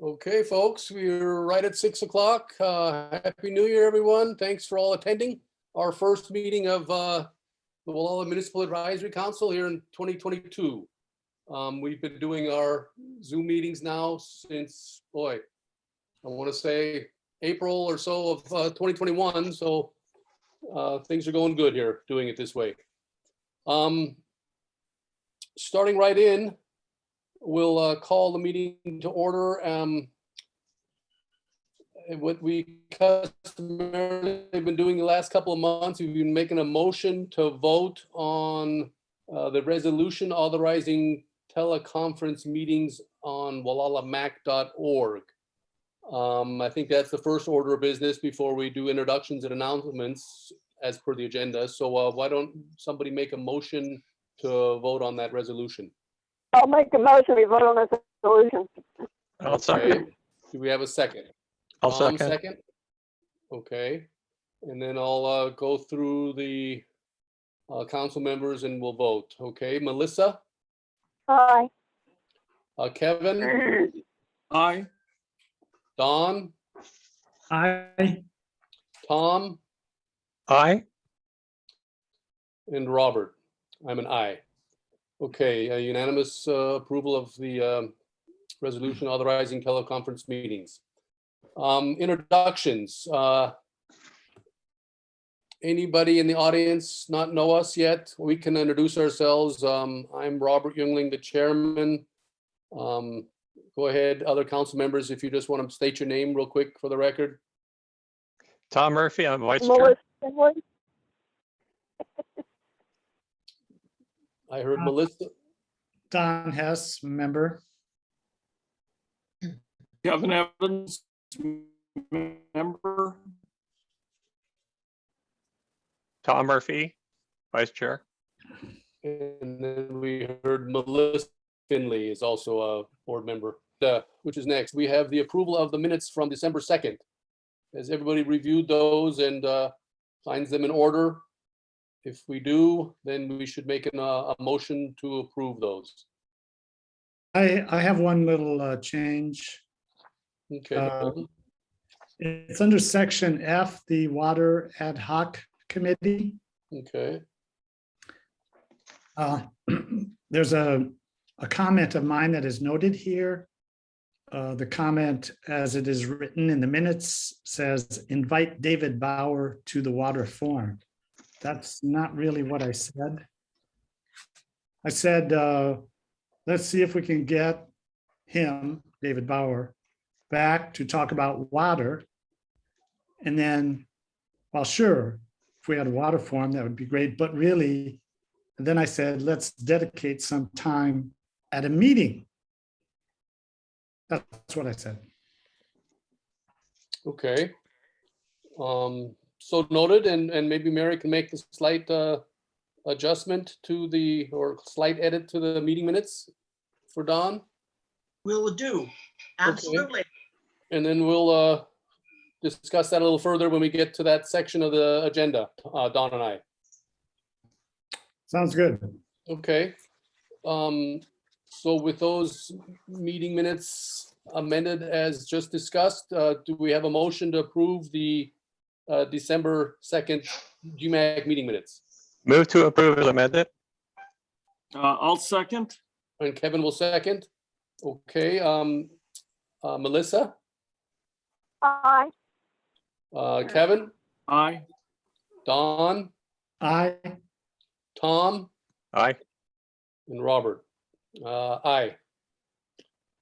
Okay, folks, we're right at 6 o'clock. Happy New Year, everyone. Thanks for all attending our first meeting of the Gualala Municipal Advisory Council here in 2022. We've been doing our Zoom meetings now since, boy, I want to say April or so of 2021. So things are going good here, doing it this way. Starting right in, we'll call the meeting to order. What we customarily have been doing the last couple of months, we've been making a motion to vote on the resolution authorizing teleconference meetings on gualalamac.org. I think that's the first order of business before we do introductions and announcements as per the agenda. So why don't somebody make a motion to vote on that resolution? I'll make a motion, we vote on this resolution. I'll second. Do we have a second? I'll Tom, second. Okay, and then I'll go through the council members and we'll vote. Okay, Melissa, Aye. Kevin, Aye. Don, Aye. Tom, Aye. and Robert. I'm an aye. Okay, unanimous approval of the resolution authorizing teleconference meetings. Introductions. Anybody in the audience not know us yet? We can introduce ourselves. I'm Robert Youngling, the chairman. Go ahead, other council members, if you just want to state your name real quick for the record. Tom Murphy, I'm vice chair. Melissa Finley. I heard Melissa. Don Hess, member. Kevin Evans, member. Tom Murphy, vice chair. And then we heard Melissa Finley is also a board member. Which is next? We have the approval of the minutes from December 2nd. Has everybody reviewed those and finds them in order? If we do, then we should make a motion to approve those. I have one little change. Okay. It's under section F, the Water Ad Hoc Committee. Okay. There's a comment of mine that is noted here. The comment, as it is written in the minutes, says invite David Bauer to the water forum. That's not really what I said. I said, let's see if we can get him, David Bauer, back to talk about water. And then, well, sure, if we had a water forum, that would be great. But really, and then I said, let's dedicate some time at a meeting. That's what I said. Okay. So noted, and maybe Mary can make the slight adjustment to the, or slight edit to the meeting minutes for Don. Will do, absolutely. And then we'll discuss that a little further when we get to that section of the agenda, Don and I. Sounds good. Okay. So with those meeting minutes amended as just discussed, do we have a motion to approve the December 2nd GMAC meeting minutes? Move to approve as amended. I'll second. And Kevin will second. Okay, Melissa, Aye. Kevin, Aye. Don, Aye. Tom, Aye. and Robert. Aye.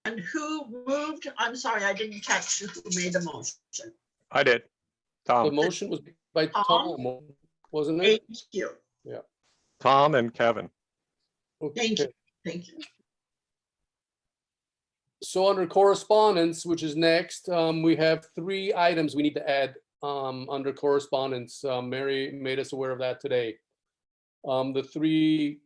And who moved? I'm sorry, I didn't catch who made the motion. I did. The Tom. motion was by Tom? Tom, wasn't it? Thank you, Tom and Kevin. thank Okay. you, thank you. So under correspondence, which is next, we have 3 items we need to add under correspondence. Mary made us aware of that today. The 3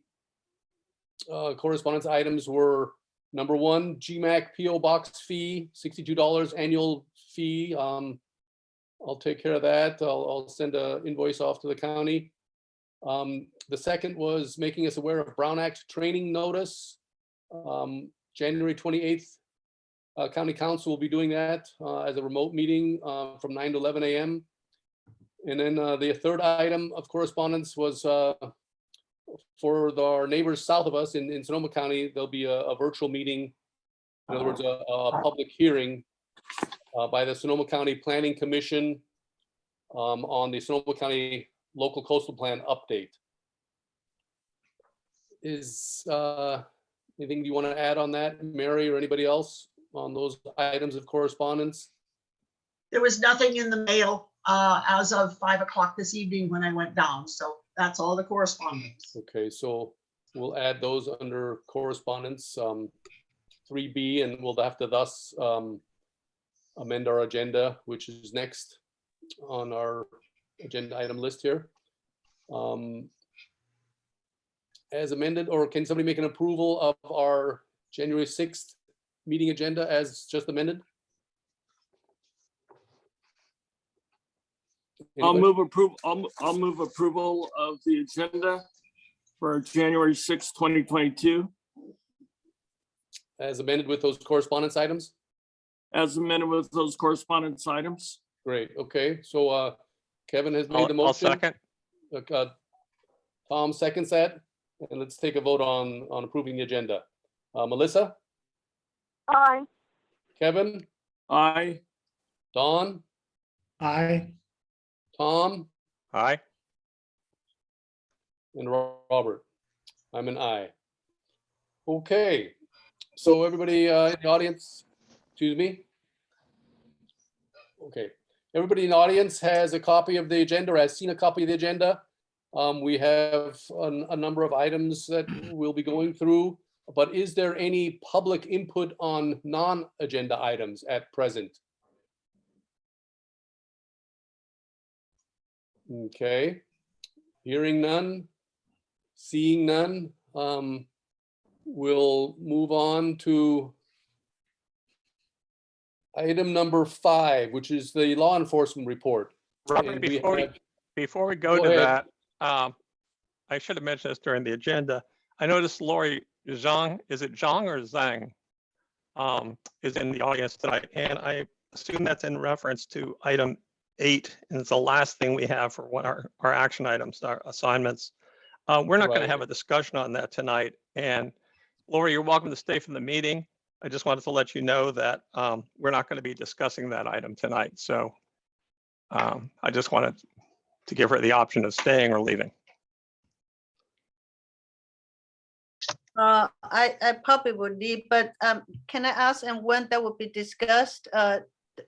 correspondence items were number 1, GMAC PO box fee, $62 annual fee. I'll take care of that. I'll send an invoice off to the county. The second was making us aware of Brown Act training notice, January 28th County Council will be doing that as a remote meeting from 9 to 11 a.m. And then the third item of correspondence was for our neighbors south of us in Sonoma County. There'll be a virtual meeting, in other words, a public hearing by the Sonoma County Planning Commission on the Sonoma County Local Coastal Plan update. Is anything you want to add on that, Mary, or anybody else on those items of correspondence? There was nothing in the mail as of 5 o'clock this evening when I went down. So that's all the correspondence. Okay, so we'll add those under correspondence 3B, and we'll have to thus amend our agenda, which is next on our agenda item list here. As amended, or can somebody make an approval of our January 6th meeting agenda as just amended? I'll Anybody? move approval, I'll move approval of the agenda for January 6, 2022, As amended with those correspondence items? as amended with those correspondence items. Great, okay, so Kevin has made the I'll motion. second. Tom seconds that, and let's take a vote on approving the agenda. Melissa, Aye. Kevin, Aye. Don, Aye. Tom, Aye. and Robert. I'm an aye. Okay, so everybody in the audience, excuse me. Okay, everybody in the audience has a copy of the agenda or has seen a copy of the agenda. We have a number of items that we'll be going through, but is there any public input on non-agenda items at present? Okay, hearing none, seeing none, we'll move on to item number 5, which is the law enforcement report. Robert, And we before we go Go to ahead. that, I should have mentioned this during the agenda. I noticed Lori Zhang, is it Zhang or Zhang? Is in the audience tonight, and I assume that's in reference to item 8, and it's the last thing we have for what our action items, our assignments. We're not going to Right. have a discussion on that tonight, and Lori, you're welcome to stay from the meeting. I just wanted to let you know that we're not going to be discussing that item tonight, so I just wanted to give her the option of staying or leaving. I probably would leave, but can I ask, and when that will be discussed?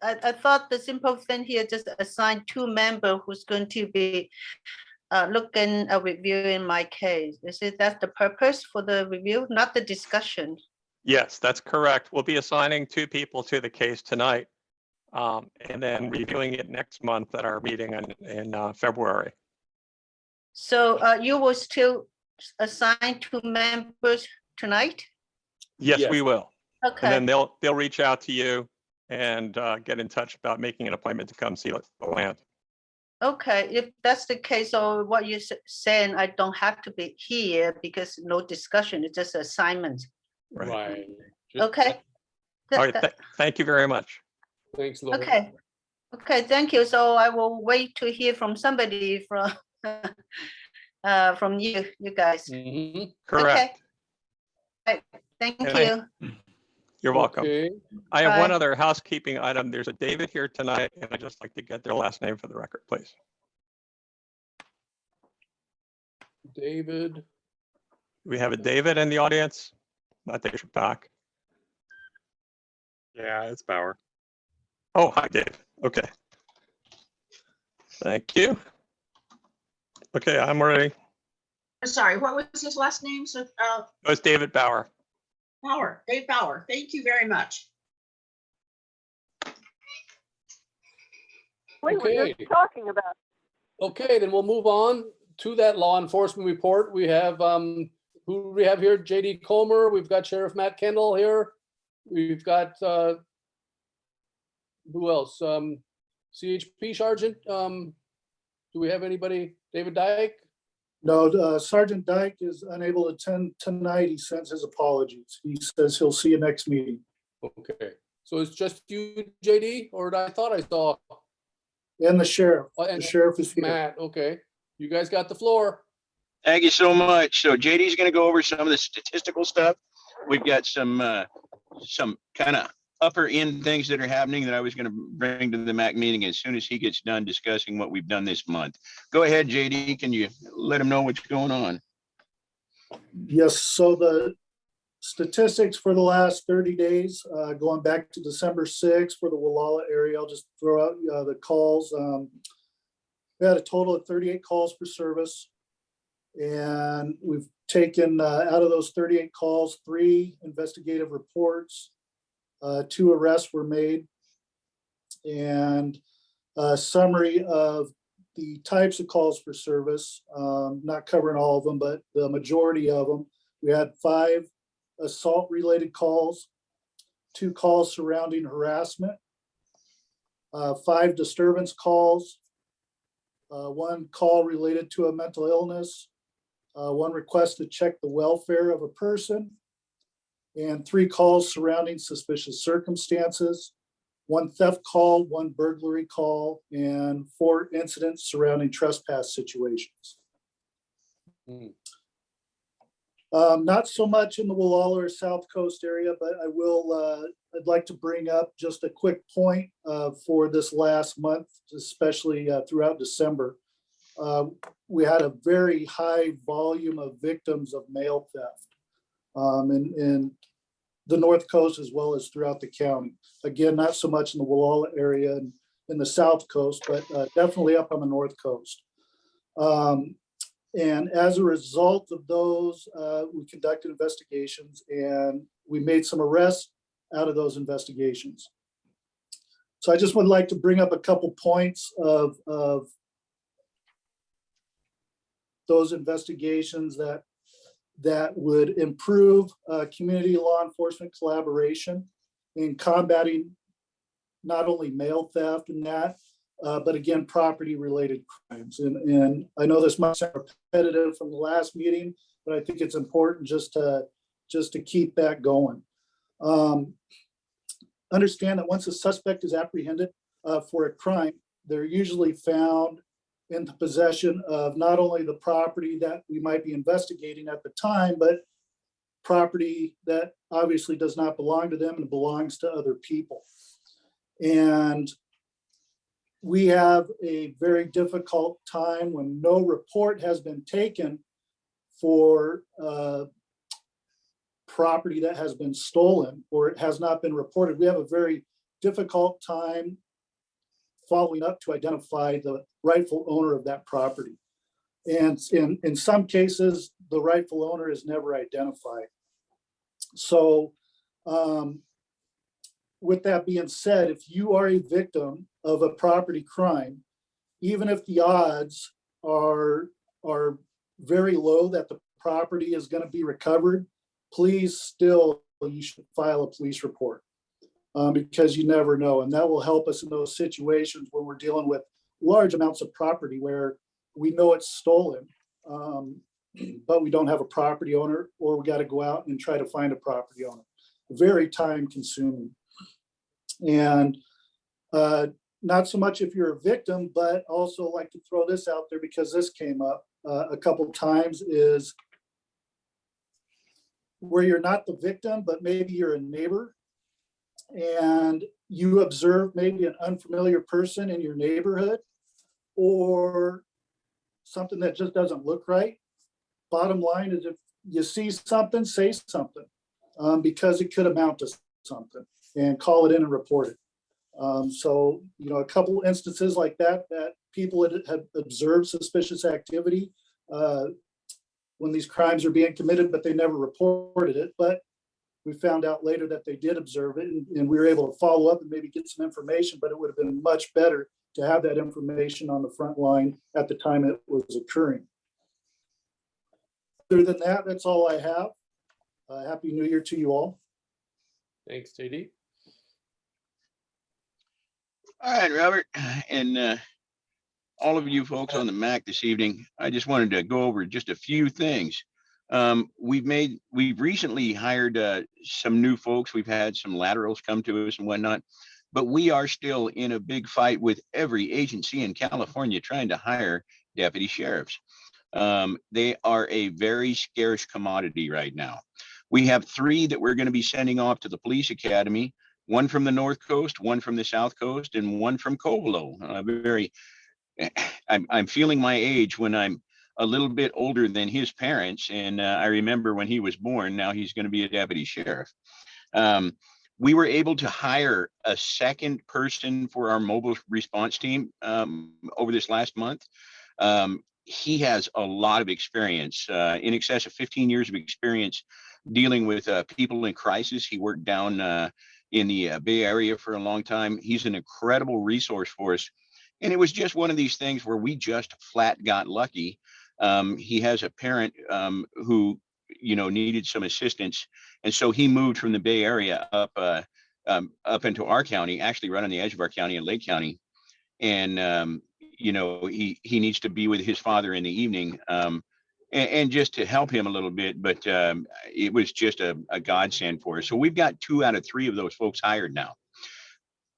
I thought the simple thing here, just assign 2 members who's going to be looking, reviewing my case. Is it that's the purpose for the review, not the discussion? Yes, that's correct. We'll be assigning 2 people to the case tonight, and then reviewing it next month at our meeting in February. So you will still assign 2 members tonight? Yes, Yes. we will. And Okay, then they'll reach out to you and get in touch about making an appointment to come see the land. okay. If that's the case, or what you're saying, I don't have to be here because no discussion, it's just assignment. Right. Right. Okay. All right, thank you very much. Thanks, Lori. Okay, okay, thank you. So I will wait to hear from somebody from from you guys. Mhm. Correct. Thank And you. You're welcome. Okay, I have one Bye. other housekeeping item. There's a David here tonight, and I'd just like to get their last name for the record, please. David. We have a David in the audience. I think you're back. Yeah, it's Bauer. Oh, hi, Dave. Okay. Thank you. Okay, I'm ready. Sorry, what was his last name? So, Oh, it's David Bauer. Bauer, Dave Bauer. Thank you very much. We were Okay. just talking about. Okay, then we'll move on to that law enforcement report. We have, who do we have here? JD Comer, we've got Sheriff Matt Kendall here. We've got, who else? CHP Sergeant, do we have anybody? David Dyke? No, Sergeant Dyke is unable to attend tonight. He sends his apologies. He says he'll see you next meeting. Okay, So it's just you, JD, or I thought I saw And the sheriff. and The sheriff is here. Matt. Okay, you guys got the floor. Thank you so much. So JD's going to go over some of the statistical stuff. We've got some kind of upper end things that are happening that I was going to bring to the MAC meeting as soon as he gets done discussing what we've done this month. Go ahead, JD. Can you let him know what's going on? Yes, so the statistics for the last 30 days, going back to December 6th for the Gualala area, I'll just throw out the calls. We had a total of 38 calls per service. And we've taken out of those 38 calls, 3 investigative reports, 2 arrests were made. And a summary of the types of calls for service, not covering all of them, but the majority of them. We had 5 assault-related calls, 2 calls surrounding harassment, 5 disturbance calls, 1 call related to a mental illness, 1 request to check the welfare of a person, and 3 calls surrounding suspicious circumstances, 1 theft call, 1 burglary call, and 4 incidents surrounding trespass situations. Not so much in the Gualala or South Coast area, but I'd like to bring up just a quick point for this last month, especially throughout December. We had a very high volume of victims of mail theft in the North Coast as well as throughout the county. Again, not so much in the Gualala area and in the South Coast, but definitely up on the North Coast. And as a result of those, we conducted investigations and we made some arrests out of those investigations. So I just would like to bring up a couple points of those investigations that would improve community law enforcement collaboration in combating not only mail theft and that, but again, property related crimes. And I know this might sound repetitive from the last meeting, but I think it's important just to keep that going. Understand that once a suspect is apprehended for a crime, they're usually found in the possession of not only the property that we might be investigating at the time, but property that obviously does not belong to them and belongs to other people. And we have a very difficult time when no report has been taken for property that has been stolen or it has not been reported. We have a very difficult time following up to identify the rightful owner of that property. And in some cases, the rightful owner is never identified. So with that being said, if you are a victim of a property crime, even if the odds are very low that the property is going to be recovered, please still, you should file a police report because you never know. And that will help us in those situations when we're dealing with large amounts of property where we know it's stolen, but we don't have a property owner, or we got to go out and try to find a property owner. Very time consuming. And not so much if you're a victim, but also like to throw this out there because this came up a couple times, is where you're not the victim, but maybe you're a neighbor and you observe maybe an unfamiliar person in your neighborhood or something that just doesn't look right. Bottom line is, if you see something, say something because it could amount to something, and call it in and report it. So, you know, a couple instances like that people had observed suspicious activity when these crimes are being committed, but they never reported it. But we found out later that they did observe it, and we were able to follow up and maybe get some information, but it would have been much better to have that information on the front line at the time it was occurring. Other than that, that's all I have. Happy New Year to you all. Thanks, JD. All right, Robert, and all of you folks on the MAC this evening, I just wanted to go over just a few things. We've recently hired some new folks. We've had some laterals come to us and whatnot, but we are still in a big fight with every agency in California trying to hire deputy sheriffs. They are a very scarce commodity right now. We have 3 that we're going to be sending off to the police academy, one from the North Coast, one from the South Coast, and one from Covelo. I'm feeling my age when I'm a little bit older than his parents. And I remember when he was born, now he's going to be a deputy sheriff. We were able to hire a second person for our mobile response team over this last month. He has a lot of experience, in excess of 15 years of experience dealing with people in crisis. He worked down in the Bay Area for a long time. He's an incredible resource for us. And it was just one of these things where we just flat got lucky. He has a parent who, needed some assistance. And so he moved from the Bay Area up into our county, actually right on the edge of our county in Lake County. And, he needs to be with his father in the evening and just to help him a little bit. But it was just a godsend for us. So we've got 2 out of 3 of those folks hired now.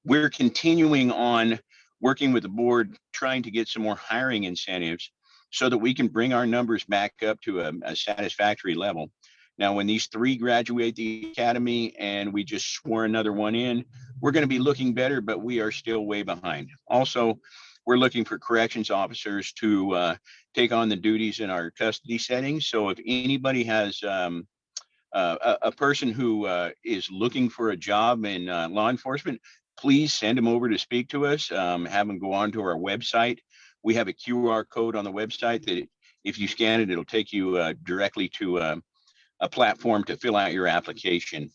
We're continuing on working with the board, trying to get some more hiring incentives so that we can bring our numbers back up to a satisfactory level. Now, when these 3 graduate the academy and we just swore another one in, we're going to be looking better, but we are still way behind. Also, we're looking for corrections officers to take on the duties in our custody settings. So if anybody has a person who is looking for a job in law enforcement, please send them over to speak to us. Have them go on to our website. We have a QR code on the website that if you scan it, it'll take you directly to a platform to fill out your application.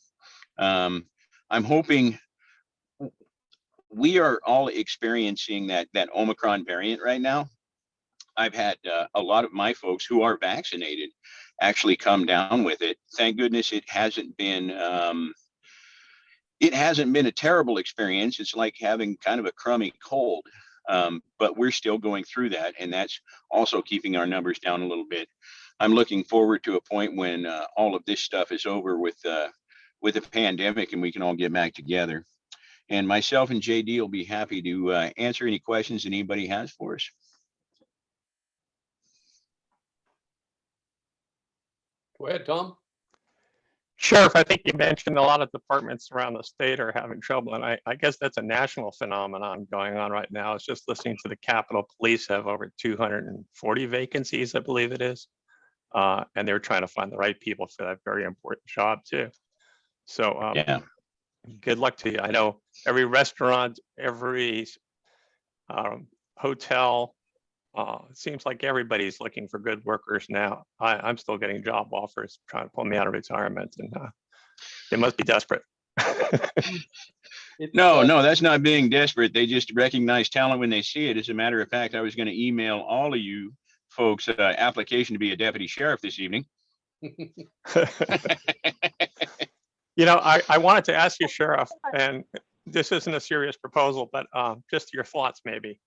I'm hoping we are all experiencing that Omicron variant right now. I've had a lot of my folks who are vaccinated actually come down with it. Thank goodness it hasn't been a terrible experience. It's like having kind of a crummy cold, but we're still going through that. And that's also keeping our numbers down a little bit. I'm looking forward to a point when all of this stuff is over with the pandemic and we can all get back together. And myself and JD will be happy to answer any questions anybody has for us. Go ahead, Tom. Sheriff, I think you mentioned a lot of departments around the state are having trouble, and I guess that's a national phenomenon going on right now. It's just listening to the Capitol Police have over 240 vacancies, I believe it is. And they're trying to find the right people for that very important job too. So Yeah. Good luck to you. I know every restaurant, every hotel, it seems like everybody's looking for good workers now. I'm still getting job offers trying to pull me out of retirement, and they must be desperate. No, that's not being desperate. They just recognize talent when they see it. As a matter of fact, I was going to email all of you folks application to be a deputy sheriff this evening. I wanted to ask you, Sheriff, and this isn't a serious proposal, but just your thoughts maybe.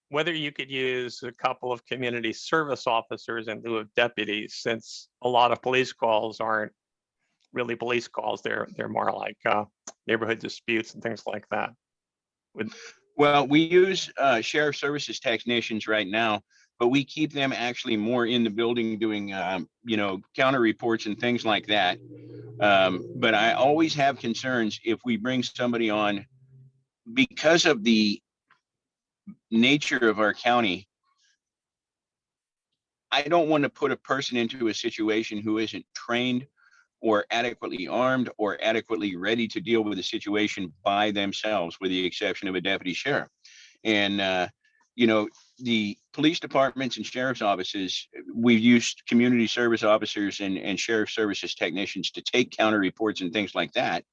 Whether you could use a couple of community service officers in lieu of deputies, since a lot of police calls aren't really police calls. They're more like neighborhood disputes and things like that. Well, we use sheriff services technicians right now, but we keep them actually more in the building doing, counter reports and things like that. But I always have concerns if we bring somebody on because of the nature of our county. I don't want to put a person into a situation who isn't trained or adequately armed or adequately ready to deal with the situation by themselves, with the exception of a deputy sheriff. And, the police departments and sheriff's offices, we've used community service officers and sheriff services technicians to take counter reports and things like that.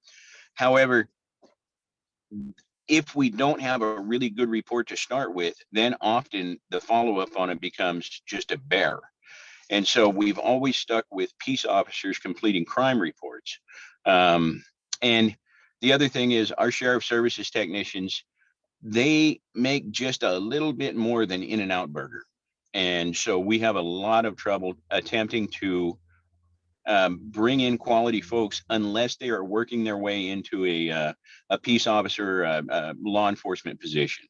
However, if we don't have a really good report to start with, then often the follow-up on it becomes just a bear. And so we've always stuck with peace officers completing crime reports. And the other thing is our sheriff services technicians, they make just a little bit more than In-N-Out Burger. And so we have a lot of trouble attempting to bring in quality folks unless they are working their way into a peace officer, law enforcement position.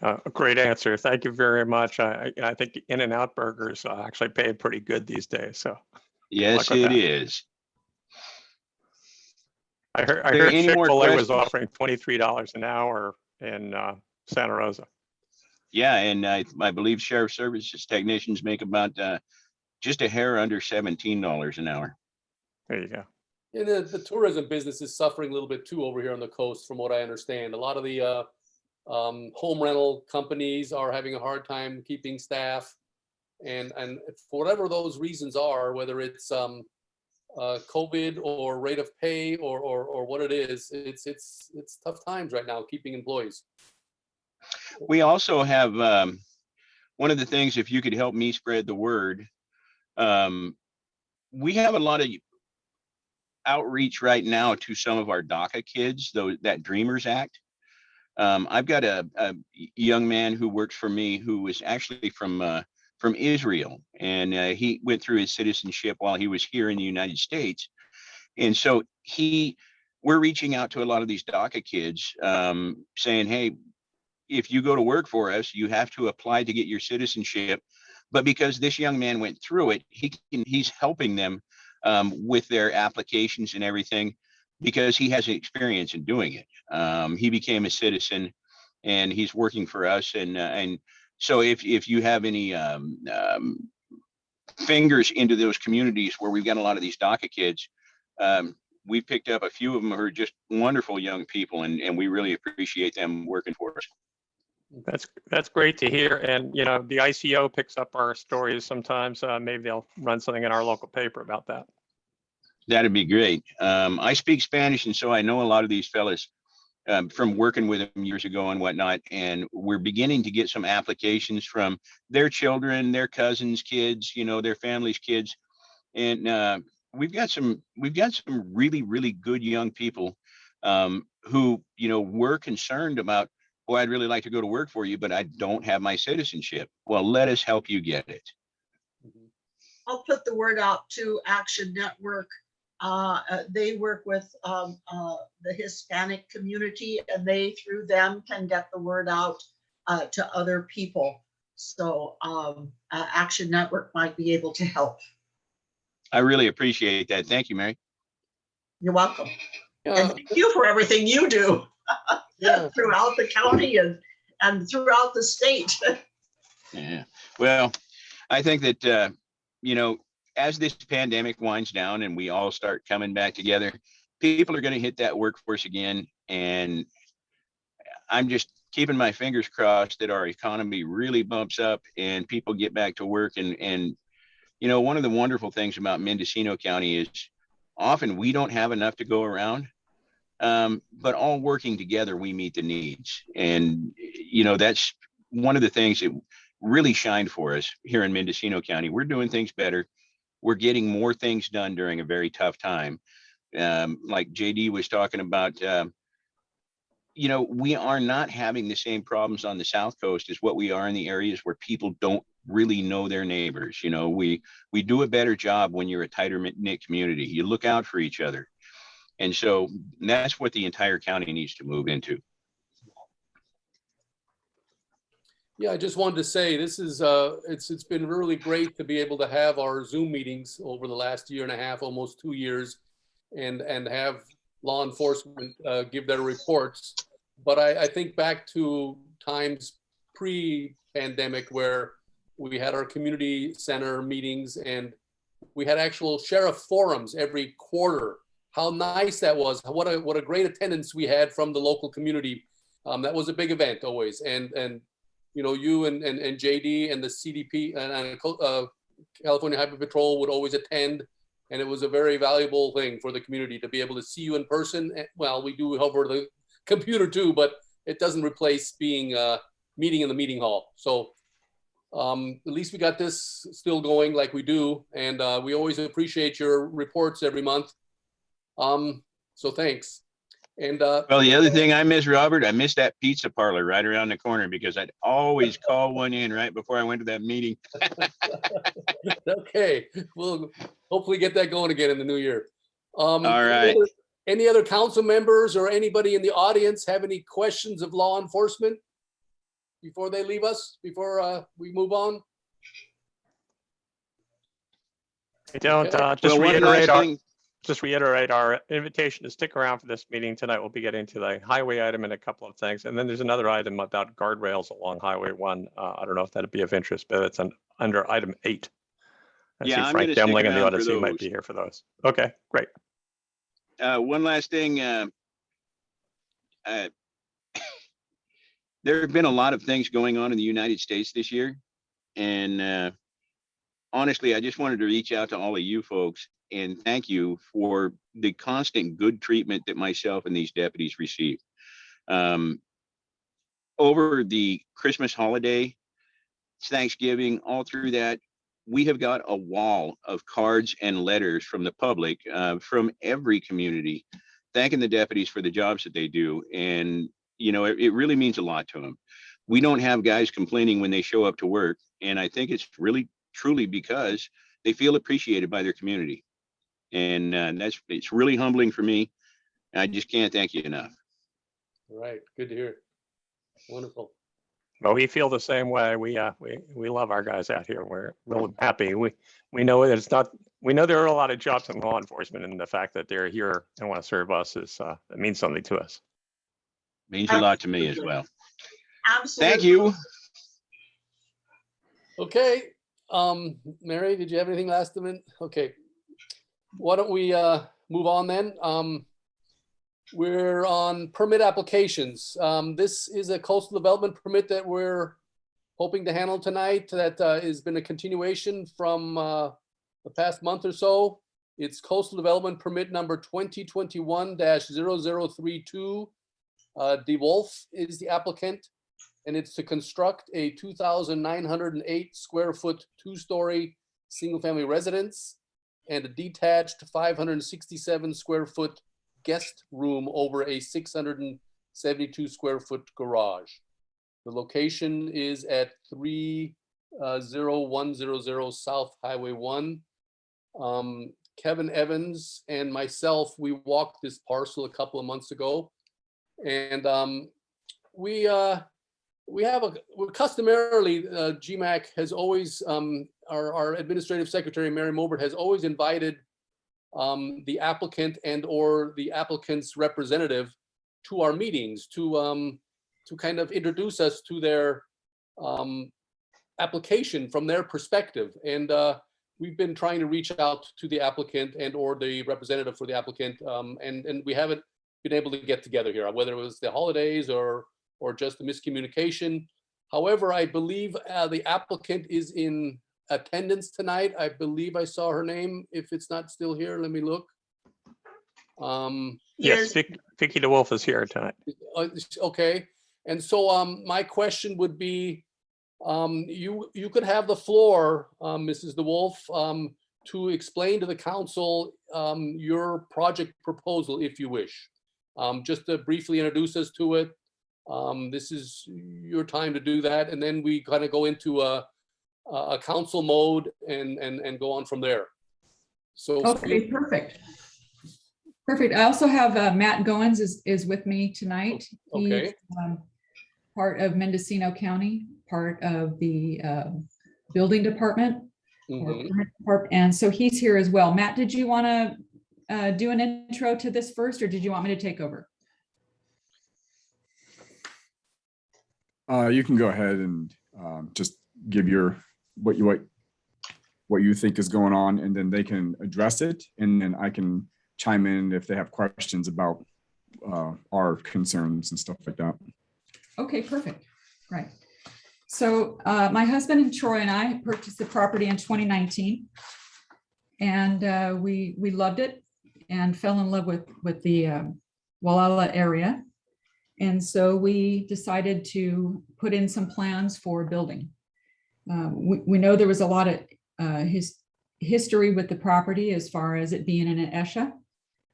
A great answer. Thank you very much. I think In-N-Out burgers actually pay pretty good these days. So Yes, luck with it that. is. I There heard any more Chick-fil-A was questions? offering $23 an hour in Santa Rosa. Yeah, and I believe sheriff services technicians make about just a hair under $17 an hour. There you go. And the tourism business is suffering a little bit too over here on the coast, from what I understand. A lot of the home rental companies are having a hard time keeping staff, and for whatever those reasons are, whether it's COVID or rate of pay or what it is, it's tough times right now keeping employees. We also have one of the things, if you could help me spread the word, we have a lot of outreach right now to some of our DACA kids, though, that Dreamers Act. I've got a young man who works for me who was actually from Israel, and he went through his citizenship while he was here in the United States. And so we're reaching out to a lot of these DACA kids, saying, hey, if you go to work for us, you have to apply to get your citizenship. But because this young man went through it, he's helping them with their applications and everything, because he has experience in doing it. He became a citizen, and he's working for us. And so if you have any fingers into those communities where we've got a lot of these DACA kids, we've picked up a few of them who are just wonderful young people, and we really appreciate them working for us. That's great to hear. And the ICO picks up our stories sometimes. Maybe they'll run something in our local paper about that. That'd be great. I speak Spanish, and so I know a lot of these fellas from working with them years ago and whatnot. And we're beginning to get some applications from their children, their cousins' kids, their families' kids. And we've got some really, really good young people who, were concerned about, boy, I'd really like to go to work for you, but I don't have my citizenship. Well, let us help you get it. I'll put the word out to Action Network. They work with the Hispanic community, and they, through them, can get the word out to other people. So Action Network might be able to help. I really appreciate that. Thank you, Mary. You're welcome. Yeah, And thank you for everything you do yeah. throughout the county and throughout the state. Yeah. Well, I think that, as this pandemic winds down and we all start coming back together, people are going to hit that workforce again. And I'm just keeping my fingers crossed that our economy really bumps up and people get back to work. And one of the wonderful things about Mendocino County is often we don't have enough to go around, but all working together, we meet the needs. And, that's one of the things that really shined for us here in Mendocino County. We're doing things better. We're getting more things done during a very tough time. Like JD was talking about, we are not having the same problems on the South Coast as what we are in the areas where people don't really know their neighbors. We do a better job when you're a tighter knit community. You look out for each other. And so that's what the entire county needs to move into. Yeah, I just wanted to say this is it's been really great to be able to have our Zoom meetings over the last year and a half, almost 2 years, and have law enforcement give their reports. But I think back to times pre-pandemic where we had our community center meetings and we had actual sheriff forums every quarter. How nice that was! What a great attendance we had from the local community. That was a big event always, and you and JD and the CDP and California Highway Patrol would always attend, and it was a very valuable thing for the community to be able to see you in person. Well, we do over the computer too, but it doesn't replace being meeting in the meeting hall. So at least we got this still going like we do, and we always appreciate your reports every month. So thanks. And Well, the other thing I miss, Robert, I miss that pizza parlor right around the corner because I'd always call one in right before I went to that meeting. okay, we'll hopefully get that going again in the new year. All right. Any other council members or anybody in the audience have any questions of law enforcement before they leave us, before we move on? I don't, Okay. just Well, one reiterate last our, thing. just reiterate our invitation to stick around for this meeting tonight. We'll be getting to the highway item and a couple of things. And then there's another item about guardrails along Highway 1. I don't know if that'd be of interest, but it's under item 8. I Yeah, see I'm Frank gonna stick Demling in the around for audience. He might those. be here for those. Okay, great. One last thing. There have been a lot of things going on in the United States this year. And honestly, I just wanted to reach out to all of you folks and thank you for the constant good treatment that myself and these deputies receive. Over the Christmas holiday, Thanksgiving, all through that, we have got a wall of cards and letters from the public, from every community, thanking the deputies for the jobs that they do. And, you know, it really means a lot to them. We don't have guys complaining when they show up to work. And I think it's really, truly because they feel appreciated by their community. And it's really humbling for me. I just can't thank you enough. All right, good to hear. Wonderful. Well, we feel the same way. We love our guys out here. We're really happy. We know that it's not. We know there are a lot of jobs in law enforcement, and the fact that they're here and want to serve us is it means something to us. Means a lot to me as well. Absolutely. Thank you. Okay, Mary, did you have anything last minute? Okay, why don't we move on then? We're on permit applications. This is a coastal development permit that we're hoping to handle tonight that has been a continuation from the past month or so. It's coastal development permit number 2021-0032. DeWolfe is the applicant, and it's to construct a 2,908 square foot, 2-story single-family residence and a detached 567 square foot guest room over a 672 square foot garage. The location is at 30100 South Highway 1. Kevin Evans and myself, we walked this parcel a couple of months ago, and we customarily, GMAC has always, our administrative secretary, Mary Mobert, has always invited the applicant and or the applicant's representative to our meetings to kind of introduce us to their application from their perspective. And we've been trying to reach out to the applicant and or the representative for the applicant, and we haven't been able to get together here, whether it was the holidays or just the miscommunication. However, I believe the applicant is in attendance tonight. I believe I saw her name. If it's not still here, let me look. Yes, Vicky DeWolfe is here tonight. Okay, and so my question would be, you could have the floor, Mrs. DeWolfe, to explain to the council your project proposal if you wish. Just to briefly introduce us to it. This is your time to do that, and then we kind of go into a council mode and go on from there. So okay, perfect. Perfect. I also have Matt Goins is with me tonight. Okay. He's part of Mendocino County, part of the building department. And so he's here as well. Matt, did you want to do an intro to this first, or did you want me to take over? You can go ahead and just give your what you think is going on, and then they can address it, and then I can chime in if they have questions about our concerns and stuff like that. Okay, perfect. Right. So my husband and Troy and I purchased the property in 2019, and we loved it and fell in love with the Gualala area. And so we decided to put in some plans for building. We know there was a lot of history with the property as far as it being in an ESHA.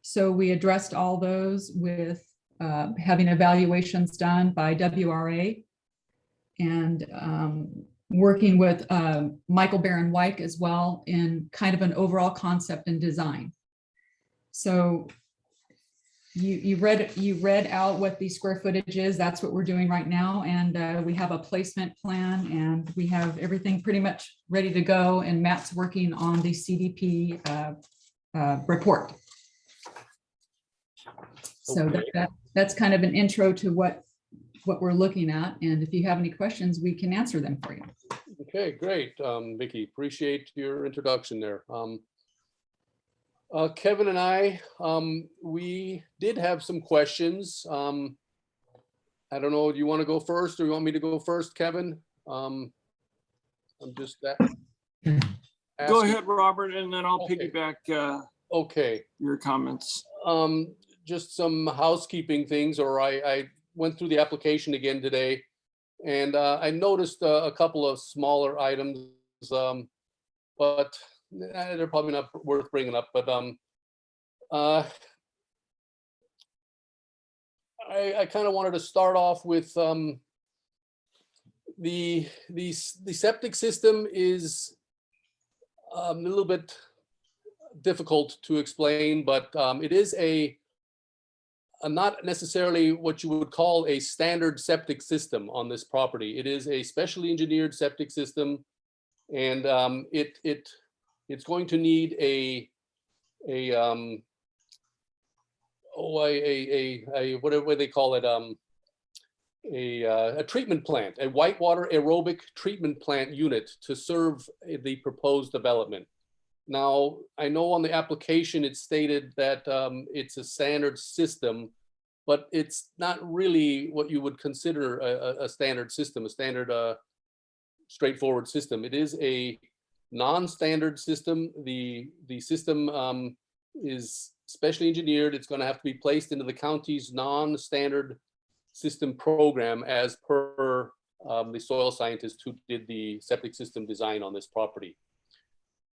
So we addressed all those with having evaluations done by WRA and working with Michael Baron Wyke as well in kind of an overall concept and design. So you read out what the square footage is. That's what we're doing right now. And we have a placement plan and we have everything pretty much ready to go. And Matt's working on the CDP report. So Okay. that's kind of an intro to what we're looking at. And if you have any questions, we can answer them for you. Okay, great. Vicky, appreciate your introduction there. Kevin and I, we did have some questions. I don't know, do you want to go first or you want me to go first, Kevin? I'm just that. Go ahead, Robert, and then I'll Okay. piggyback Okay. your comments. Just some housekeeping things, or I went through the application again today and I noticed a couple of smaller items, but they're probably not worth bringing up, but I kind of wanted to start off with the septic system is a little bit difficult to explain, but it is not necessarily what you would call a standard septic system on this property. It is a specially engineered septic system, and it's going to need a whatever they call it, a treatment plant, a whitewater aerobic treatment plant unit to serve the proposed development. Now, I know on the application it stated that it's a standard system, but it's not really what you would consider a standard system, a standard straightforward system. It is a non-standard system. The system is specially engineered. It's going to have to be placed into the county's non-standard system program as per the soil scientist who did the septic system design on this property.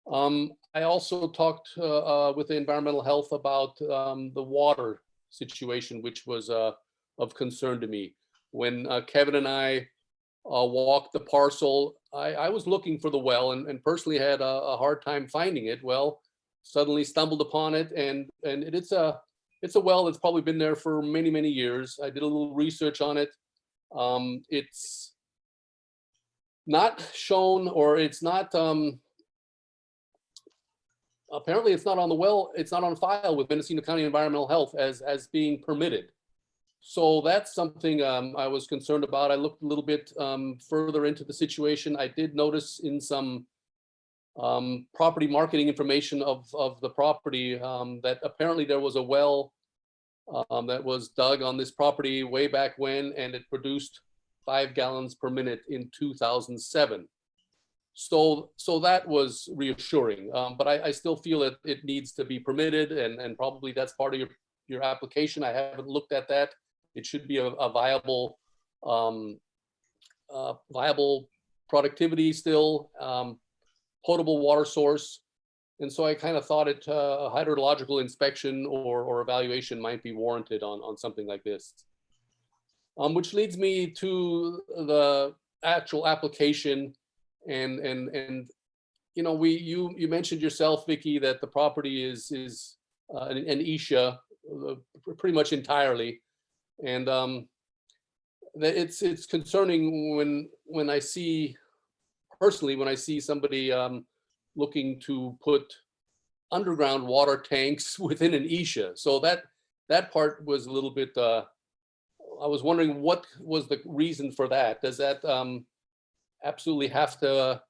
I also talked with the environmental health about the water situation, which was of concern to me. When Kevin and I walked the parcel, I was looking for the well and personally had a hard time finding it. Well, suddenly stumbled upon it, and it's a well that's probably been there for many, many years. I did a little research on it. It's not shown, or it's not apparently it's not on the well, it's not on file with Mendocino County Environmental Health as being permitted. So that's something I was concerned about. I looked a little bit further into the situation. I did notice in some property marketing information of the property that apparently there was a well that was dug on this property way back when, and it produced 5 gallons per minute in 2007. So that was reassuring, but I still feel that it needs to be permitted, and probably that's part of your application. I haven't looked at that. It should be a viable viable productivity still, potable water source. And so I kind of thought a hydrological inspection or evaluation might be warranted on something like this. Which leads me to the actual application. And you know, you mentioned yourself, Vicky, that the property is an ESHA pretty much entirely, and that it's concerning when I see personally when I see somebody looking to put underground water tanks within an ESHA. So that part was a little bit. I was wondering what was the reason for that. Does that absolutely have to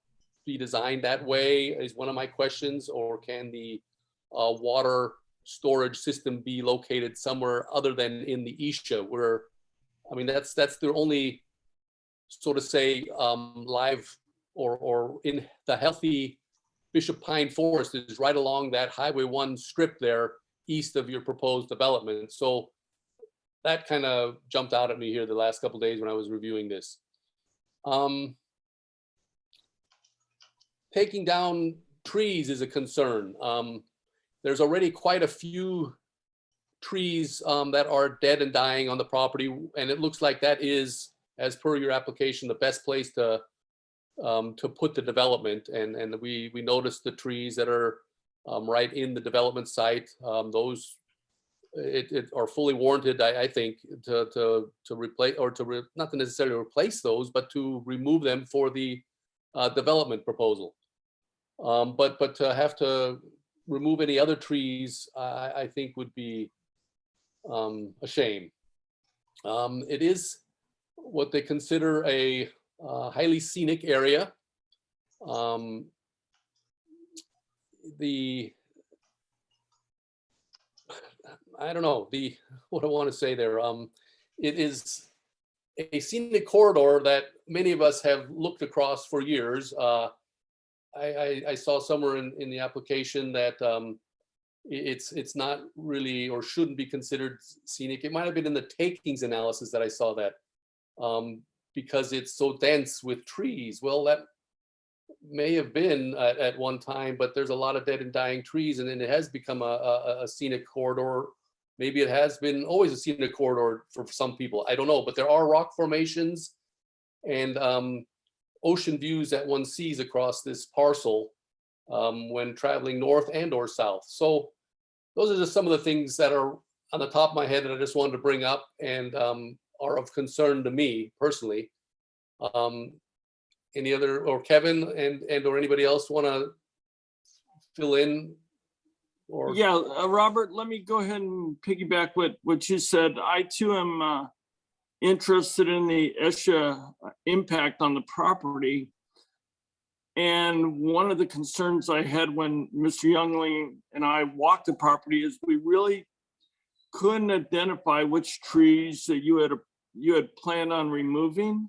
be designed that way is one of my questions, or can the water storage system be located somewhere other than in the ESHA, where, I mean, that's the only, so to say, live or in the healthy Bishop Pine Forest is right along that Highway 1 strip there east of your proposed development. So that kind of jumped out at me here the last couple of days when I was reviewing this. Taking down trees is a concern. There's already quite a few trees that are dead and dying on the property, and it looks like that is, as per your application, the best place to put the development. And we noticed the trees that are right in the development site. Those are fully warranted, I think, to replace, or not to necessarily replace those, but to remove them for the development proposal. But to have to remove any other trees, I think would be a shame. It is what they consider a highly scenic area. I don't know what I want to say there. It is a scenic corridor that many of us have looked across for years. I saw somewhere in the application that it's not really, or shouldn't be considered scenic. It might have been in the takings analysis that I saw that, because it's so dense with trees. Well, that may have been at one time, but there's a lot of dead and dying trees, and then it has become a scenic corridor. Maybe it has been always a scenic corridor for some people. I don't know, but there are rock formations and ocean views that one sees across this parcel when traveling north and or south. So those are just some of the things that are on the top of my head that I just wanted to bring up and are of concern to me personally. Any other, or Kevin and or anybody else want to fill in? Or Yeah, Robert, let me go ahead and piggyback what you said. I too am interested in the ESHA impact on the property. And one of the concerns I had when Mr. Youngling and I walked the property is we really couldn't identify which trees that you had planned on removing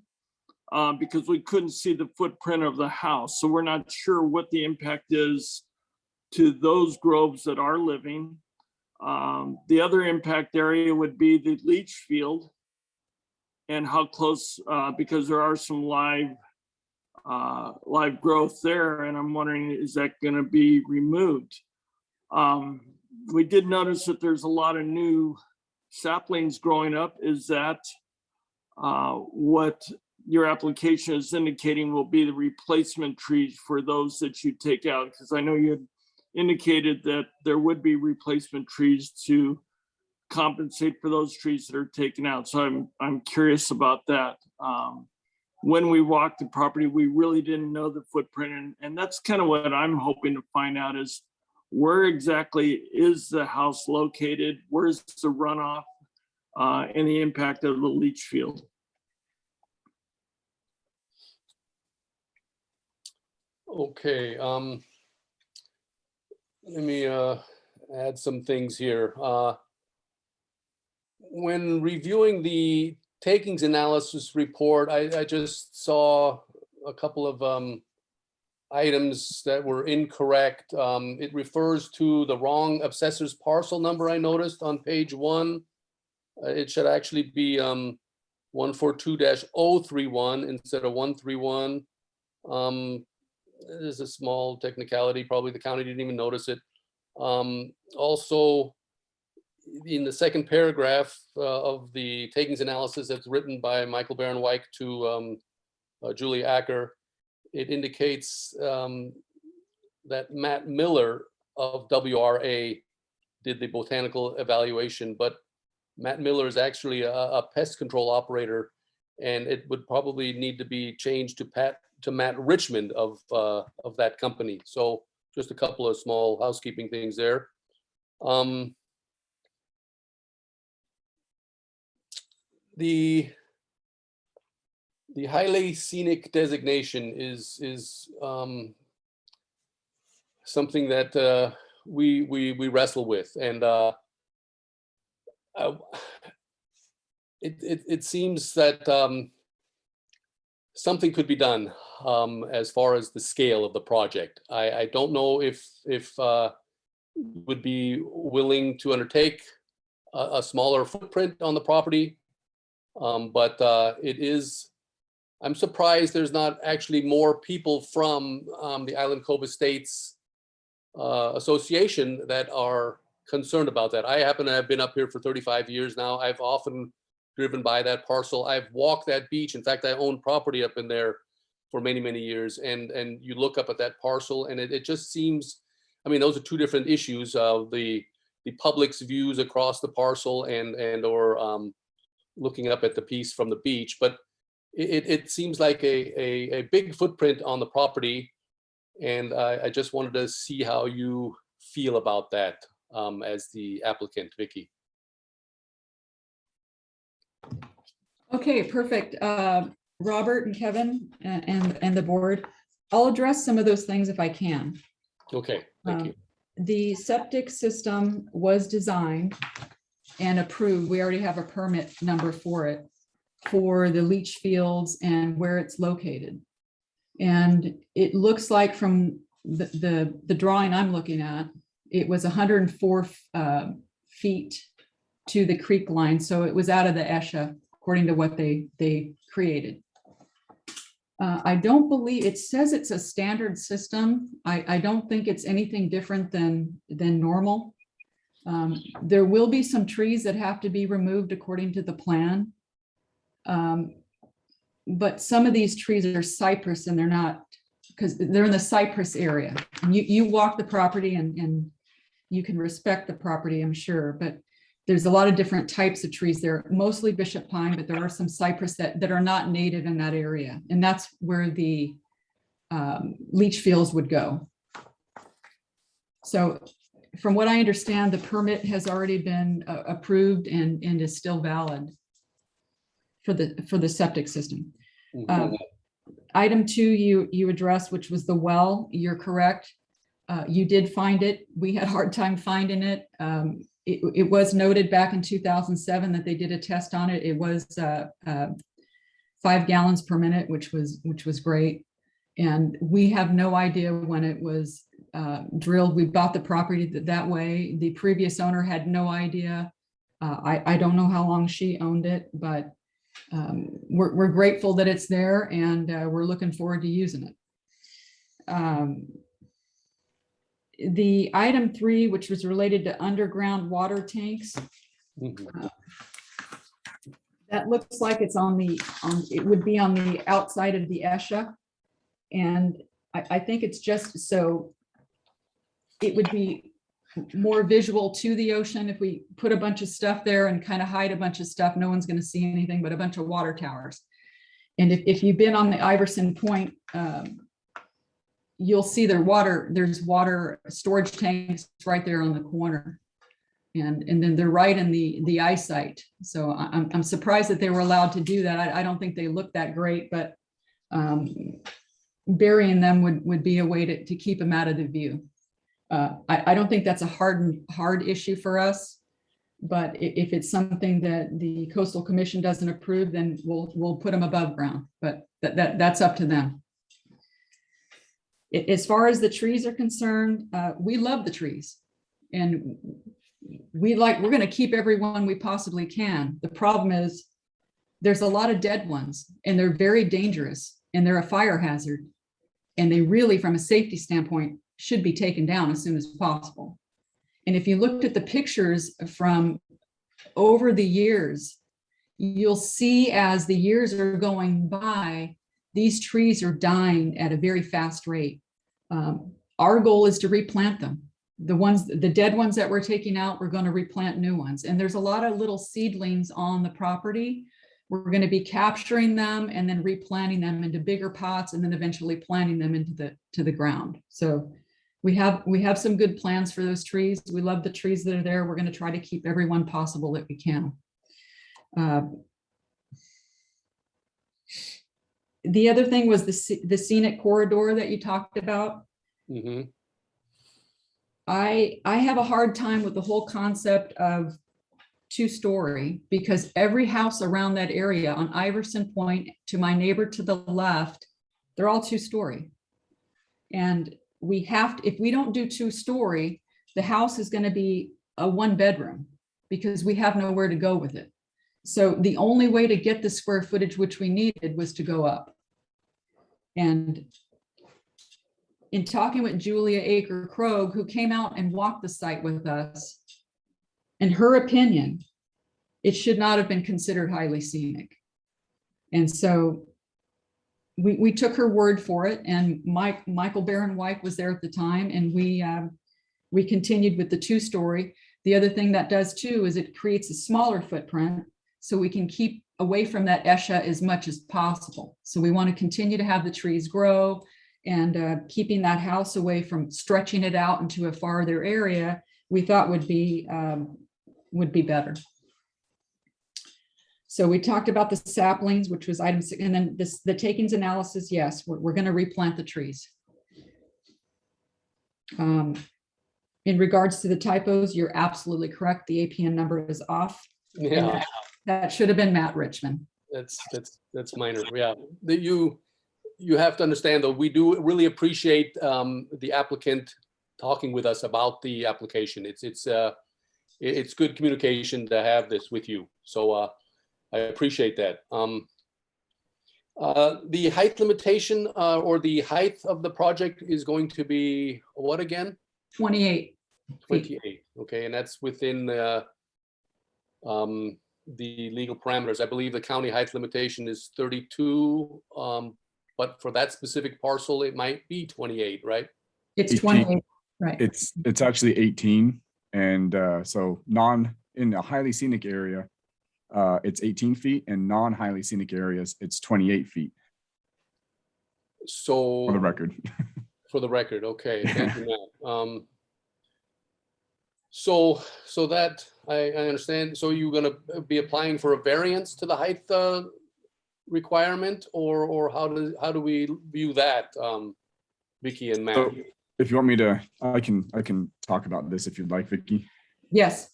because we couldn't see the footprint of the house. So we're not sure what the impact is to those groves that are living. The other impact area would be the leach field and how close, because there are some live growth there, and I'm wondering, is that going to be removed? We did notice that there's a lot of new saplings growing up. Is that what your application is indicating will be the replacement trees for those that you take out? Because I know you had indicated that there would be replacement trees to compensate for those trees that are taken out. So I'm curious about that. When we walked the property, we really didn't know the footprint, and that's kind of what I'm hoping to find out is where exactly is the house located? Where's the runoff and the impact of the leach field? okay, let me add some things here. When reviewing the takings analysis report, I just saw a couple of items that were incorrect. It refers to the wrong assessor's parcel number, I noticed on page 1. It should actually be 142-031 instead of 131. There's a small technicality, probably the county didn't even notice it. Also, in the second paragraph of the takings analysis that's written by Michael Baron-Wyk to Julie Acker, it indicates that Matt Miller of WRA did the botanical evaluation, but Matt Miller is actually a pest control operator, and it would probably need to be changed to Matt Richmond of that company. So just a couple of small housekeeping things there. The highly scenic designation is something that we wrestle with, and it seems that something could be done as far as the scale of the project. I don't know if would be willing to undertake a smaller footprint on the property, but it is. I'm surprised there's not actually more people from the Island Cove Estates Association that are concerned about that. I happen to have been up here for 35 years now. I've often driven by that parcel. I've walked that beach. In fact, I own property up in there for many, many years. And you look up at that parcel and it just seems, I mean, those are two different issues of the public's views across the parcel and looking up at the piece from the beach. But it seems like a big footprint on the property. And I just wanted to see how you feel about that as the applicant, Vicky. Okay, perfect. Robert and Kevin and the board, I'll address some of those things if I can. Okay, thank you. The septic system was designed and approved. We already have a permit number for it, for the leach fields and where it's located. And it looks like from the drawing I'm looking at, it was 104 feet to the creek line. So it was out of the ESHA, according to what they created. I don't believe, it says it's a standard system. I don't think it's anything different than normal. There will be some trees that have to be removed according to the plan. But some of these trees are cypress and they're not, because they're in the cypress area. And you walk the property and you can respect the property, I'm sure, but there's a lot of different types of trees there, mostly bishop pine, but there are some cypress that are not native in that area. And that's where the leach fields would go. So from what I understand, the permit has already been approved and is still valid for the septic system. Item 2 you addressed, which was the well, you're correct. You did find it. We had a hard time finding it. It was noted back in 2007 that they did a test on it. It was 5 gallons per minute, which was great. And we have no idea when it was drilled. We bought the property that way. The previous owner had no idea. I don't know how long she owned it, but we're grateful that it's there and we're looking forward to using it. The item 3, which was related to underground water tanks, that looks like it's it would be on the outside of the ESHA. And I think it's just so it would be more visual to the ocean. If we put a bunch of stuff there and kind of hide a bunch of stuff, no one's going to see anything but a bunch of water towers. And if you've been on the Iverson Point, you'll see there's water storage tanks right there on the corner. And then they're right in the eyesight. So I'm surprised that they were allowed to do that. I don't think they look that great, but burying them would be a way to keep them out of the view. I don't think that's a hard issue for us, but if it's something that the Coastal Commission doesn't approve, then we'll put them above ground, but that's up to them. As far as the trees are concerned, we love the trees and we're going to keep every one we possibly can. The problem is there's a lot of dead ones and they're very dangerous and they're a fire hazard. And they really, from a safety standpoint, should be taken down as soon as possible. And if you looked at the pictures from over the years, you'll see as the years are going by, these trees are dying at a very fast rate. Our goal is to replant them. The dead ones that we're taking out, we're going to replant new ones. And there's a lot of little seedlings on the property. We're going to be capturing them and then replanting them into bigger pots and then eventually planting them into the ground. So we have some good plans for those trees. We love the trees that are there. We're going to try to keep every one possible that we can. The other thing was the scenic corridor that you talked about. I have a hard time with the whole concept of 2-story because every house around that area on Iverson Point to my neighbor to the left, they're all 2-story. And if we don't do 2-story, the house is going to be a 1-bedroom because we have nowhere to go with it. So the only way to get the square footage which we needed was to go up. And in talking with Julia Aker-Krogh, who came out and walked the site with us, in her opinion, it should not have been considered highly scenic. And so we took her word for it, and Michael Baron White was there at the time, and we continued with the 2-story. The other thing that does too is it creates a smaller footprint, so we can keep away from that ESHA as much as possible. So we want to continue to have the trees grow, and keeping that house away from stretching it out into a farther area, we thought would be better. So we talked about the saplings, which was item 6, and then the takings analysis. Yes, we're going to replant the trees. In regards to the typos, you're absolutely correct. The APN number is off. Yeah, That should have been Matt Richmond. that's minor. Yeah, you have to understand though, we do really appreciate the applicant talking with us about the application. It's good communication to have this with you. So I appreciate that. The height limitation or the height of the project is going to be what again? 28. 28. Okay, and that's within the legal parameters. I believe the county height limitation is 32, but for that specific parcel, it might be 28, right? It's 18. 28, right? It's actually 18, and so in a highly scenic area, it's 18 feet, and non-highly scenic areas, it's 28 feet. So For the record. For the record, okay. Thank you, Matt. So that I understand. So you're going to be applying for a variance to the height requirement, or how do we view that, Vicky and Matt? So if you want me to, I can talk about this if you'd like, Vicky. Yes.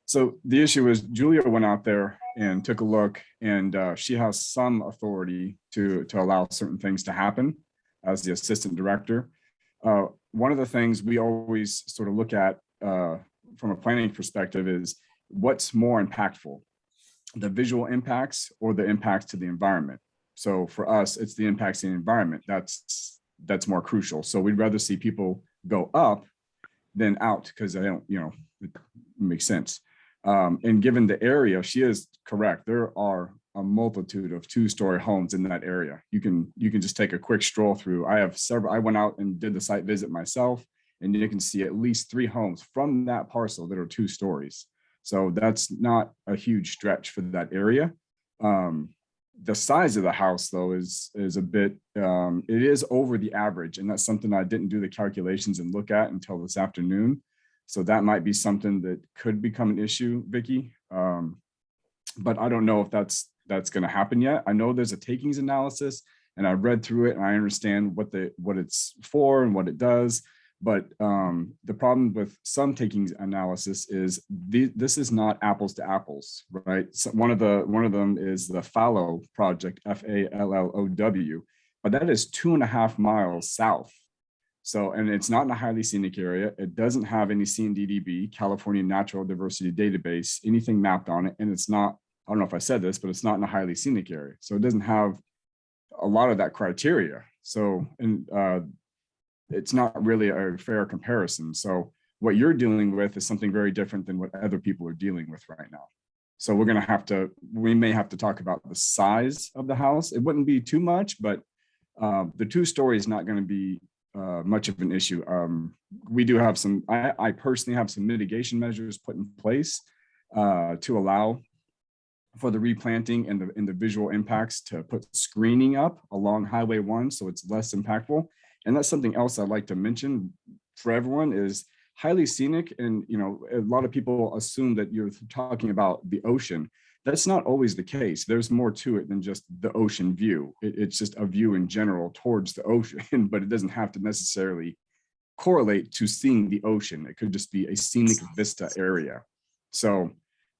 So the issue is Julia went out there and took a look, and she has some authority to allow certain things to happen as the assistant director. One of the things we always sort of look at from a planning perspective is what's more impactful, the visual impacts or the impacts to the environment. So for us, it's the impacts to the environment. That's more crucial. So we'd rather see people go up than out, because I don't, it makes sense. And given the area, she is correct. There are a multitude of 2-story homes in that area. You can just take a quick stroll through. I went out and did the site visit myself, and you can see at least 3 homes from that parcel that are 2 stories. So that's not a huge stretch for that area. The size of the house though is a bit, it is over the average, and that's something I didn't do the calculations and look at until this afternoon. So that might be something that could become an issue, Vicky. But I don't know if that's going to happen yet. I know there's a takings analysis, and I read through it, and I understand what it's for and what it does. But the problem with some takings analysis is this is not apples to apples, right? So one of them is the Fallow project, FALLOW, but that is 2.5 miles south. So, and it's not in a highly scenic area. It doesn't have any CNDDB, California Natural Diversity Database, anything mapped on it. And it's not, I don't know if I said this, but it's not in a highly scenic area. So it doesn't have a lot of that criteria. So, and it's not really a fair comparison. So what you're dealing with is something very different than what other people are dealing with right now. So we may have to talk about the size of the house. It wouldn't be too much, but the 2-story is not going to be much of an issue. We do have I personally have some mitigation measures put in place to allow for the replanting and the visual impacts, to put screening up along Highway 1 so it's less impactful. And that's something else I'd like to mention for everyone is highly scenic. And, a lot of people assume that you're talking about the ocean. That's not always the case. There's more to it than just the ocean view. It's just a view in general towards the ocean, but it doesn't have to necessarily correlate to seeing the ocean. It could just be a scenic vista area. So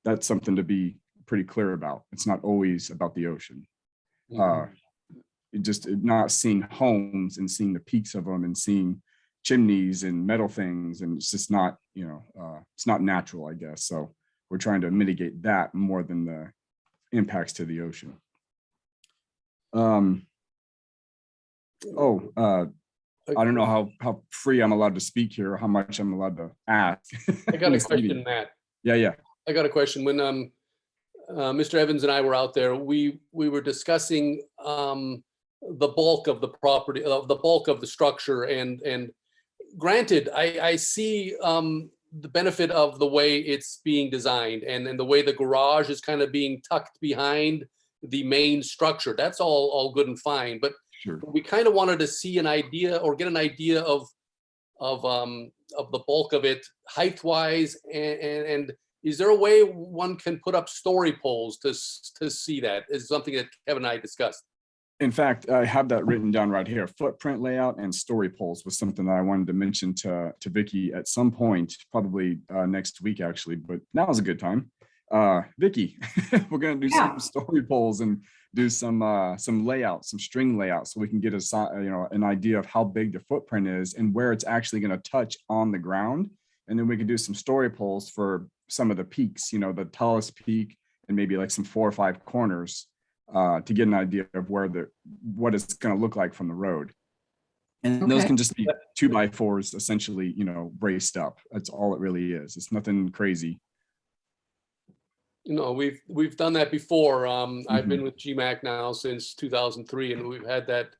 that's something to be pretty clear about. It's not always about the ocean. Just not seeing homes and seeing the peaks of them and seeing chimneys and metal things, and it's just not, it's not natural, I guess. So we're trying to mitigate that more than the impacts to the ocean. I don't know how free I'm allowed to speak here, or how much I'm allowed to ask. I got a question, Matt. Yeah. I got a question. When Mr. Evans and I were out there, we were discussing the bulk of the property, the bulk of the structure, and granted, I see the benefit of the way it's being designed and the way the garage is kind of being tucked behind the main structure. That's all good and fine, but Sure. we kind of wanted to see an idea or get an idea of the bulk of it height wise, and is there a way one can put up story poles to see that? Is something that Kevin and I discussed. In fact, I have that written down right here. Footprint layout and story poles was something that I wanted to mention to Vicky at some point, probably next week actually, but now is a good time. Vicky, we're gonna do some story poles and do some layouts, some string layouts, so we can get an idea of how big the footprint is and where it's actually going to touch on the ground. And then we can do some story poles for some of the peaks, the tallest peak and maybe like some 4 or 5 corners to get an idea of what it's going to look like from the road. And those can just be 2x4s essentially, braced up. That's all it really is. It's nothing crazy. We've done that before. I've been with GMAC now since 2003, and we've had that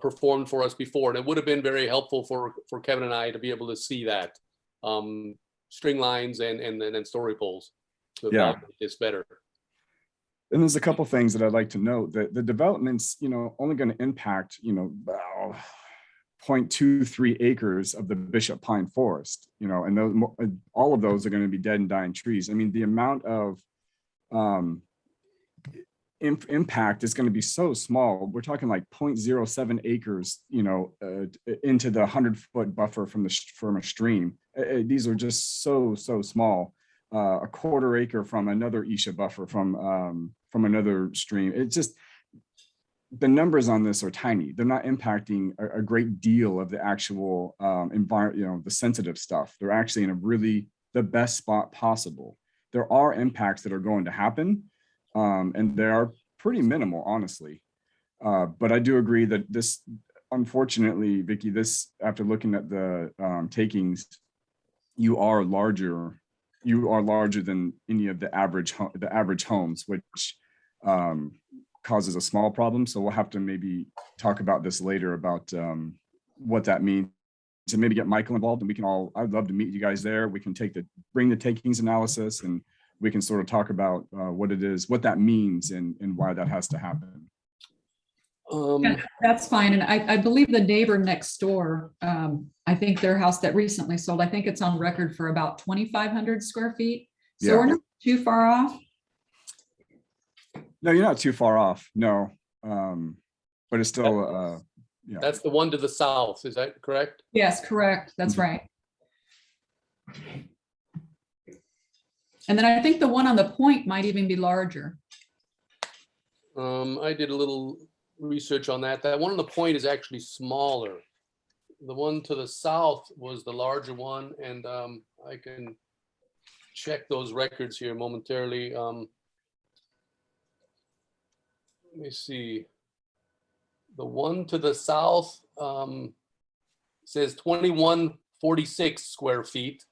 performed for us before. And it would have been very helpful for Kevin and I to be able to see that string lines and then story poles to evaluate this better. And there's a couple things that I'd like to note that the development's, only going to impact, 0.23 acres of the Bishop Pine Forest, and those, all of those are going to be dead and dying trees. I mean, the amount of impact is going to be so small. We're talking like 0.07 acres, into the 100-foot buffer from a stream. These are just so small. A 1/4 acre from another Isha buffer from another stream. It's just, the numbers on this are tiny. They're not impacting a great deal of the actual environment, the sensitive stuff. They're actually in the best spot possible. There are impacts that are going to happen, and they are pretty minimal, honestly. But I do agree that this, unfortunately, Vicky, after looking at the takings, you are larger than any of the average homes, which causes a small problem. So we'll have to maybe talk about this later about what that means, and maybe get Michael involved, and I'd love to meet you guys there. We can bring the takings analysis, and we can sort of talk about what it is, what that means, and why that has to happen. That's fine. And I believe the neighbor next door, I think their house that recently sold, I think it's on record for about 2,500 square feet. So we're not too far off. No, you're not too far off. No, but it's still, That's the one to the south. Is that correct? Yes, correct. That's right. And then I think the one on the point might even be larger. I did a little research on that. That one on the point is actually smaller. The one to the south was the larger one, and I can check those records here momentarily. Let me see. The one to the south says 2146 square feet.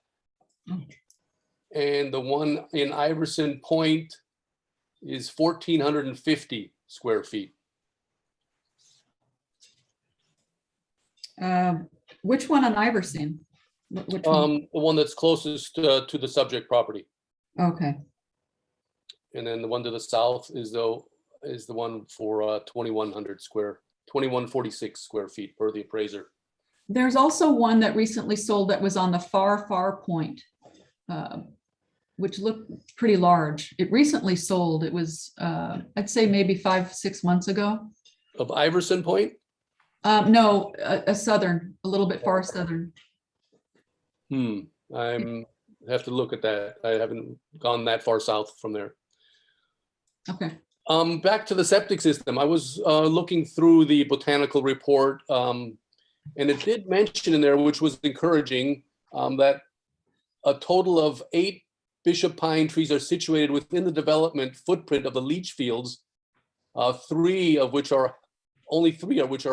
And the one in Iverson Point is 1,450 square feet. Which one on Iverson? Which one? The one that's closest to the subject property. Okay. And then the one to the south is the one for 2146 square feet per the appraiser. There's also one that recently sold that was on the far point, which looked pretty large. It recently sold. It was, I'd say maybe 5-6 months ago. Of Iverson Point? No, a little bit far southern. I have to look at that. I haven't gone that far south from there. Okay. Back to the septic system. I was looking through the botanical report, and it did mention in there, which was encouraging, that a total of 8 Bishop pine trees are situated within the development footprint of the leach fields, only 3 of which are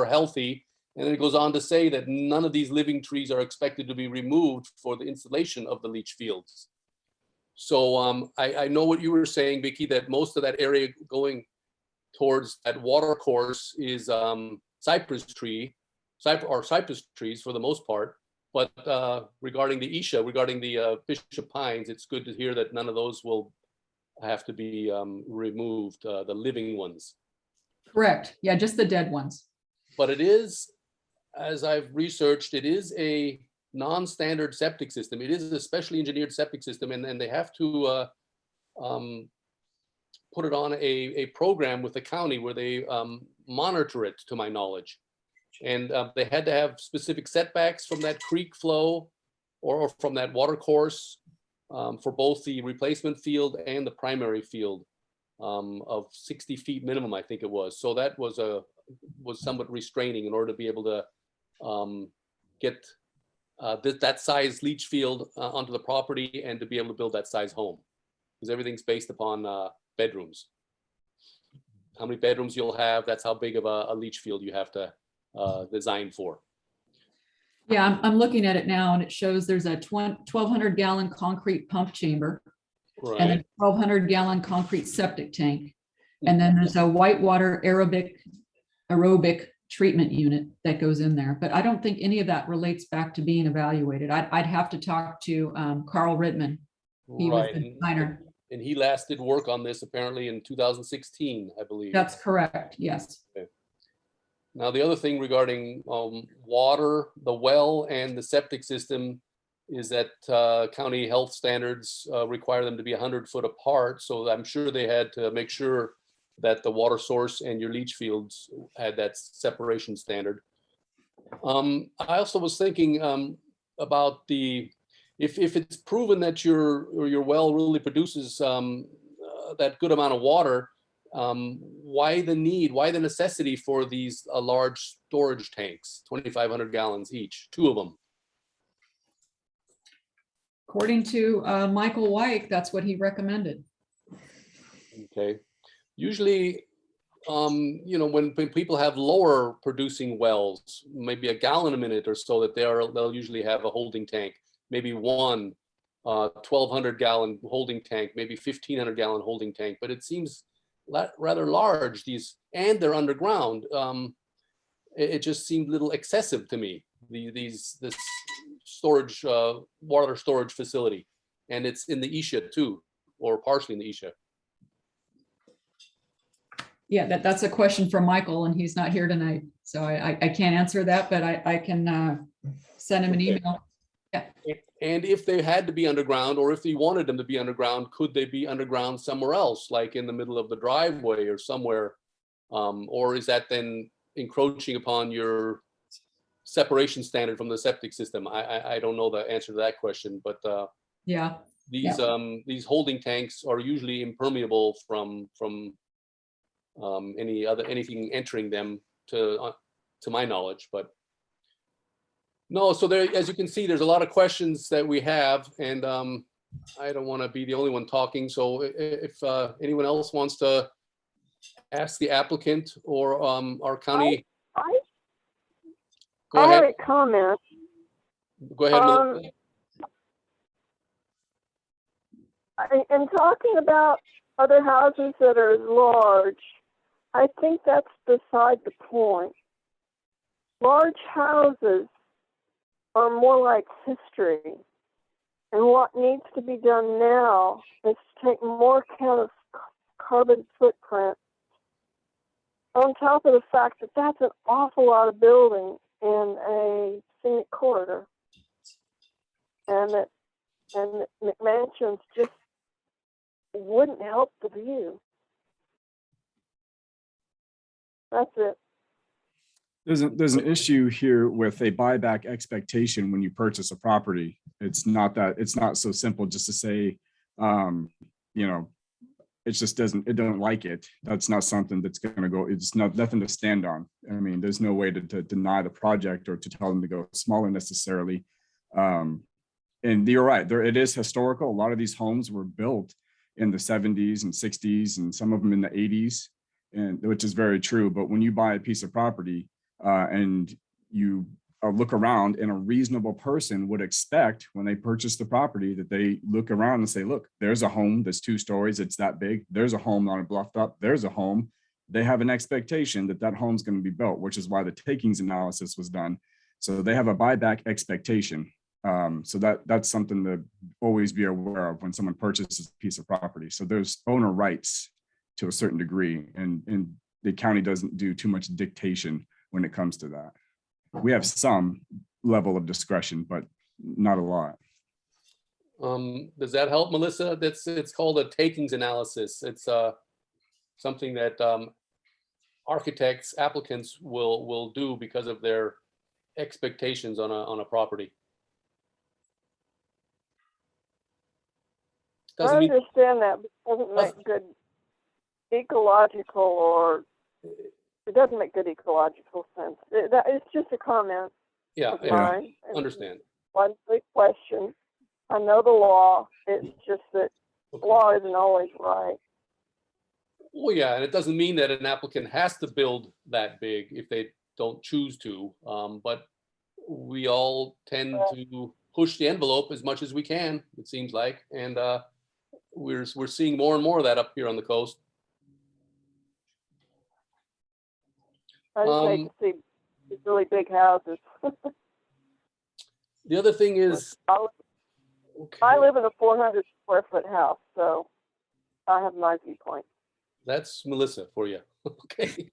healthy. And then it goes on to say that none of these living trees are expected to be removed for the installation of the leach fields. So I know what you were saying, Vicky, that most of that area going towards that water course is cypress trees for the most part. But regarding the Isha, regarding the Bishop Pines, it's good to hear that none of those will have to be removed, the living ones. Correct. Yeah, just the dead ones. But it is, as I've researched, it is a non-standard septic system. It is a specially engineered septic system, and they have to put it on a program with the county where they monitor it, to my knowledge. And they had to have specific setbacks from that creek flow or from that water course for both the replacement field and the primary field of 60 feet minimum, I think it was. So that was somewhat restraining in order to be able to get that size leach field onto the property and to be able to build that size home, because everything's based upon bedrooms. How many bedrooms you'll have, that's how big of a leach field you have to design for. Yeah, I'm looking at it now and it shows there's a 1,200 gallon concrete pump chamber and a Right. 1,200 gallon concrete septic tank. And then there's a whitewater aerobic treatment unit that goes in there. But I don't think any of that relates back to being evaluated. I'd have to talk to Carl Rittman. He was Right. the designer. And he last did work on this apparently in 2016, I believe. That's correct. Yes. Now, the other thing regarding water, the well and the septic system is that county health standards require them to be 100 foot apart. So I'm sure they had to make sure that the water source and your leach fields had that separation standard. I also was thinking about if it's proven that your well really produces that good amount of water, why the necessity for these large storage tanks, 2,500 gallons each, 2 of them? According to Michael White, that's what he recommended. Okay. Usually, when people have lower producing wells, maybe a gallon a minute or so, that they'll usually have a holding tank, maybe one 1,200 gallon holding tank, maybe 1,500 gallon holding tank, but it seems rather large, and they're underground. It just seemed a little excessive to me, this storage, water storage facility. And it's in the Isha too, or partially in the Isha. Yeah, that's a question for Michael and he's not here tonight. So I can't answer that, but I can send him an email. Yeah. And if they had to be underground, or if you wanted them to be underground, could they be underground somewhere else, like in the middle of the driveway or somewhere? Or is that then encroaching upon your separation standard from the septic system? I don't know the answer to that question, but Yeah. these holding tanks are usually impermeable from anything entering them, to my knowledge. But no, so there, as you can see, there's a lot of questions that we have, and I don't want to be the only one talking. So if anyone else wants to ask the applicant or our county, go I ahead. have a comment. Go ahead, Melissa. In talking about other houses that are large, I think that's beside the point. Large houses are more like history. And what needs to be done now is to take more account of carbon footprint, on top of the fact that that's an awful lot of building in a scenic corridor. And McMansions just wouldn't help the view. That's it. There's an issue here with a buyback expectation when you purchase a property. It's not so simple just to say, it just it don't like it. That's not something that's going to go, it's nothing to stand on. I mean, there's no way to deny the project or to tell them to go smaller necessarily. And you're right, it is historical. A lot of these homes were built in the 70s and 60s and some of them in the 80s, and which is very true. But when you buy a piece of property and you look around, and a reasonable person would expect when they purchase the property that they look around and say, look, there's a home that's 2 stories, it's that big. There's a home on a bluffed up, there's a home. They have an expectation that that home's going to be built, which is why the takings analysis was done. So they have a buyback expectation. So that's something to always be aware of when someone purchases a piece of property. So there's owner rights to a certain degree, and the county doesn't do too much dictation when it comes to that. We have some level of discretion, but not a lot. Does that help, Melissa? It's called a takings analysis. It's something that architects, applicants will do because of their expectations on a property. I Doesn't mean, understand that, but it doesn't make good ecological, or it doesn't make good ecological sense. It's just a comment yeah, of yeah, mine. understand. One big question. I know the law. It's just that law isn't always right. Well, yeah, and it doesn't mean that an applicant has to build that big if they don't choose to. But we all tend to push the envelope as much as we can, it seems like, and we're seeing more and more of that up here on the coast. I just hate to see these really big houses. The other thing is, I live in a 400 square foot house, so I have my viewpoint. that's Melissa for you. Okay.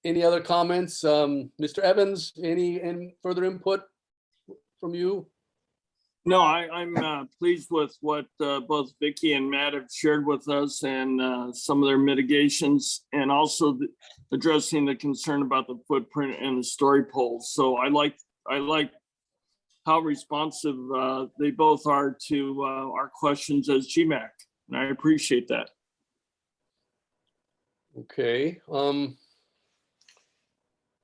Any other comments? Mr. Evans, any further input from you? No, I'm pleased with what both Vicky and Matt have shared with us, and some of their mitigations, and also addressing the concern about the footprint and the story poles. So I like how responsive they both are to our questions as GMAC, and I appreciate that. Okay.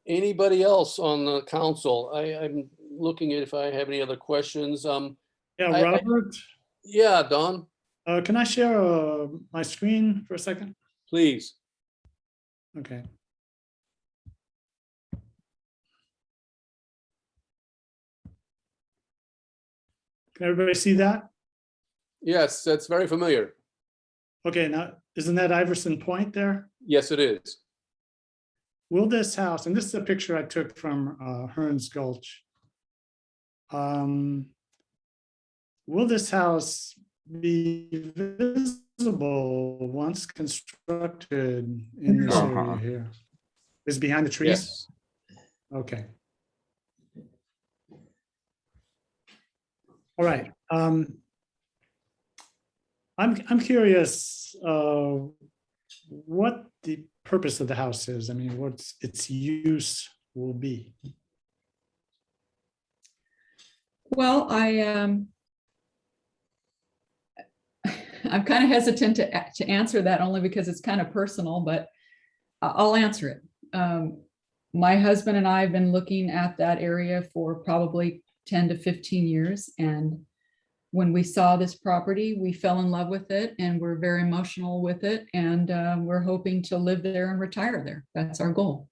Anybody else on the council? I'm looking at if I have any other questions. Yeah, Robert, Yeah, Don, can I share my screen for a second? please. Okay. Can everybody see that? Yes, that's very familiar. Okay, now, isn't that Iverson Point there? Yes, it is. Will this house, and this is a picture I took from Hearns Gulch. Will this house be visible once constructed in this area here? Is it behind the trees? Yes. Okay. All right. I'm curious what the purpose of the house is. I mean, what its use will be. Well, I'm kind of hesitant to answer that, only because it's kind of personal, but I'll answer it. My husband and I have been looking at that area for probably 10 to 15 years. And when we saw this property, we fell in love with it, and we're very emotional with it. And we're hoping to live there and retire there. That's our goal.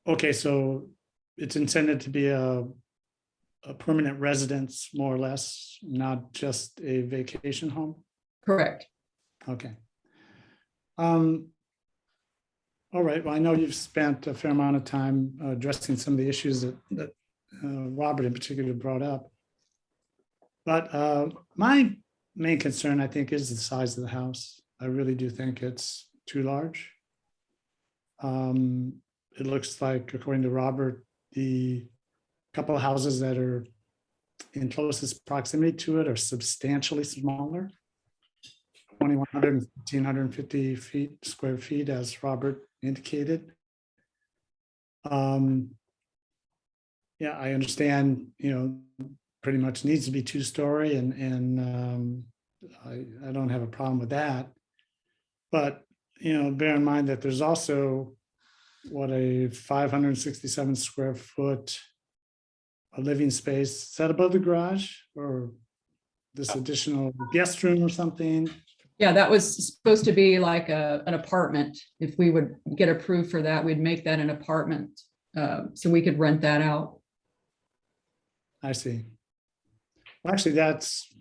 Okay, so it's intended to be a permanent residence, more or less, not just a vacation home? Correct. Okay. All right, well, I know you've spent a fair amount of time addressing some of the issues that Robert in particular brought up. But my main concern, I think, is the size of the house. I really do think it's too large. It looks like, according to Robert, the couple of houses that are in closest proximity to it are substantially smaller. 2,100 and 1,550 square feet, as Robert indicated. Yeah, I understand, pretty much needs to be 2-story, and I don't have a problem with that. But, bear in mind that there's also a 567 square foot living space. Is that above the garage, or this additional guest room or something? Yeah, that was supposed to be like an apartment. If we would get approved for that, we'd make that an apartment, so we could rent that out. I see. Well, actually, that's,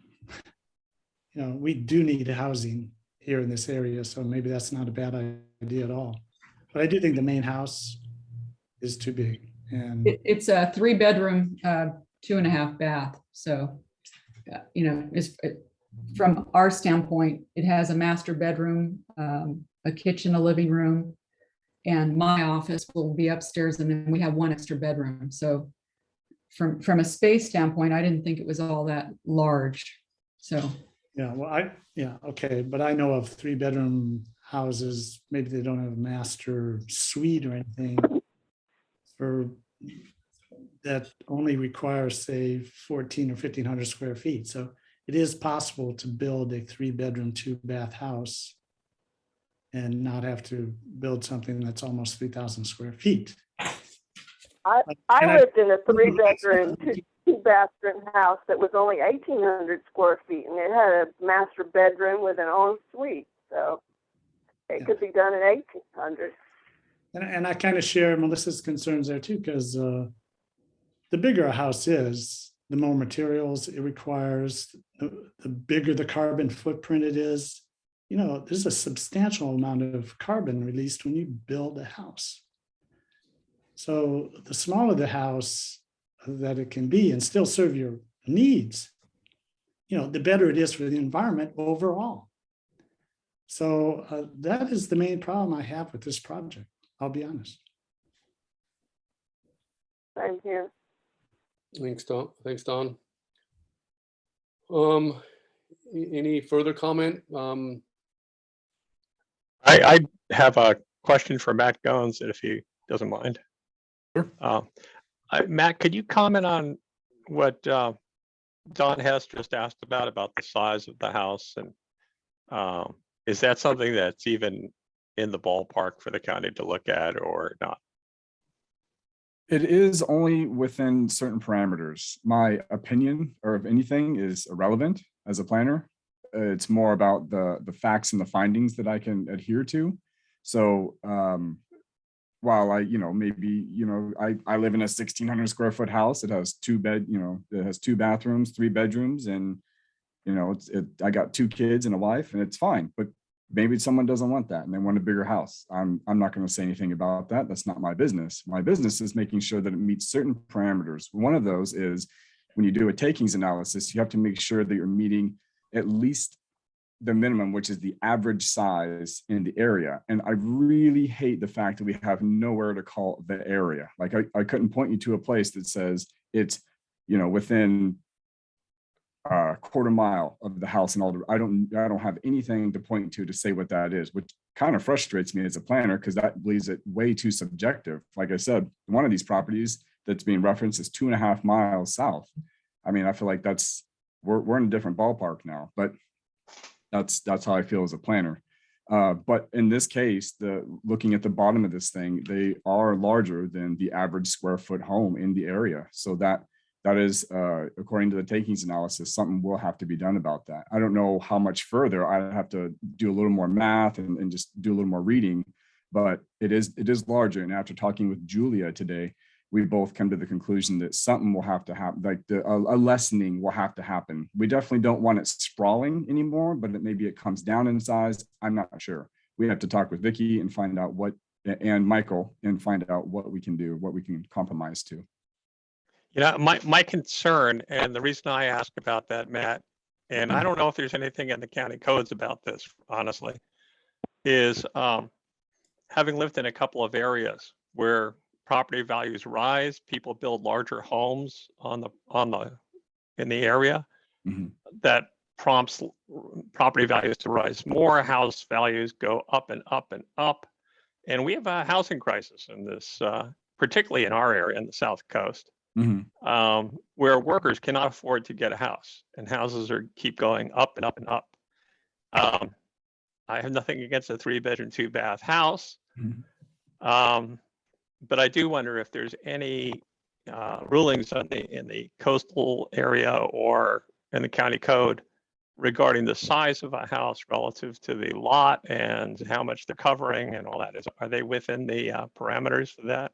we do need housing here in this area, so maybe that's not a bad idea at all. But I do think the main house is too big, and It's a 3-bedroom, 2.5 bath. So, from our standpoint, it has a master bedroom, a kitchen, a living room, and my office will be upstairs, and then we have one extra bedroom. So from a space standpoint, I didn't think it was all that large. So, yeah, well, okay, but I know of 3-bedroom houses, maybe they don't have a master suite or anything, for that only requires, say, 14 or 1,500 square feet. So it is possible to build a 3-bedroom, 2-bath house and not have to build something that's almost 3,000 square feet. I lived in a 3-bedroom, 2-bathroom house that was only 1,800 square feet, and it had a master bedroom with an ensuite. So it could be done in 1,800. And I kind of share Melissa's concerns there too, because the bigger a house is, the more materials it requires, the bigger the carbon footprint it is. There's a substantial amount of carbon released when you build a house. So the smaller the house that it can be and still serve your needs, the better it is for the environment overall. So that is the main problem I have with this project. I'll be honest. Same here. Thanks, Don. Any further comment? I have a question for Matt Goins, if he doesn't mind. Sure. Matt, could you comment on what Don Hess just asked about the size of the house? And is that something that's even in the ballpark for the county to look at or not? It is only within certain parameters. My opinion, or if anything, is irrelevant as a planner. It's more about the facts and the findings that I can adhere to. So while I live in a 1,600 square foot house, it has it has 2 bathrooms, 3 bedrooms, and I got 2 kids and a wife, and it's fine. But maybe someone doesn't want that and they want a bigger house. I'm not going to say anything about that. That's not my business. My business is making sure that it meets certain parameters. One of those is when you do a takings analysis, you have to make sure that you're meeting at least the minimum, which is the average size in the area. And I really hate the fact that we have nowhere to call the area. Like I couldn't point you to a place that says it's, within a quarter mile of the house and all. I don't have anything to point to say what that is, which kind of frustrates me as a planner, because that leaves it way too subjective. Like I said, one of these properties that's being referenced is 2.5 miles south. I mean, I feel like we're in a different ballpark now, but that's how I feel as a planner. But in this case, looking at the bottom of this thing, they are larger than the average square foot home in the area. So that is, according to the takings analysis, something will have to be done about that. I don't know how much further. I have to do a little more math and just do a little more reading, but it is larger. And after talking with Julia today, we both come to the conclusion that something will have to happen, like a lessening will have to happen. We definitely don't want it sprawling anymore, but maybe it comes down in size. I'm not sure. We have to talk with Vicky and find out and Michael, and find out what we can do, what we can compromise to. My concern, and the reason I ask about that, Matt, and I don't know if there's anything in the county codes about this, honestly, is having lived in a couple of areas where property values rise, people build larger homes in the area, Mm-hmm. that prompts property values to rise more, house values go up and up and up. And we have a housing crisis in this, particularly in our area in the South Coast. Mm-hmm. Where workers cannot afford to get a house, and houses keep going up and up and up. I have nothing against a 3-bedroom, 2-bath house, but I do wonder if there's any rulings in the coastal area or in the county code regarding the size of a house relative to the lot and how much they're covering and all that. Are they within the parameters of that?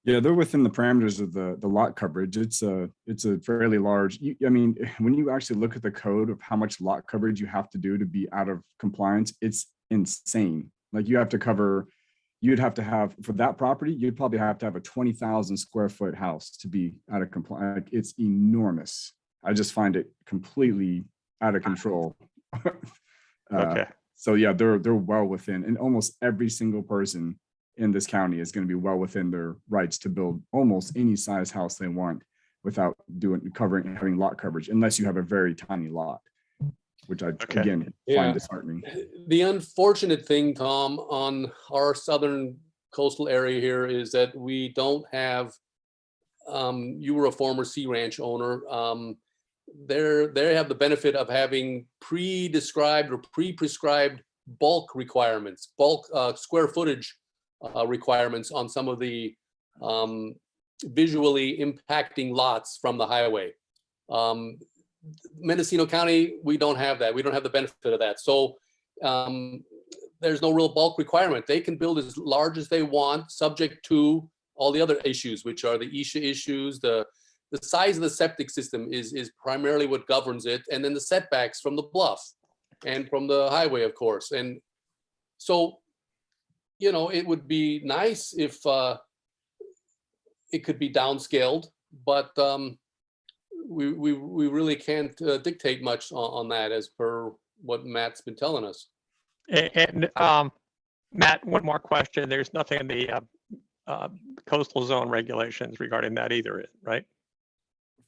Yeah, they're within the parameters of the lot coverage. It's a fairly large, I mean, when you actually look at the code of how much lot coverage you have to do to be out of compliance, it's insane. Like you have to cover, you'd have to have, for that property, you'd probably have to have a 20,000 square foot house to be out of compliance. Like, it's enormous. I just find it completely out of control. Okay. So yeah, they're well within, and almost every single person in this county is going to be well within their rights to build almost any size house they want without having lot coverage, unless you have a very tiny lot, which I again find disheartening. The unfortunate thing, Tom, on our southern coastal area here is that we don't have, you were a former Sea Ranch owner. They have the benefit of having pre-described or pre-prescribed bulk requirements, bulk square footage requirements on some of the visually impacting lots from the highway. Mendocino County, we don't have that. We don't have the benefit of that. So there's no real bulk requirement. They can build as large as they want, subject to all the other issues, which are the ISHA issues. The size of the septic system is primarily what governs it, and then the setbacks from the bluff and from the highway, of course. And so, you know, it would be nice if it could be downscaled, but we really can't dictate much on that, as per what Matt's been telling us. And Matt, one more question. There's nothing in the coastal zone regulations regarding that either, right?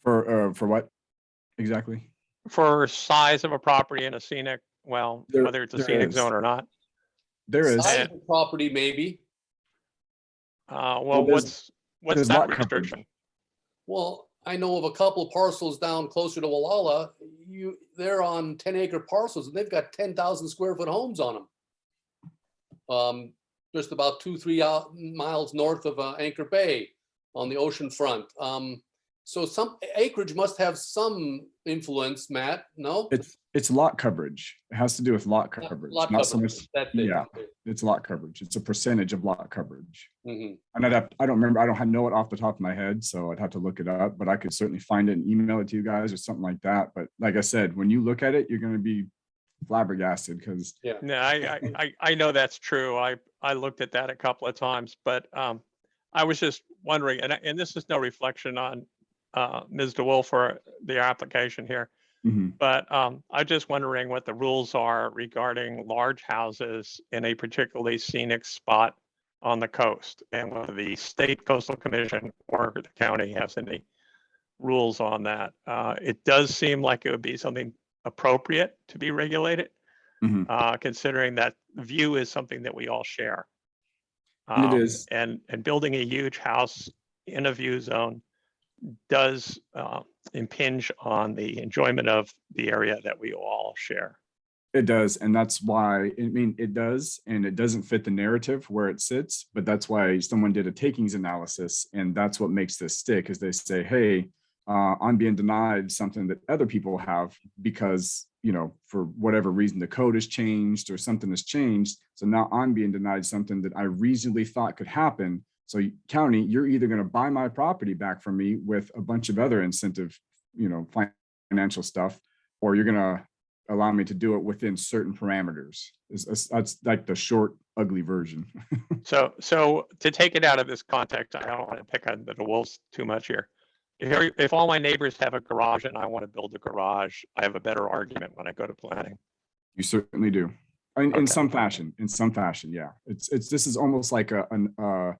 For what exactly? For size of a property in a scenic, well, whether it's a scenic zone or not. There is. Size of the property, maybe. Well, what's there's that lot coverage. restriction? Well, I know of a couple of parcels down closer to Gualala. They're on 10-acre parcels, and they've got 10,000 square foot homes on them. Just about 2-3 miles north of Anchor Bay on the ocean front. So some acreage must have some influence, Matt, no? It's lot coverage. It has to do with lot coverage. Lot not coverage, so much, that's it. yeah, it's lot coverage. It's a percentage of lot coverage. Mhm. And I don't remember, I don't know it off the top of my head, so I'd have to look it up, but I could certainly find it and email it to you guys or something like that. But like I said, when you look at it, you're going to be flabbergasted because No, I know that's true. I looked at that a couple of times, but I was just wondering, and this is no reflection on Ms. DeWolfe for the application here, but I'm just wondering what the rules are regarding large houses in a particularly scenic spot on the coast, and whether the state coastal commission or the county has any rules on that. It does seem like it would be something appropriate to be regulated, considering that view is something that we all share. it is. And building a huge house in a view zone does impinge on the enjoyment of the area that we all share. It does. And that's why, I mean, it does, and it doesn't fit the narrative where it sits, but that's why someone did a takings analysis. And that's what makes this stick, is they say, hey, I'm being denied something that other people have because, you know, for whatever reason, the code has changed or something has changed. So now I'm being denied something that I reasonably thought could happen. So county, you're either going to buy my property back from me with a bunch of other incentive, you know, financial stuff, or you're going to allow me to do it within certain parameters. That's like the short, ugly version. So to take it out of this context, I don't want to pick on the DeWolves too much here. If all my neighbors have a garage and I want to build a garage, I have a better argument when I go to planning. You certainly do. I mean, in some fashion, yeah. This is almost like a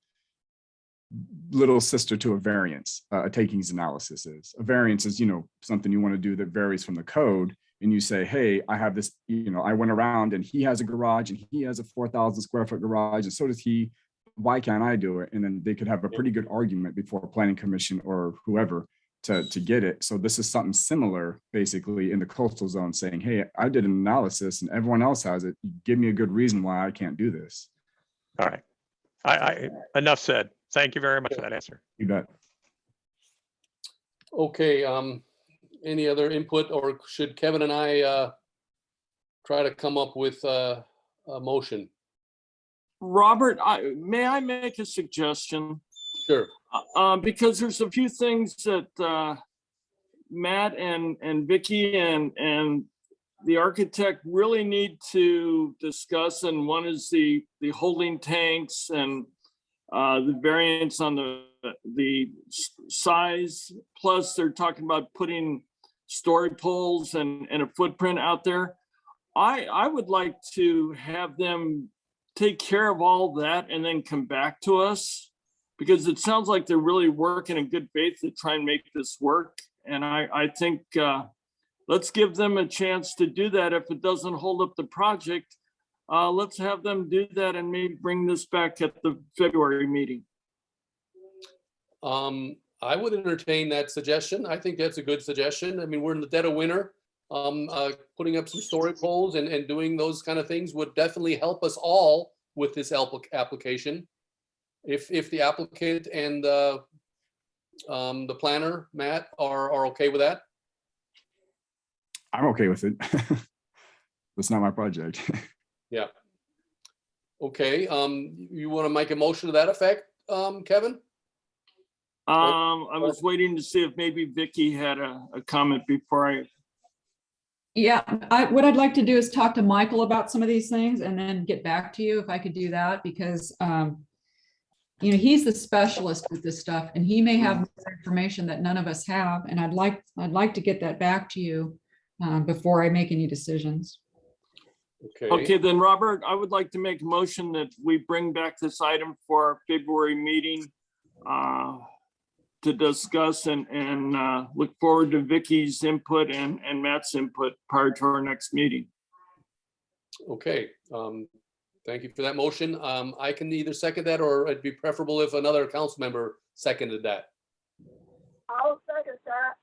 little sister to a variance. A takings analysis is. A variance is, you know, something you want to do that varies from the code. And you say, hey, I have this, you know, I went around and he has a garage and he has a 4,000 square foot garage and so does he. Why can't I do it? And then they could have a pretty good argument before a planning commission or whoever to get it. So this is something similar, basically, in the coastal zone saying, hey, I did an analysis and everyone else has it. Give me a good reason why I can't do this. All right. I enough said. Thank you very much for that answer. You bet. Okay, any other input, or should Kevin and I try to come up with a motion? Robert, may I make a suggestion? Sure. Because there's a few things that Matt and Vicky and the architect really need to discuss, and one is the holding tanks and the variance on the size. Plus, they're talking about putting story poles and a footprint out there. I would like to have them take care of all that and then come back to us, because it sounds like they're really working in good faith to try and make this work. And I think let's give them a chance to do that. If it doesn't hold up the project, let's have them do that and maybe bring this back at the February meeting. I would entertain that suggestion. I think that's a good suggestion. I mean, we're in the dead of winter. Putting up some story poles and doing those kind of things would definitely help us all with this application. If the applicant and the planner, Matt, are okay with that. I'm okay with it. It's not my project. Yeah. Okay, you want to make a motion to that effect, Kevin? I was waiting to see if maybe Vicky had a comment before I. Yeah, what I'd like to do is talk to Michael about some of these things and then get back to you if I could do that, because you know, he's the specialist with this stuff and he may have more information that none of us have. And I'd like to get that back to you before I make any decisions. Okay, then Robert, I would like to make a motion that we bring back this item for our February meeting to discuss and look forward to Vicky's input and Matt's input prior to our next meeting. Okay, thank you for that motion. I can either second that, or it'd be preferable if another council member seconded that. I'll second that.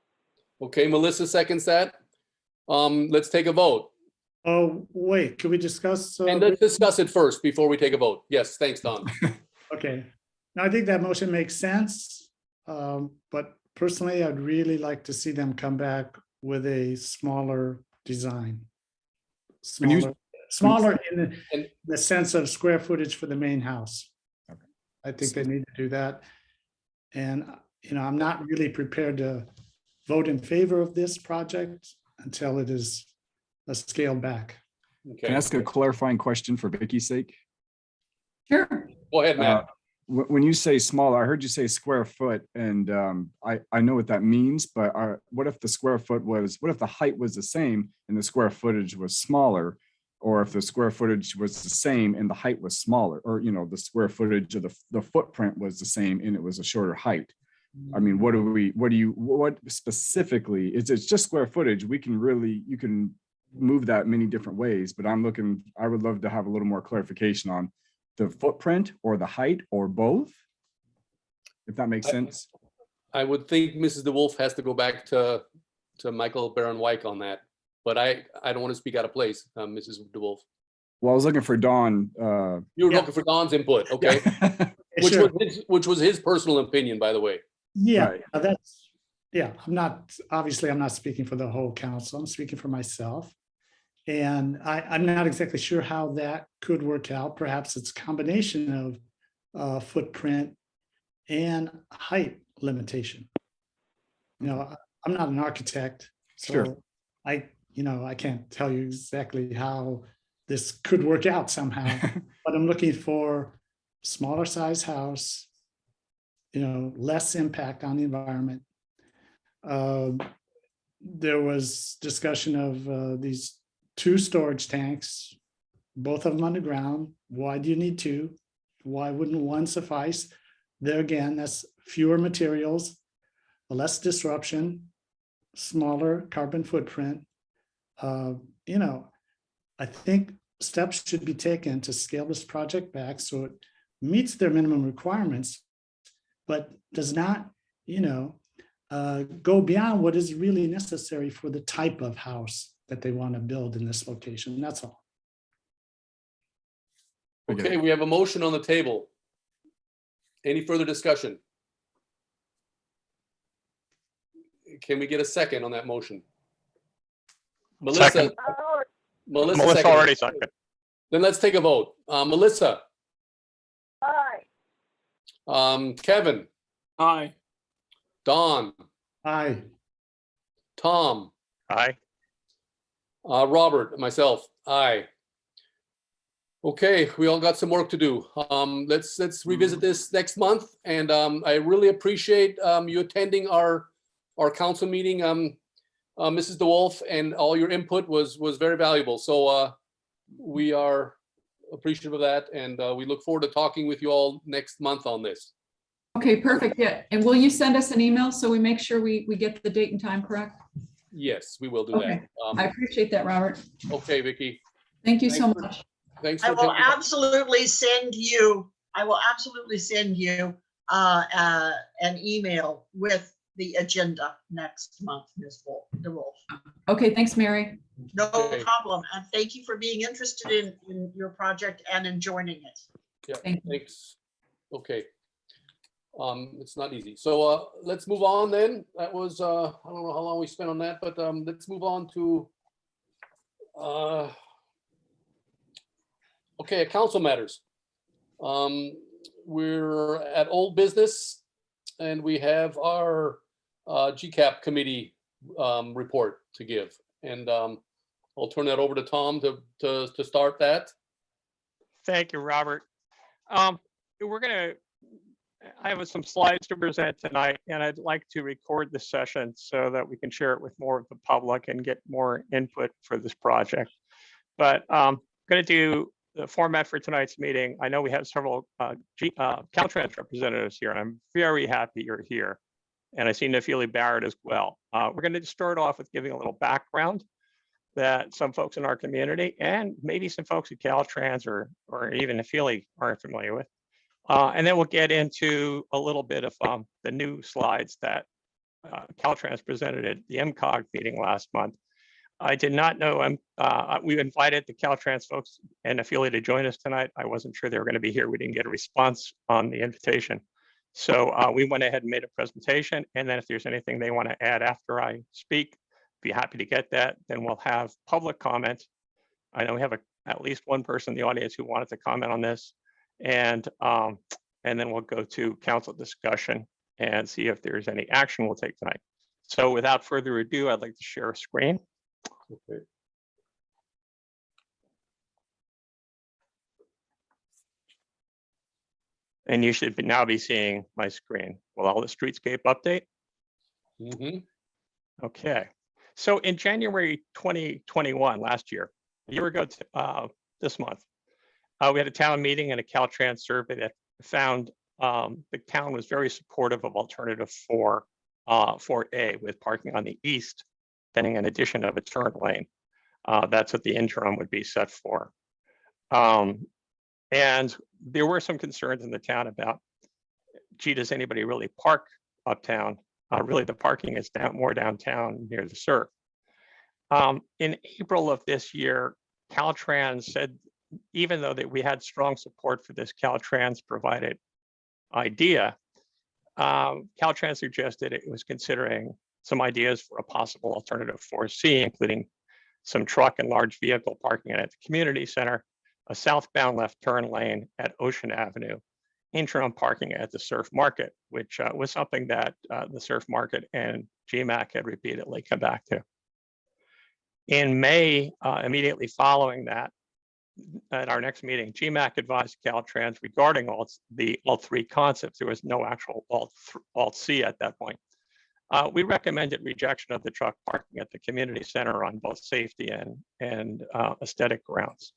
Okay, Melissa seconds that. Let's take a vote. Oh, wait, can we discuss? And let's discuss it first before we take a vote. Yes, thanks, Don. Okay, now I think that motion makes sense. But personally, I'd really like to see them come back with a smaller design. When you- Smaller in the sense of square footage for the main house. I think they need to do that. And, you know, I'm not really prepared to vote in favor of this project until it is scaled back. Okay, Can I ask a clarifying question for Vicky's sake? Sure. go ahead, Matt. When you say smaller, I heard you say square foot, and I know what that means, but what if the square foot was, what if the height was the same and the square footage was smaller? Or if the square footage was the same and the height was smaller, or, you know, the square footage of the footprint was the same and it was a shorter height? I mean, what specifically, it's just square footage. You can move that many different ways, but I would love to have a little more clarification on the footprint or the height or both, if that makes sense. I would think Mrs. DeWolfe has to go back to Michael Baron-Wyck on that, but I don't want to speak out of place, Mrs. DeWolfe. Well, I was looking for Dawn. You were looking for Don's input, okay? Sure. Which was his personal opinion, by the way. Yeah, Right. I'm not speaking for the whole council. I'm speaking for myself. And I'm not exactly sure how that could work out. Perhaps it's a combination of footprint and height limitation. You know, I'm not an architect, so Sure. I can't tell you exactly how this could work out somehow, but I'm looking for smaller size house, you know, less impact on the environment. There was discussion of these 2 storage tanks, both of them underground. Why do you need 2? Why wouldn't 1 suffice? There again, that's fewer materials, less disruption, smaller carbon footprint. You know, I think steps should be taken to scale this project back so it meets their minimum requirements, but does not, you know, go beyond what is really necessary for the type of house that they want to build in this location. That's all. Okay, we have a motion on the table. Any further discussion? can we get a second on that motion? Melissa, Second. Melissa Melissa seconded. already seconded. Then let's take a vote. Melissa, Aye. Kevin, Aye. Don, Aye. Tom, Aye. Robert, myself, aye. Okay, we all got some work to do. Let's revisit this next month, and I really appreciate you attending our council meeting, Mrs. DeWolfe, and all your input was very valuable. So we are appreciative of that, and we look forward to talking with you all next month on this. Okay, perfect. Yeah. And will you send us an email so we make sure we get the date and time correct? Yes, we will do Okay. I that. appreciate that, Robert. Okay, Vicky. Thank you so Thanks for- much. Thanks I for will taking. absolutely send you, an email with the agenda next month, Ms. DeWolfe. Okay, thanks, Mary. No Okay. problem. And thank you for being interested in your project and in joining it. Yeah, Thank you. thanks. Okay. It's not easy. So let's move on then. That was, I don't know how long we spent on that, but let's move on to okay, council matters. We're at old business, and we have our GCAP committee report to give. And I'll turn that over to Tom to start that. Thank you, Robert. I have some slides to present tonight, and I'd like to record the session so that we can share it with more of the public and get more input for this project. But I'm going to do the format for tonight's meeting. I know we have several Caltrans representatives here, and I'm very happy you're here. And I see Nafili Barrett as well. We're going to start off with giving a little background that some folks in our community and maybe some folks at Caltrans or even Nafili aren't familiar with. And then we'll get into a little bit of the new slides that Caltrans presented at the MCOG meeting last month. I did not know, we invited the Caltrans folks and Nafili to join us tonight. I wasn't sure they were going to be here. We didn't get a response on the invitation. So we went ahead and made a presentation. And then if there's anything they want to add after I speak, be happy to get that. Then we'll have public comment. I know we have at least one person in the audience who wanted to comment on this. And then we'll go to council discussion and see if there's any action we'll take tonight. So without further ado, I'd like to share a screen. Okay. And you should now be seeing my screen. Will all the Streetscape update? Mm-hmm. Okay. So in January 2021, last year, a year ago this month, we had a town meeting and a Caltrans survey that found the town was very supportive of alternative 4A with parking on the east, pending an addition of a turn lane. That's what the interim would be set for. And there were some concerns in the town about, gee, does anybody really park uptown? Really, the parking is more downtown near the surf. In April of this year, Caltrans said, even though that we had strong support for this Caltrans provided idea, Caltrans suggested it was considering some ideas for a possible alternative 4C, including some truck and large vehicle parking at the community center, a southbound left turn lane at Ocean Avenue, interim parking at the Surf Market, which was something that the Surf Market and GMAC had repeatedly come back to. In May, immediately following that, at our next meeting, GMAC advised Caltrans regarding all three concepts. There was no actual alt C at that point. We recommended rejection of the truck parking at the community center on both safety and aesthetic grounds.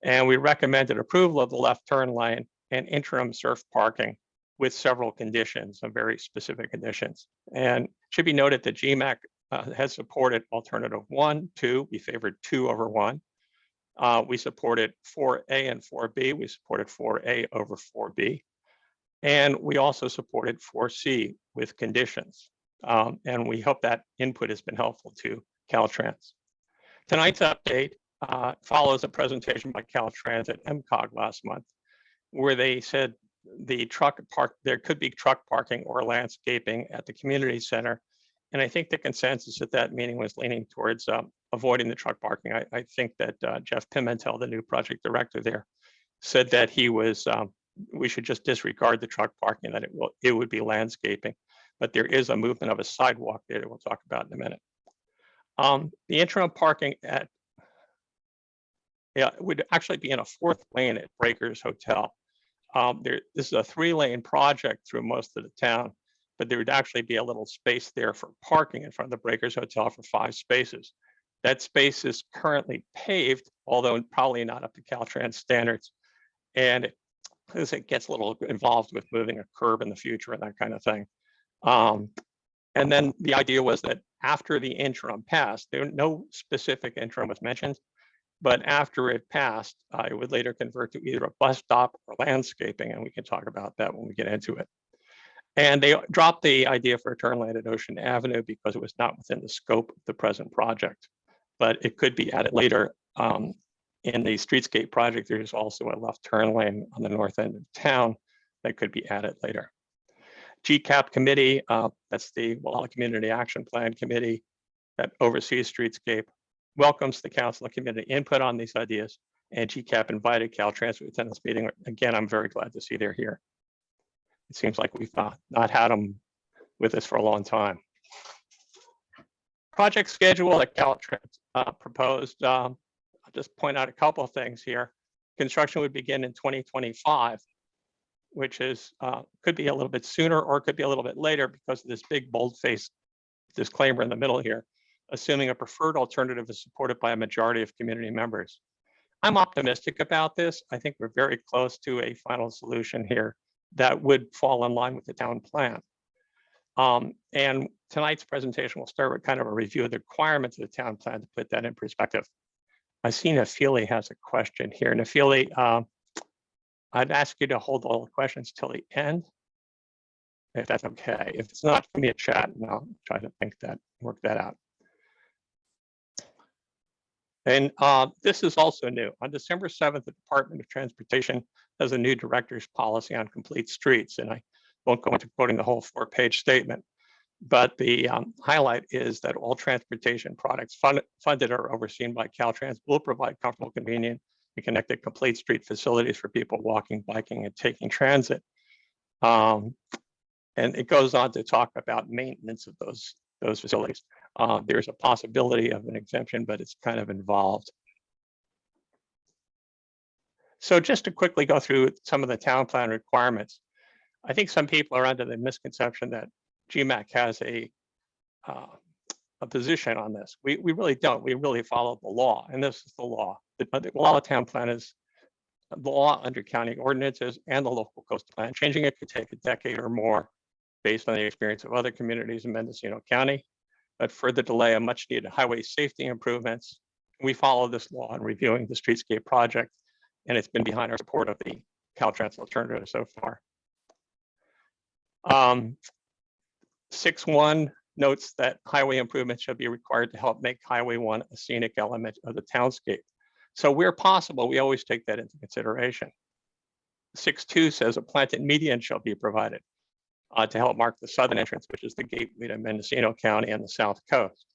And we recommended approval of the left turn lane and interim surf parking with several conditions, some very specific conditions. And it should be noted that GMAC has supported alternative 1, 2. We favored 2 over 1. We supported 4A and 4B. We supported 4A over 4B. And we also supported 4C with conditions. And we hope that input has been helpful to Caltrans. Tonight's update follows a presentation by Caltrans at MCOG last month, where they said there could be truck parking or landscaping at the community center And I think the consensus at that meeting was leaning towards avoiding the truck parking. I think that Jeff Pimentel, the new project director there, said that he was, we should just disregard the truck parking, that it would be landscaping. But there is a movement of a sidewalk there that we'll talk about in a minute. The interim parking would actually be in a 4th lane at Breakers Hotel. This is a 3-lane project through most of the town, but there would actually be a little space there for parking in front of the Breakers Hotel for 5 spaces. That space is currently paved, although probably not up to Caltrans standards. And as it gets a little involved with moving a curb in the future and that kind of thing. And then the idea was that after the interim passed, no specific interim was mentioned, but after it passed, it would later convert to either a bus stop or landscaping, and we can talk about that when we get into it. And they dropped the idea for a turn lane at Ocean Avenue because it was not within the scope of the present project, but it could be added later. In the Streetscape project, there's also a left turn lane on the north end of town that could be added later. GCAP committee, that's the Gualala Community Action Plan committee that oversees Streetscape, welcomes the council and community input on these ideas, and GCAP invited Caltrans to attend this meeting. Again, I'm very glad to see they're here. It seems like we've not had them with us for a long time. Project schedule that Caltrans proposed, I'll just point out a couple of things here. Construction would begin in 2025, which is could be a little bit sooner or it could be a little bit later because of this big bold-faced disclaimer in the middle here, assuming a preferred alternative is supported by a majority of community members. I'm optimistic about this. I think we're very close to a final solution here that would fall in line with the town plan. And tonight's presentation will start with kind of a review of the requirements of the town plan to put that in perspective. I see Nafili has a question here. Nafili, I'd ask you to hold all the questions till the end, if that's okay. If it's not, give me a chat and I'll try to work that out. And this is also new. On December 7th, the Department of Transportation has a new director's policy on complete streets. And I won't go into quoting the whole 4-page statement, but the highlight is that all transportation products funded or overseen by Caltrans will provide comfortable, convenient, and connected complete street facilities for people walking, biking, and taking transit. And it goes on to talk about maintenance of those facilities. There's a possibility of an exemption, but it's kind of involved. So just to quickly go through some of the town plan requirements, I think some people are under the misconception that GMAC has a position on this. We really don't. We really follow the law, and this is the law. The Gualala Town Plan is the law under county ordinances and the local coastal plan. Changing it could take a decade or more based on the experience of other communities in Mendocino County, but further delay a much needed highway safety improvements. We follow this law in reviewing the Streetscape project, and it's been behind our support of the Caltrans alternative so far. 6.1 notes that highway improvements should be required to help make Highway 1 a scenic element of the townscape. So where possible, we always take that into consideration. 6.2 says a planted median shall be provided to help mark the southern entrance, which is the gateway to Mendocino County and the South Coast.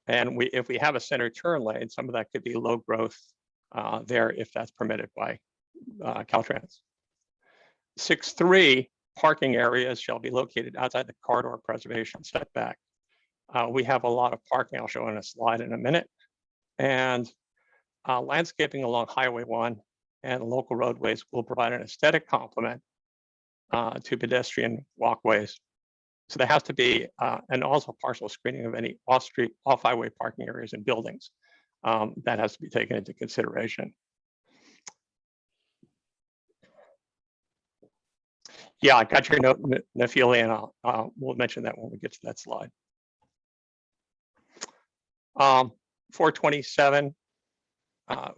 And if we have a center turn lane, some of that could be low growth there if that's permitted by Caltrans. 6.3, parking areas shall be located outside the corridor preservation setback. We have a lot of parking, I'll show in a slide in a minute. And landscaping along Highway 1 and local roadways will provide an aesthetic complement to pedestrian walkways. So there has to be, and also partial screening of any off-street, off-highway parking areas and buildings. That has to be taken into consideration. Yeah, I got your note, Nafili, and we'll mention that when we get to that slide. 427,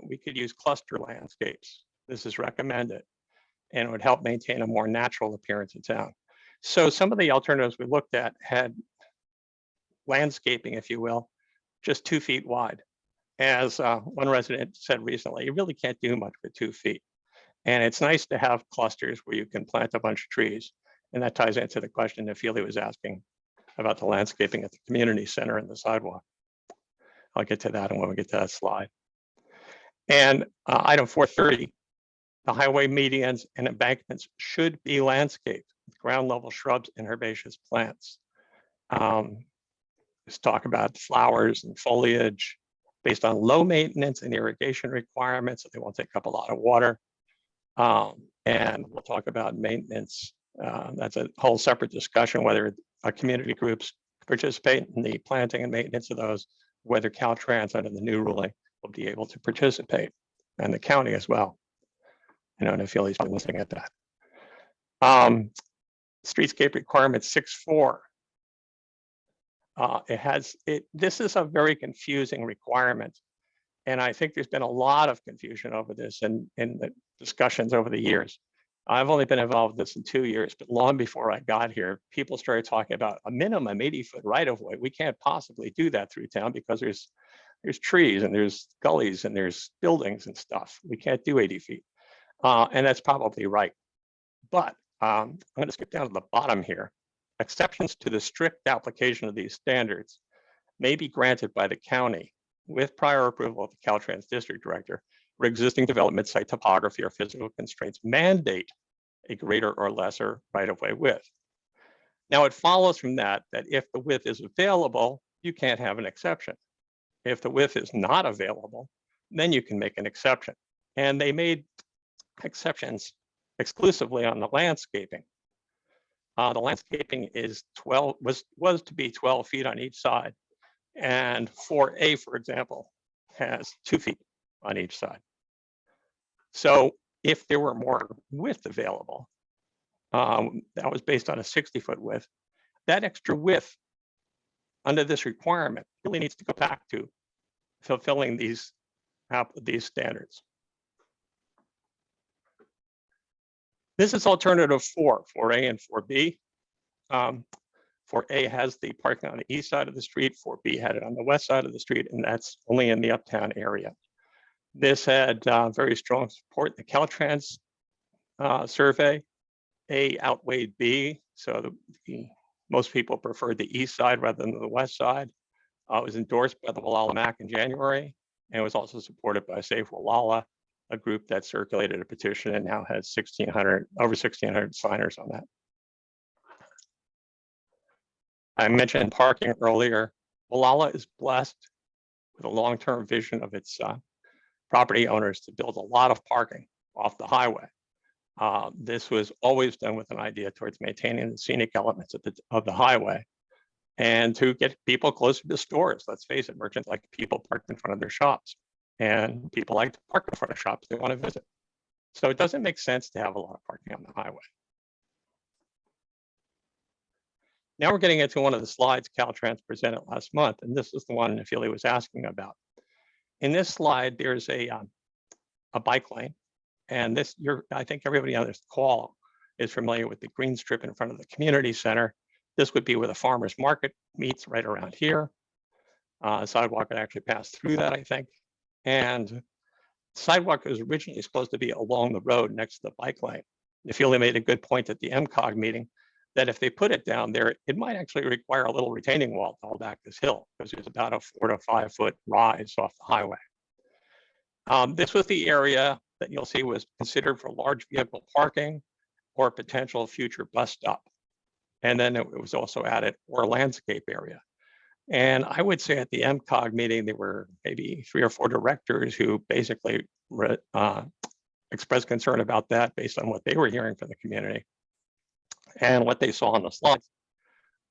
we could use cluster landscapes. This is recommended, and it would help maintain a more natural appearance in town. So some of the alternatives we looked at had landscaping, if you will, just 2 feet wide. As one resident said recently, you really can't do much with 2 feet. And it's nice to have clusters where you can plant a bunch of trees. And that ties into the question that Nafili was asking about the landscaping at the community center and the sidewalk. I'll get to that when we get to that slide. And item 430, the highway medians and embankments should be landscaped with ground level shrubs and herbaceous plants. Let's talk about flowers and foliage based on low maintenance and irrigation requirements, so they won't take up a lot of water. And we'll talk about maintenance. That's a whole separate discussion, whether community groups participate in the planting and maintenance of those, whether Caltrans under the new ruling will be able to participate, and the county as well. I know Nephili's been listening at that. Streetscape requirement 6.4. This is a very confusing requirement. And I think there's been a lot of confusion over this in the discussions over the years. I've only been involved in this in 2 years, but long before I got here, people started talking about a minimum 80-foot right-of-way. We can't possibly do that through town because there's trees and there's gullies and there's buildings and stuff. We can't do 80 feet. And that's probably right. But I'm going to skip down to the bottom here. Exceptions to the strict application of these standards may be granted by the county with prior approval of the Caltrans district director, where existing development site topography or physical constraints mandate a greater or lesser right-of-way width. Now it follows from that if the width is available, you can't have an exception. If the width is not available, then you can make an exception. And they made exceptions exclusively on the landscaping. The landscaping is was to be 12 feet on each side. And 4A, for example, has 2 feet on each side. So if there were more width available, that was based on a 60-foot width, that extra width under this requirement really needs to go back to fulfilling these standards. This is alternative 4A and 4B. 4A has the parking on the east side of the street, 4B had it on the west side of the street, and that's only in the uptown area. This had very strong support in the Caltrans survey. A outweighed B, so most people preferred the east side rather than the west side. It was endorsed by the Gualala MAC in January, and was also supported by Save Gualala, a group that circulated a petition and now has over 1,600 signers on that. I mentioned parking earlier. Gualala is blessed with a long-term vision of its property owners to build a lot of parking off the highway. This was always done with an idea towards maintaining the scenic elements of the highway and to get people closer to stores. Let's face it, merchants like people parked in front of their shops, and people like to park in front of shops they want to visit. So it doesn't make sense to have a lot of parking on the highway. Now we're getting into one of the slides Caltrans presented last month, and this is the one Nephili was asking about. In this slide, there's a bike lane, and this, I think everybody on this call is familiar with the green strip in front of the community center. This would be where the farmers market meets, right around here. Sidewalk would actually pass through that, I think. And sidewalk was originally supposed to be along the road next to the bike lane. Nephili made a good point at the MCOG meeting that if they put it down there, it might actually require a little retaining wall to hold back this hill, because there's about a 4 to 5 foot rise off the highway. This was the area that you'll see was considered for large vehicle parking or potential future bus stop. And then it was also added or landscape area. And I would say at the MCOG meeting, there were maybe 3 or 4 directors who basically expressed concern about that based on what they were hearing from the community and what they saw on the slides.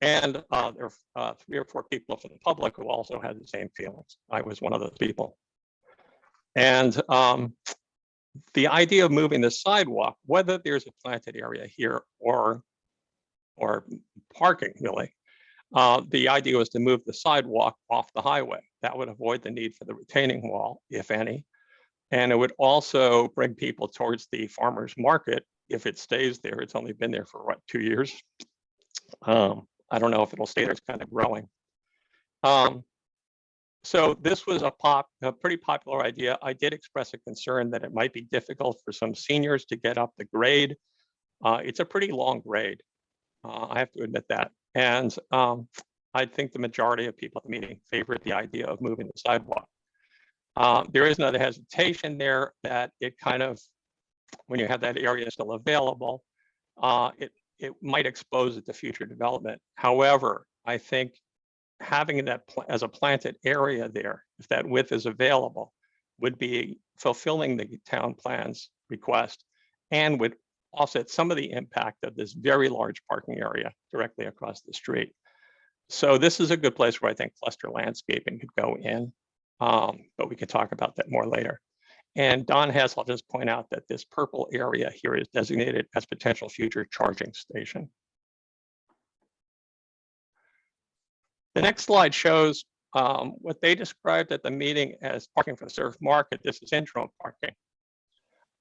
And there are 3 or 4 people from the public who also had the same feelings. I was one of those people. And the idea of moving the sidewalk, whether there's a planted area here or parking really, the idea was to move the sidewalk off the highway. That would avoid the need for the retaining wall, if any. And it would also bring people towards the farmer's market if it stays there. It's only been there for what, 2 years? I don't know if it'll stay there, it's kind of growing. So this was a pretty popular idea. I did express a concern that it might be difficult for some seniors to get up the grade. It's a pretty long grade. I have to admit that. And I think the majority of people at the meeting favored the idea of moving the sidewalk. There is another hesitation there that it kind of, when you have that area still available, it might expose it to future development. However, I think having that as a planted area there, if that width is available, would be fulfilling the town plan's request and would offset some of the impact of this very large parking area directly across the street. So this is a good place where I think cluster landscaping could go in, but we can talk about that more later. And Don has, I'll just point out that this purple area here is designated as potential future charging station. The next slide shows what they described at the meeting as parking for the surf market. This is interim parking.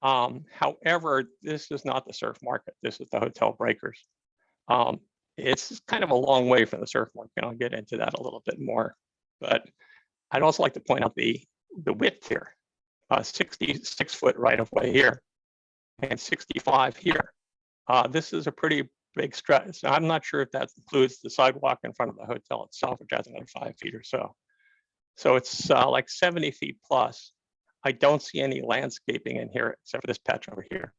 However, this is not the surf market. This is the hotel breakers. It's kind of a long way from the surf market. I'll get into that a little bit more. But I'd also like to point out the width here. 66 foot right of way here and 65 here. This is a pretty big stretch. So I'm not sure if that includes the sidewalk in front of the hotel itself, which has another 5 feet or so. So it's like 70 feet plus. I don't see any landscaping in here except for this patch over here.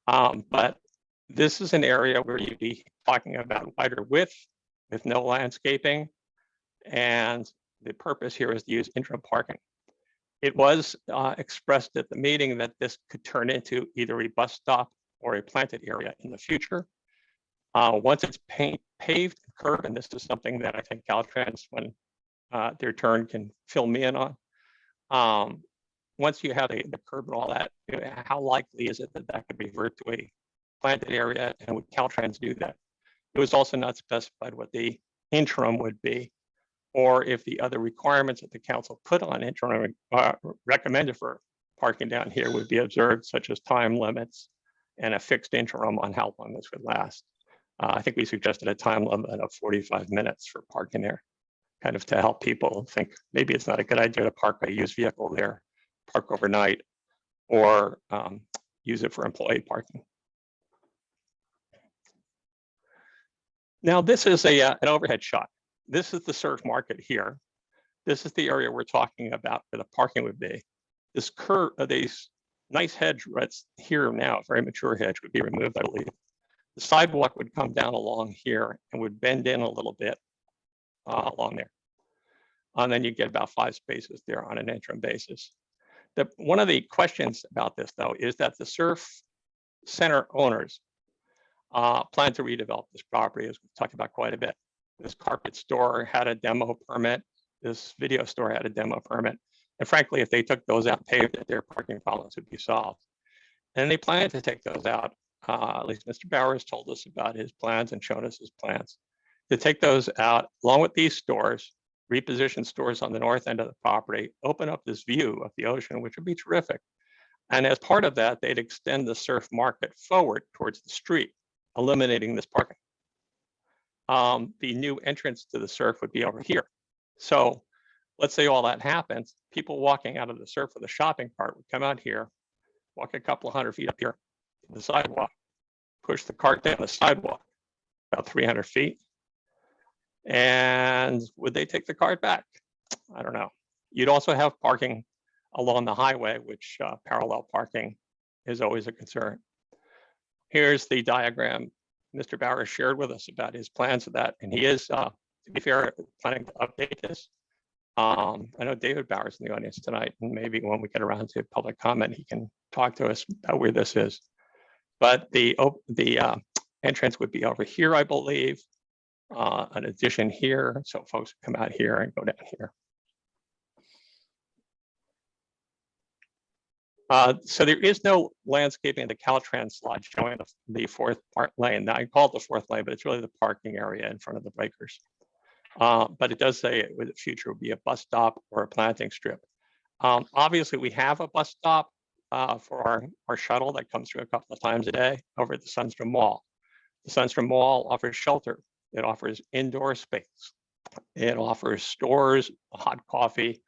But this is an area where you'd be talking about wider width with no landscaping. And the purpose here is to use interim parking. It was expressed at the meeting that this could turn into either a bus stop or a planted area in the future. Once it's paved, curb, and this is something that I think Caltrans, when their turn, can fill me in on. Once you have the curb and all that, how likely is it that that could revert to a planted area, and would Caltrans do that? It was also not specified what the interim would be, or if the other requirements that the council put on interim recommended for parking down here would be observed, such as time limits and a fixed interim on how long this would last. I think we suggested a time limit of 45 minutes for parking there, kind of to help people think maybe it's not a good idea to park a used vehicle there, park overnight, or use it for employee parking. Now this is an overhead shot. This is the surf market here. This is the area we're talking about where the parking would be. This curve, these nice hedge right here now, a very mature hedge, would be removed, I believe. The sidewalk would come down along here and would bend in a little bit along there. And then you get about 5 spaces there on an interim basis. One of the questions about this, though, is that the surf center owners plan to redevelop this property, as we've talked about quite a bit. This carpet store had a demo permit. This video store had a demo permit. And frankly, if they took those out and paved it, their parking problems would be solved. And they plan to take those out. At least Mr. Bowers told us about his plans and shown us his plans to take those out along with these stores, reposition stores on the north end of the property, open up this view of the ocean, which would be terrific. And as part of that, they'd extend the surf market forward towards the street, eliminating this parking. The new entrance to the surf would be over here. So let's say all that happens, people walking out of the surf with a shopping cart would come out here, walk a couple of 100 feet up here to the sidewalk, push the cart down the sidewalk about 300 feet. And would they take the cart back? I don't know. You'd also have parking along the highway, which parallel parking is always a concern. Here's the diagram Mr. Bowers shared with us about his plans of that. And he is, to be fair, planning to update this. I know David Bowers in the audience tonight, and maybe when we get around to public comment, he can talk to us about where this is. But the entrance would be over here, I believe. An addition here, so folks come out here and go down here. So there is no landscaping in the Caltrans slide showing the fourth lane. Now I call it the fourth lane, but it's really the parking area in front of the breakers. But it does say with the future will be a bus stop or a planting strip. Obviously, we have a bus stop for our shuttle that comes through a couple of times a day over at the Sunstrom Mall. The Sunstrom Mall offers shelter. It offers indoor space. It offers stores, hot coffee,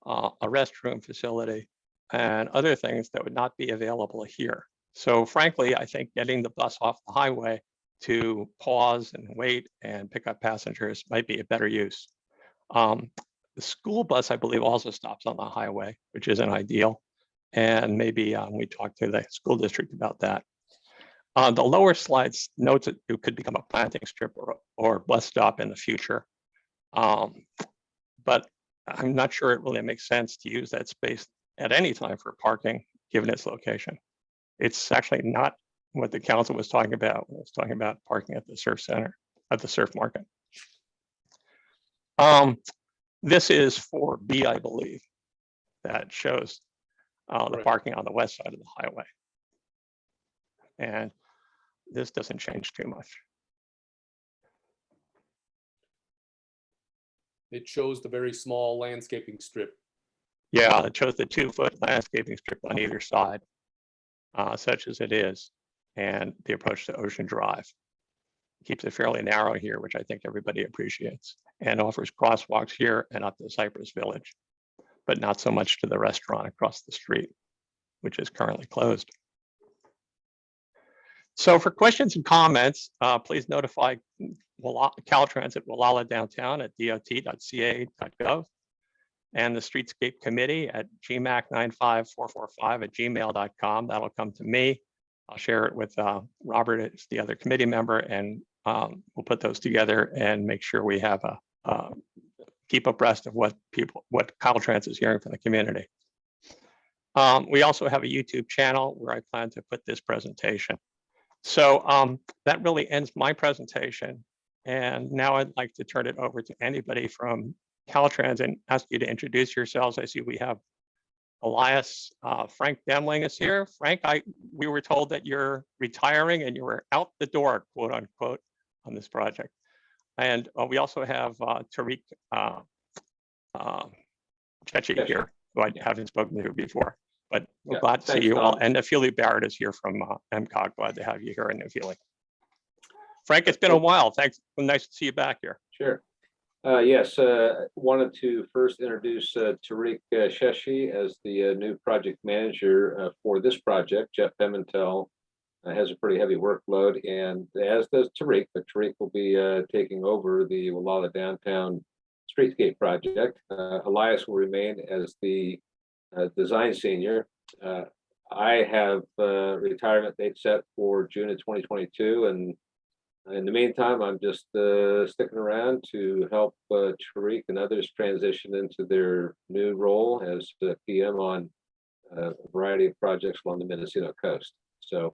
a restroom facility, and other things that would not be available here. So frankly, I think getting the bus off the highway to pause and wait and pick up passengers might be a better use. The school bus, I believe, also stops on the highway, which isn't ideal. And maybe we talk to the school district about that. The lower slides notes that it could become a planting strip or bus stop in the future. But I'm not sure it really makes sense to use that space at any time for parking, given its location. It's actually not what the council was talking about when it was talking about parking at the surf center, at the surf market. This is 4B, I believe, that shows the Right. parking on the west side of the highway. And this doesn't change too much. It shows the very small landscaping strip. Yeah, it shows the 2-foot landscaping strip on either side, such as it is, and the approach to Ocean Drive. Keeps it fairly narrow here, which I think everybody appreciates, and offers crosswalks here and up to Cypress Village, but not so much to the restaurant across the street, which is currently closed. So for questions and comments, please notify Caltrans at Gualala Downtown at dot.ca.gov and the Streetscape Committee at gmac95445@gmail.com. That'll come to me. I'll share it with Robert as the other committee member, and we'll put those together and make sure we have keep abreast of what Caltrans is hearing from the community. We also have a YouTube channel where I plan to put this presentation. So that really ends my presentation. And now I'd like to turn it over to anybody from Caltrans and ask you to introduce yourselves. I see we have Elias, Frank Demling is here. Frank, we were told that you're retiring and you were out the door, quote unquote, on this project. And we also have Tariq Chechi here, who I haven't spoken to before. But we're glad to see you all. And Nephili Barrett is here from MCOG. Glad to have you here in Nephili. Frank, it's been a while. Thanks. Nice to see you back here. Sure. Yes, wanted to first introduce Tariq Chechi as the new project manager for this project. Jeff Pimentel has a pretty heavy workload, and as does Tariq, but Tariq will be taking over the Gualala Downtown Streetscape project. Elias will remain as the design senior. I have retirement date set for June of 2022, and in the meantime, I'm just sticking around to help Tariq and others transition into their new role as the PM on a variety of projects along the Mendocino coast. So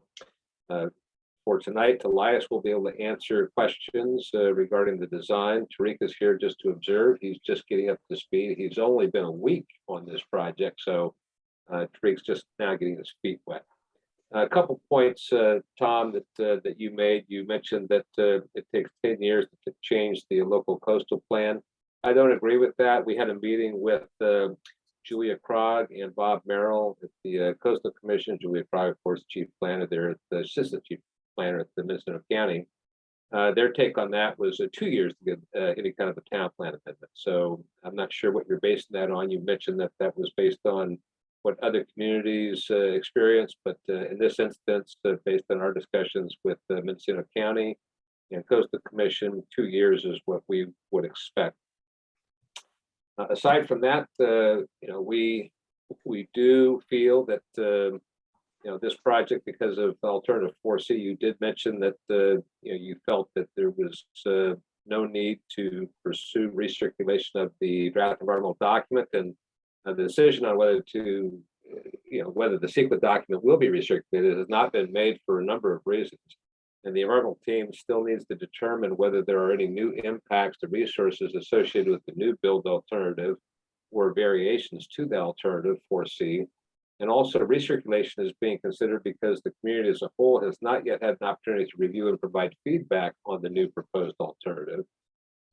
for tonight, Elias will be able to answer questions regarding the design. Tariq is here just to observe. He's just getting up to speed. He's only been a week on this project, so Tariq's just now getting his feet wet. A couple points, Tom, that you made. You mentioned that it takes 10 years to change the local coastal plan. I don't agree with that. We had a meeting with Julia Krog and Bob Merrill at the Coastal Commission. Julia Krog, of course, chief planner there, the assistant chief planner at the Mendocino County. Their take on that was 2 years to get any kind of a town plan amendment. So I'm not sure what you're basing that on. You mentioned that that was based on what other communities experience, but in this instance, based on our discussions with the Mendocino County and Coastal Commission, 2 years is what we would expect. Aside from that, we do feel that this project, because of alternative 4C, you did mention that you felt that there was no need to pursue recirculation of the draft environmental document, and the decision on whether to, whether the CEQA document will be recirculated has not been made for a number of reasons. And the environmental team still needs to determine whether there are any new impacts to resources associated with the new build alternative or variations to the alternative 4C. And also recirculation is being considered because the community as a whole has not yet had an opportunity to review and provide feedback on the new proposed alternative.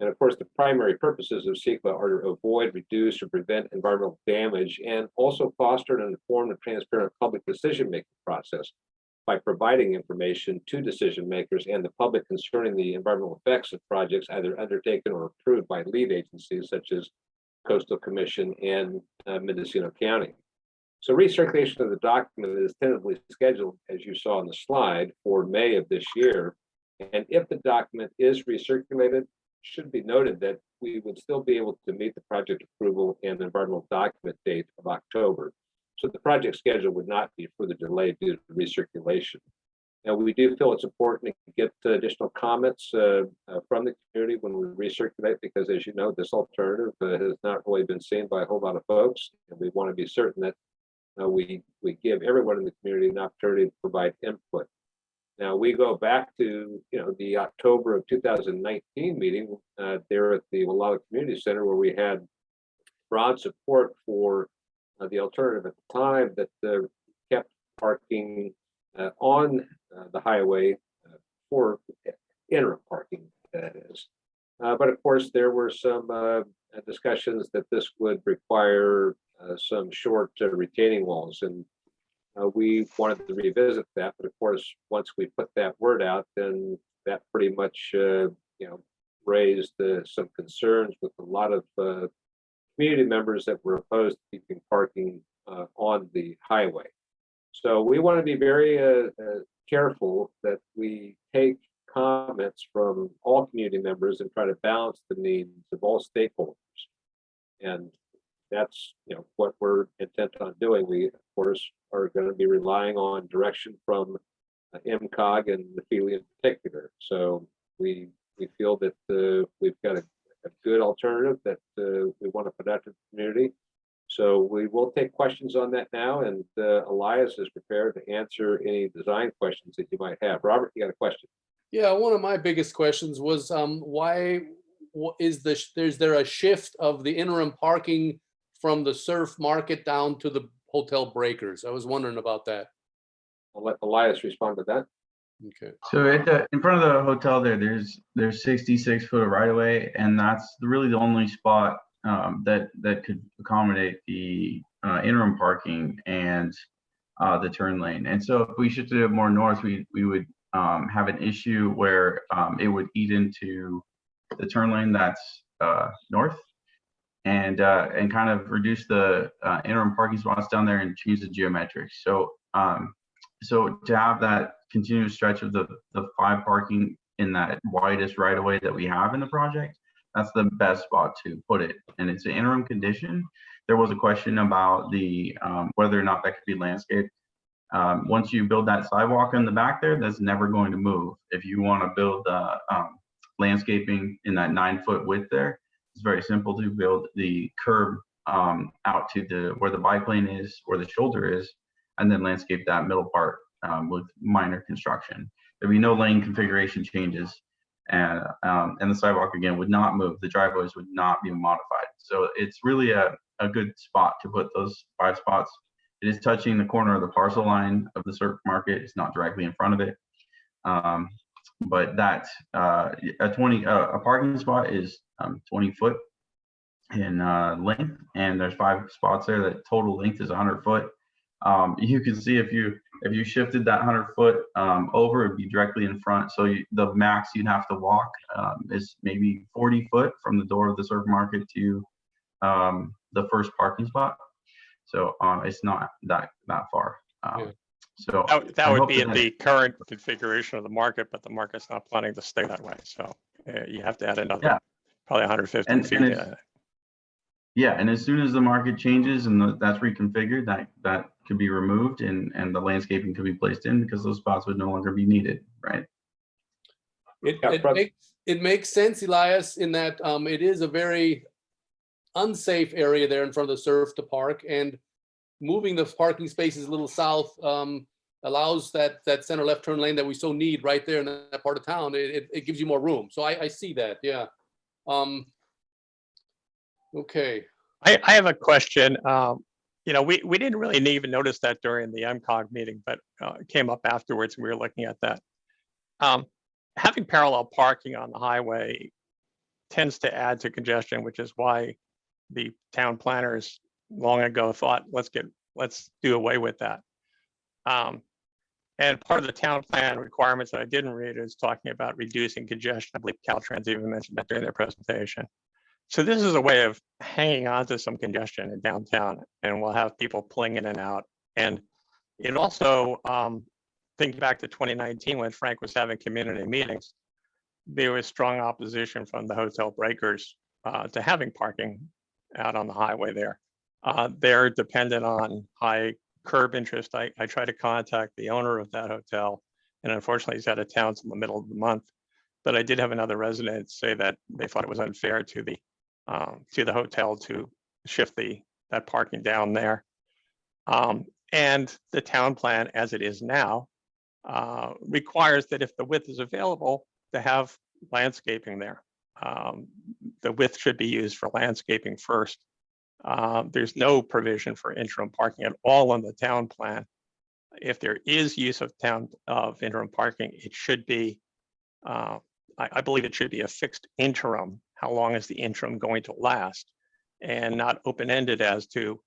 And of course, the primary purposes of CEQA are to avoid, reduce, or prevent environmental damage, and also foster an informed and transparent public decision-making process by providing information to decision makers and the public concerning the environmental effects of projects either undertaken or approved by lead agencies such as Coastal Commission and Mendocino County. So recirculation of the document is tentatively scheduled, as you saw on the slide, for May of this year. And if the document is recirculated, it should be noted that we would still be able to meet the project approval and environmental document date of October. So the project schedule would not be further delayed due to recirculation. Now, we do feel it's important to get additional comments from the community when we recirculate, because as you know, this alternative has not really been seen by a whole lot of folks. And we want to be certain that we give everyone in the community an opportunity to provide input. Now, we go back to the October of 2019 meeting there at the Gualala Community Center, where we had broad support for the alternative at the time that kept parking on the highway for interim parking, that is. But of course, there were some discussions that this would require some short retaining walls, and we wanted to revisit that. But of course, once we put that word out, then that pretty much raised some concerns with a lot of community members that were opposed to keeping parking on the highway. So we want to be very careful that we take comments from all community members and try to balance the needs of all stakeholders. And that's what we're intent on doing. We, of course, are going to be relying on direction from MCOG and the Feely in particular. So we feel that we've got a good alternative that we want to put out to the community. So we will take questions on that now, and Elias is prepared to answer any design questions that you might have. Robert, you got a question? Yeah, one of my biggest questions was why is there a shift of the interim parking from the surf market down to the hotel breakers? I was wondering about that. I'll let Elias respond to that. Okay. So in front of the hotel there's 66 foot of right of way, and that's really the only spot that could accommodate the interim parking and the turn lane. And so if we shifted it more north, we would have an issue where it would eat into the turn lane that's north, and kind of reduce the interim parking spots down there and change the geometrics. So so to have that continuous stretch of the 5 parking in that widest right of way that we have in the project, that's the best spot to put it. And it's an interim condition. There was a question about the whether or not that could be landscaped. Once you build that sidewalk in the back there, that's never going to move. If you want to build landscaping in that 9 foot width there, it's very simple to build the curb out to where the bike lane is, where the shoulder is, and then landscape that middle part with minor construction. There'd be no lane configuration changes, and the sidewalk again would not move. The driveways would not be modified. So it's really a good spot to put those 5 spots. It is touching the corner of the parcel line of the surf market. It's not directly in front of it. But that a parking spot is 20 foot in length, and there's 5 spots there. That total length is 100 foot. You can see if you shifted that 100 foot over, it'd be directly in front. So the max you'd have to walk is maybe 40 foot from the door of the surf market to the first parking spot. So it's not that far. So that would be in the current configuration of the market, but the market's not planning to stay that way. So you have to add another probably 150 feet. Yeah, and as soon as the market changes and that's reconfigured, that could be removed and the landscaping could be placed in, because those spots would no longer be needed, right? It makes sense, Elias, in that it is a very unsafe area there in front of the surf to park, and moving the parking spaces a little south allows that center left turn lane that we so need right there in that part of town. It gives you more room. So I see that. Yeah. Okay. I have a question. We didn't really even notice that during the MCOG meeting, but it came up afterwards. We were looking at that. Having parallel parking on the highway tends to add to congestion, which is why the town planners long ago thought, let's do away with that. And part of the town plan requirements that I didn't read is talking about reducing congestion. I believe Caltrans even mentioned that during their presentation. So this is a way of hanging on to some congestion in downtown, and we'll have people pulling in and out. And it also think back to 2019 when Frank was having community meetings, there was strong opposition from the hotel breakers to having parking out on the highway there. They're dependent on high curb interest. I tried to contact the owner of that hotel, and unfortunately he's out of town till the middle of the month. But I did have another resident say that they thought it was unfair to the hotel to shift that parking down there. And the town plan, as it is now, requires that if the width is available, to have landscaping there. The width should be used for landscaping first. There's no provision for interim parking at all on the town plan. If there is use of interim parking, it should be, I believe it should be a fixed interim. How long is the interim going to last? And not open-ended as to,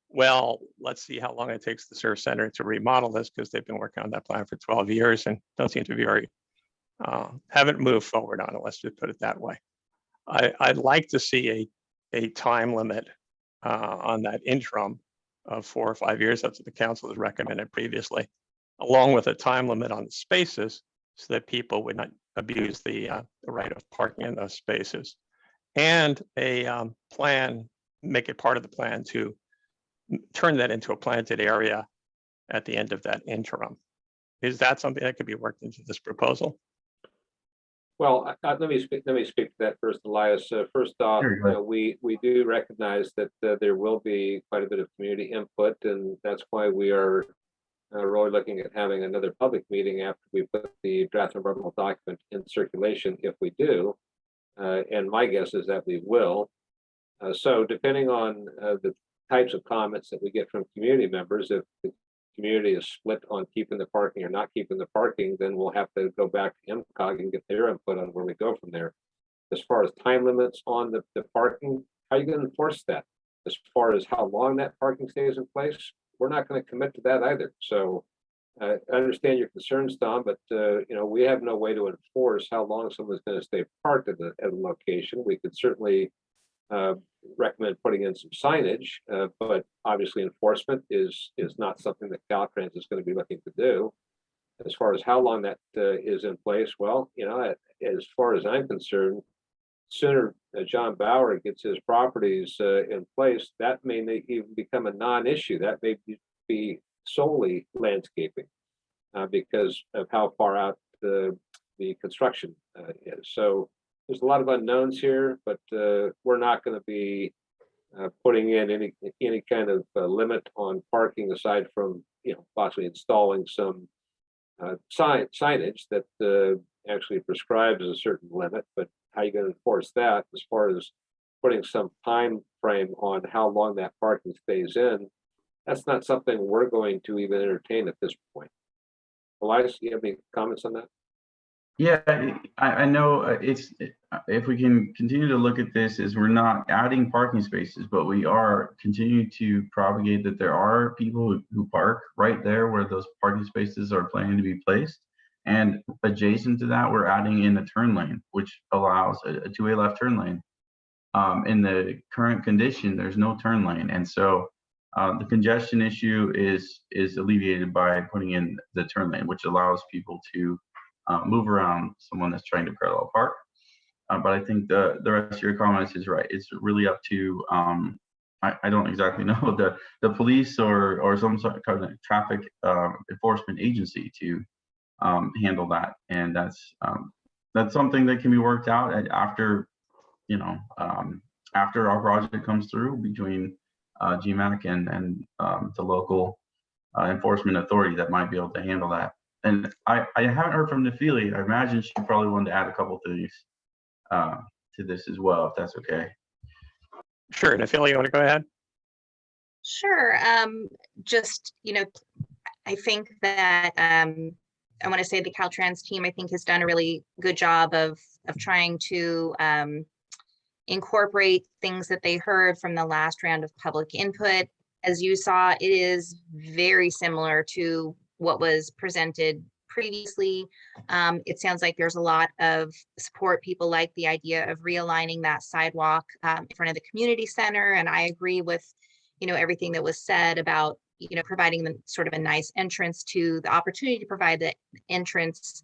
well, let's see how long it takes the Surf Center to remodel this, because they've been working on that plan for 12 years and don't seem to be very, haven't moved forward on it. Let's just put it that way. I'd like to see a time limit on that interim of 4 or 5 years. That's what the council has recommended previously, along with a time limit on the spaces so that people would not abuse the right of parking in those spaces. And a plan, make it part of the plan to turn that into a planted area at the end of that interim. Is that something that could be worked into this proposal? Well, let me speak to that first, Elias. First off, Sure, go ahead. we do recognize that there will be quite a bit of community input, and that's why we are really looking at having another public meeting after we put the draft environmental document in circulation, if we do. And my guess is that we will. So depending on the types of comments that we get from community members, if the community is split on keeping the parking or not keeping the parking, then we'll have to go back to MCOG and get their input on where we go from there. As far as time limits on the parking, how are you going to enforce that? As far as how long that parking stays in place, we're not going to commit to that either. So I understand your concerns, Tom, but we have no way to enforce how long someone's going to stay parked at a location. We could certainly recommend putting in some signage, but obviously enforcement is not something that Caltrans is going to be looking to do. As far as how long that is in place, well, as far as I'm concerned, sooner John Bauer gets his properties in place, that may even become a non-issue. That may be solely landscaping because of how far out the construction is. So there's a lot of unknowns here, but we're not going to be putting in any kind of limit on parking aside from possibly installing some signage that actually prescribes a certain limit. But how are you going to enforce that as far as putting some time frame on how long that parking stays in? That's not something we're going to even entertain at this point. Elias, do you have any comments on that? Yeah, I know if we can continue to look at this as we're not adding parking spaces, but we are continuing to propagate that there are people who park right there where those parking spaces are planning to be placed. And adjacent to that, we're adding in a turn lane, which allows a two-way left turn lane. In the current condition, there's no turn lane. And so the congestion issue is alleviated by putting in the turn lane, which allows people to move around someone that's trying to parallel park. But I think the rest of your comments is right. It's really up to, I don't exactly know, the police or some sort of traffic enforcement agency to handle that. And that's something that can be worked out after, after our project comes through between GMAC and the local enforcement authority that might be able to handle that. And I haven't heard from Nafili. I imagine she probably wanted to add a couple things to this as well, if that's okay. Sure, Nafili, you want to go ahead? Sure. I think that I want to say the Caltrans team, I think, has done a really good job of trying to incorporate things that they heard from the last round of public input. As you saw, it is very similar to what was presented previously. It sounds like there's a lot of support. People like the idea of realigning that sidewalk in front of the community center. And I agree with, everything that was said about providing them sort of a nice entrance to the opportunity to provide the entrance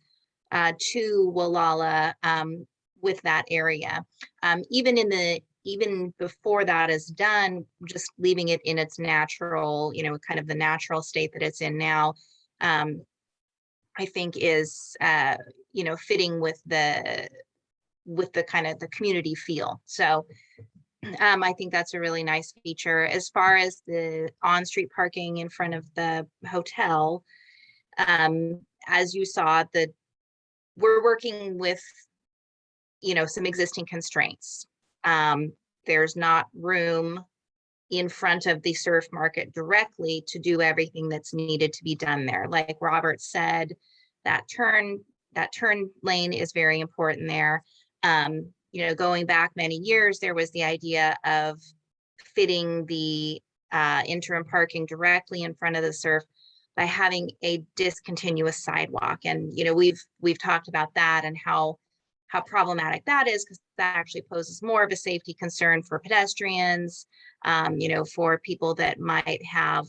to Gualala with that area. Even before that is done, just leaving it in its natural, kind of the natural state that it's in now, I think is, fitting with the kind of the community feel. So I think that's a really nice feature. As far as the on-street parking in front of the hotel, as you saw, we're working with, some existing constraints. There's not room in front of the surf market directly to do everything that's needed to be done there. Like Robert said, that turn lane is very important there. Going back many years, there was the idea of fitting the interim parking directly in front of the surf by having a discontinuous sidewalk. And, we've talked about that and how problematic that is, because that actually poses more of a safety concern for pedestrians, for people that might have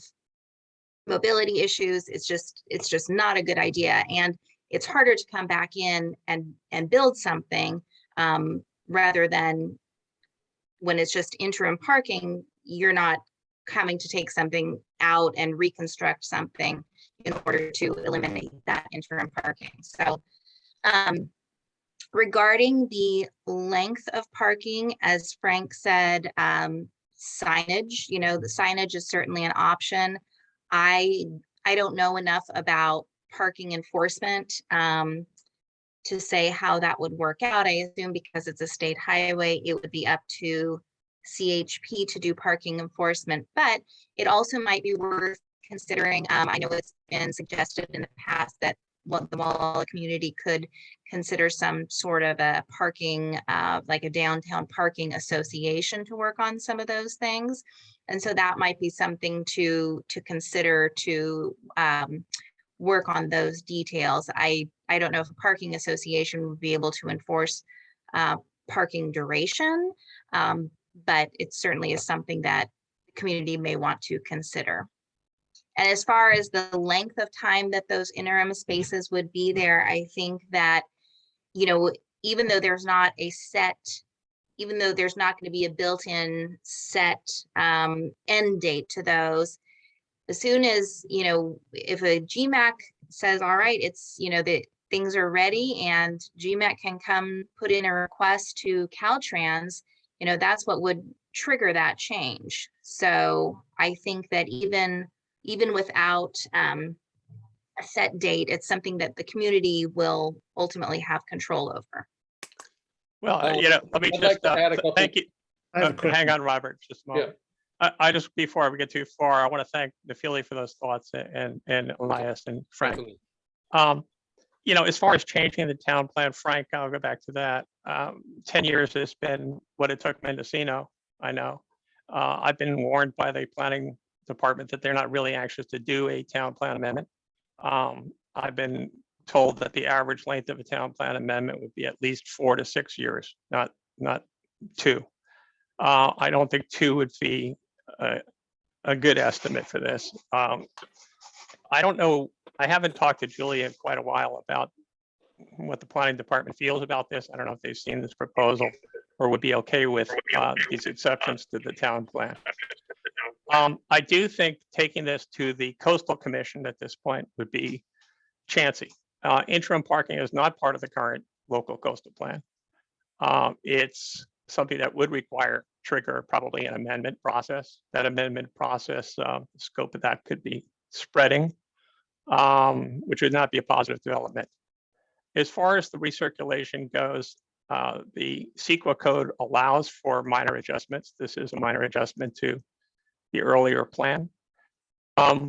mobility issues. It's just not a good idea. And it's harder to come back in and build something rather than when it's just interim parking, you're not coming to take something out and reconstruct something in order to eliminate that interim parking. So regarding the length of parking, as Frank said, signage, the signage is certainly an option. I don't know enough about parking enforcement to say how that would work out. I assume because it's a state highway, it would be up to CHP to do parking enforcement, but it also might be worth considering. I know it's been suggested in the past that the Gualala community could consider some sort of a parking, like a downtown parking association to work on some of those things. And so that might be something to consider to work on those details. I don't know if a parking association would be able to enforce parking duration, but it certainly is something that the community may want to consider. And as far as the length of time that those interim spaces would be there, I think that, even though there's not going to be a built-in set end date to those, as soon as, if a GMAC says, all right, it's, that things are ready and GMAC can come put in a request to Caltrans, that's what would trigger that change. So I think that even without a set date, it's something that the community will ultimately have control over. Well, let me I'd just, like to add a couple- thank you. I have a question. Hang on, Robert, just a moment. I just, before we get too far, I want to thank Nephili for those thoughts and Elias and Frank. Definitely. As far as changing the town plan, Frank, I'll go back to that. 10 years has been what it took Mendocino, I know. I've been warned by the planning department that they're not really anxious to do a town plan amendment. I've been told that the average length of a town plan amendment would be at least 4 to 6 years, not 2. I don't think 2 would be a good estimate for this. I don't know. I haven't talked to Julia in quite a while about what the planning department feels about this. I don't know if they've seen this proposal or would be okay with these exceptions to the town plan. I do think taking this to the coastal commission at this point would be chancy. Interim parking is not part of the current local coastal plan. It's something that would trigger probably an amendment process. That amendment process, the scope of that could be spreading, which would not be a positive development. As far as the recirculation goes, the CEQA code allows for minor adjustments. This is a minor adjustment to the earlier plan.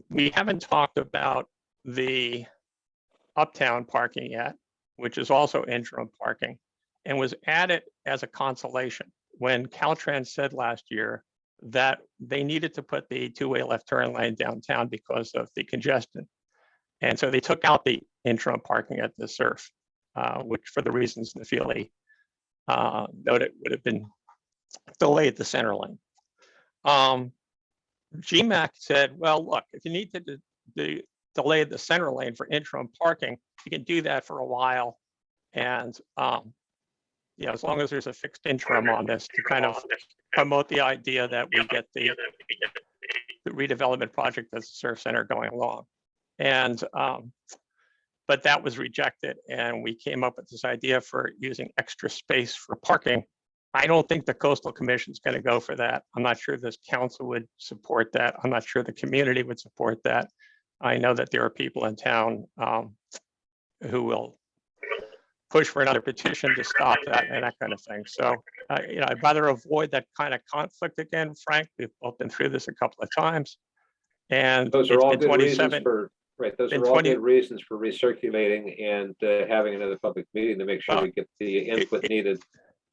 We haven't talked about the uptown parking yet, which is also interim parking and was added as a consolation when Caltrans said last year that they needed to put the 2-way left turn lane downtown because of the congestion. And so they took out the interim parking at the surf, which for the reasons Nephili noted would have been delayed the center lane. GMAC said, well, look, if you need to delay the center lane for interim parking, you can do that for a while. And yeah, as long as there's a fixed interim on this to kind of promote the idea that we get the redevelopment project as a surf center going along. And but that was rejected, and we came up with this idea for using extra space for parking. I don't think the Coastal Commission is going to go for that. I'm not sure this council would support that. I'm not sure the community would support that. I know that there are people in town who will push for another petition to stop that and that kind of thing. So, you know, I'd rather avoid that kind of conflict again, Frank. We've both been through this a couple of times. And those are it's all been good reasons 27. for, right, those been are all 20 good reasons for recirculating and having another public meeting to make sure we get the input needed.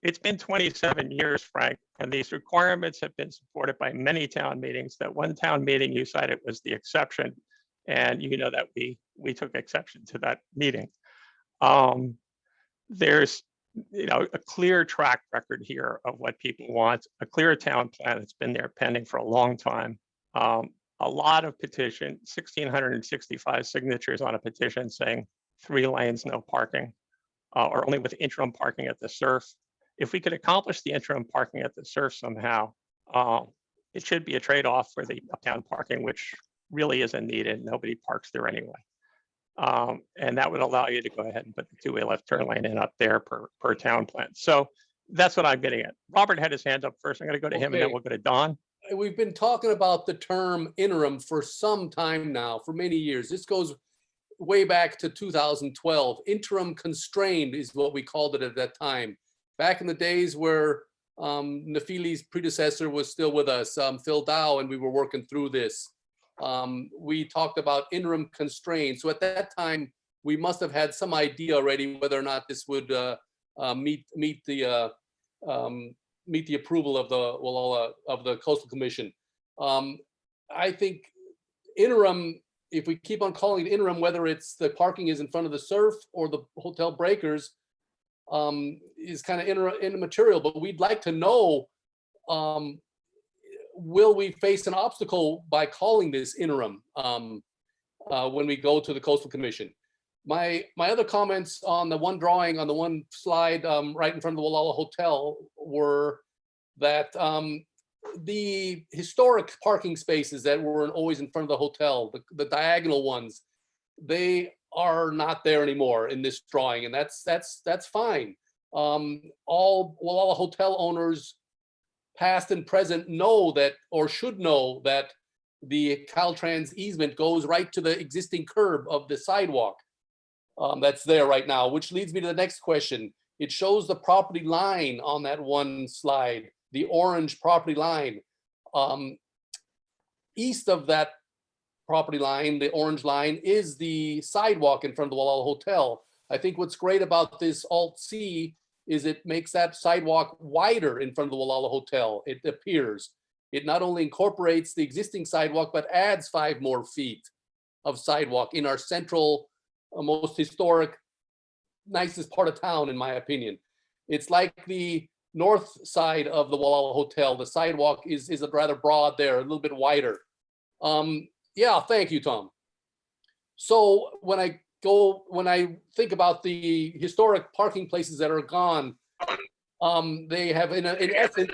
It's been 27 years, Frank, and these requirements have been supported by many town meetings. That one town meeting you cited was the exception. And you know that we took exception to that meeting. There's, you know, a clear track record here of what people want, a clear town plan that's been there pending for a long time. A lot of petition, 1,665 signatures on a petition saying 3 lanes, no parking, or only with interim parking at the surf. If we could accomplish the interim parking at the surf somehow, it should be a trade-off for the uptown parking, which really isn't needed. Nobody parks there anyway. And that would allow you to go ahead and put the 2-way left turn lane in up there per town plan. So that's what I'm getting at. Robert had his hand up first. I'm going to go to him and then we'll go to Don. We've been talking about the term interim for some time now, for many years. This goes way back to 2012. Interim constrained is what we called it at that time. Back in the days where Nafili's predecessor was still with us, Phil Dow, and we were working through this. We talked about interim constraints. So at that time, we must have had some idea already whether or not this would meet the approval of the Coastal Commission. I think interim, if we keep on calling it interim, whether it's the parking is in front of the surf or the hotel breakers, is kind of immaterial. But we'd like to know, will we face an obstacle by calling this interim when we go to the Coastal Commission? My other comments on the one drawing on the one slide right in front of the Gualala Hotel were that the historic parking spaces that were always in front of the hotel, the diagonal ones, they are not there anymore in this drawing, and that's fine. All Gualala hotel owners, past and present, know that, or should know that, the Caltrans easement goes right to the existing curb of the sidewalk that's there right now, which leads me to the next question. It shows the property line on that one slide, the orange property line. East of that property line, the orange line, is the sidewalk in front of the Gualala Hotel. I think what's great about this Alt-C is it makes that sidewalk wider in front of the Gualala Hotel, it appears. It not only incorporates the existing sidewalk, but adds 5 more feet of sidewalk in our central, most historic, nicest part of town, in my opinion. It's like the north side of the Gualala Hotel. The sidewalk is rather broad there, a little bit wider. Yeah, thank you, Tom. So when I think about the historic parking places that are gone, they have in essence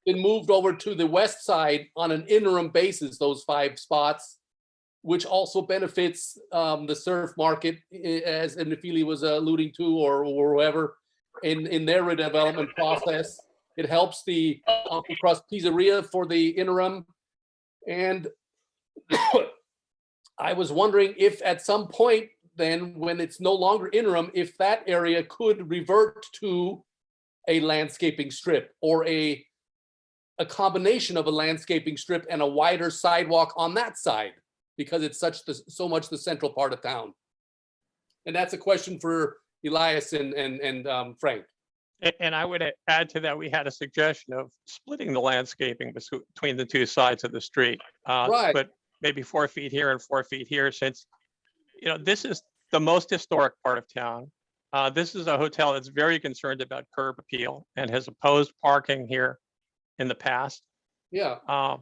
been moved over to the west side on an interim basis, those 5 spots, which also benefits the surf market, as Nafili was alluding to, or whoever, in their redevelopment process. It helps the Uncle Crust Pizzeria for the interim. And I was wondering if at some point then, when it's no longer interim, if that area could revert to a landscaping strip, or a combination of a landscaping strip and a wider sidewalk on that side, because it's so much the central part of town. And that's a question for Elias and Frank. And I would add to that, we had a suggestion of splitting the landscaping between the 2 sides of the street. Right. But maybe 4 feet here and 4 feet here, since, you know, this is the most historic part of town. This is a hotel that's very concerned about curb appeal and has opposed parking here in the past. Yeah.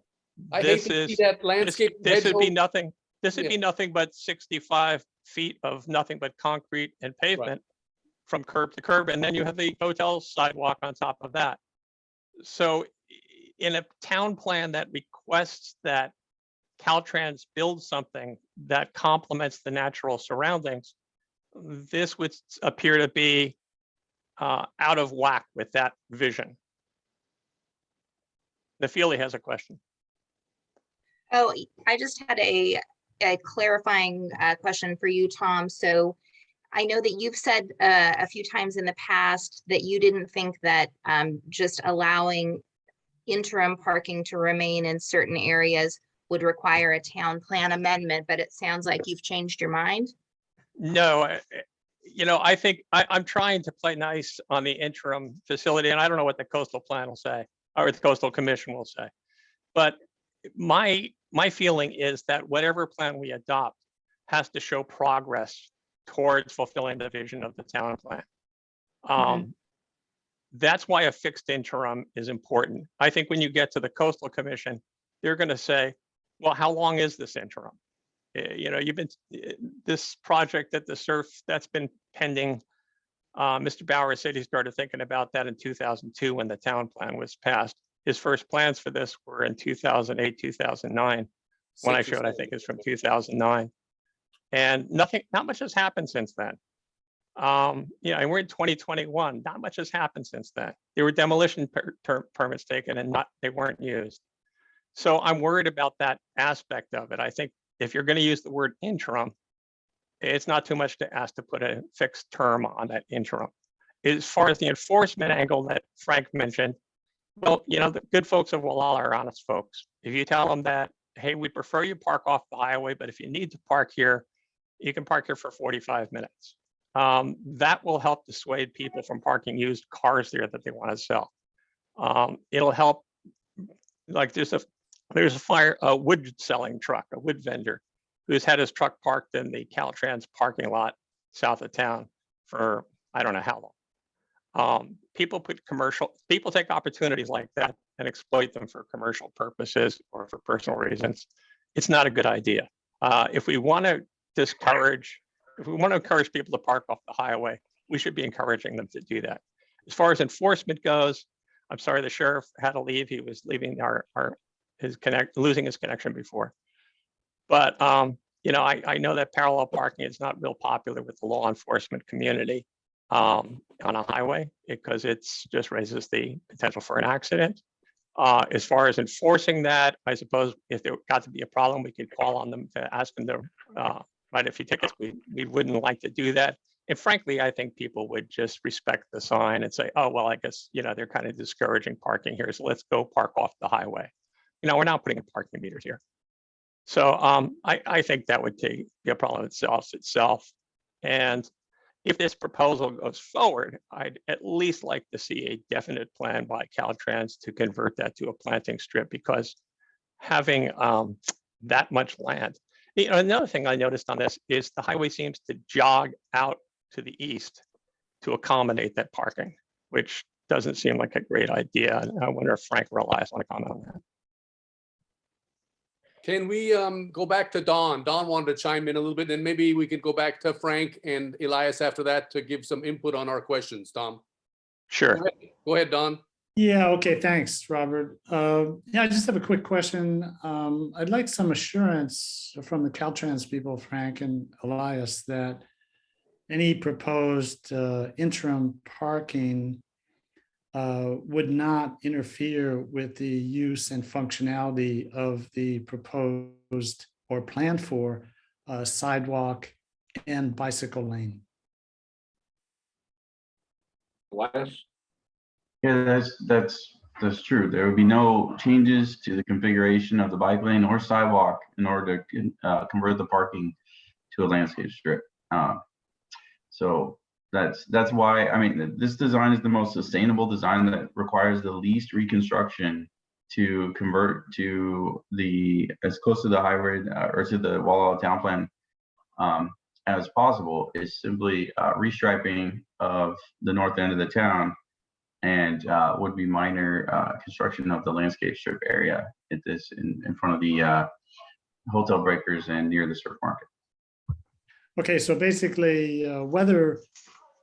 I hate This to see is, that this landscape. this would be hedge nothing, this would Yeah. be nothing but 65 feet of nothing but concrete and pavement from curb to curb, and then you have the hotel sidewalk on top of that. So in a town plan that requests that Caltrans build something that complements the natural surroundings, this would appear to be out of whack with that vision. Nephili has a question. Oh, I just had a clarifying question for you, Tom. So I know that you've said a few times in the past that you didn't think that just allowing interim parking to remain in certain areas would require a town plan amendment, but it sounds like you've changed your mind. No, I think I'm trying to play nice on the interim facility, and I don't know what the coastal plan will say, or the coastal commission will say. But my feeling is that whatever plan we adopt has to show progress towards fulfilling the vision of the town plan. That's why a fixed interim is important. I think when you get to the coastal commission, they're going to say, well, how long is this interim? You've been, this project at the surf that's been pending. Mr. Bauer said he started thinking about that in 2002 when the town plan was passed. His first plans for this were in 2008, 2009. When I showed, I think it's from 2009. And not much has happened since then. And we're in 2021. Not much has happened since then. There were demolition permits taken and they weren't used. So I'm worried about that aspect of it. I think if you're going to use the word interim, it's not too much to ask to put a fixed term on that interim. As far as the enforcement angle that Frank mentioned, well, the good folks of Gualala are honest folks. If you tell them that, hey, we prefer you park off the highway, but if you need to park here, you can park here for 45 minutes. That will help dissuade people from parking used cars there that they want to sell. It'll help, like there's a wood selling truck, a wood vendor who's had his truck parked in the Caltrans parking lot south of town for I don't know how long. People take opportunities like that and exploit them for commercial purposes or for personal reasons. It's not a good idea. If we want to encourage people to park off the highway, we should be encouraging them to do that. As far as enforcement goes, I'm sorry, the sheriff had to leave. He was leaving losing his connection before. But I know that parallel parking is not real popular with the law enforcement community on a highway because it's just raises the potential for an accident. As far as enforcing that, I suppose if there got to be a problem, we could call on them to ask them to write a few tickets. We wouldn't like to do that. And frankly, I think people would just respect the sign and say, oh, well, I guess, they're kind of discouraging parking here. So let's go park off the highway. We're not putting a parking meter here. So I think that would be a problem itself. And if this proposal goes forward, I'd at least like to see a definite plan by Caltrans to convert that to a planting strip, because having that much land. Another thing I noticed on this is the highway seems to jog out to the east to accommodate that parking, which doesn't seem like a great idea. And I wonder if Frank or Elias want to comment on that. Can we go back to Don? Don wanted to chime in a little bit, and maybe we could go back to Frank and Elias after that to give some input on our questions, Tom. Sure. Go ahead, Don. Yeah, okay, thanks, Robert. Yeah, I just have a quick question. I'd like some assurance from the Caltrans people, Frank and Elias, that any proposed interim parking would not interfere with the use and functionality of the proposed or planned for sidewalk and bicycle lane. Elias? Yeah, that's true. There would be no changes to the configuration of the bike lane or sidewalk in order to convert the parking to a landscape strip. So that's why, I mean, this design is the most sustainable design that requires the least reconstruction to convert to as close to the highway or to the Gualala town plan as possible. Is simply restriping of the north end of the town and would be minor construction of the landscape strip area at this in front of the hotel breakers and near the surf market. Okay, so basically, whether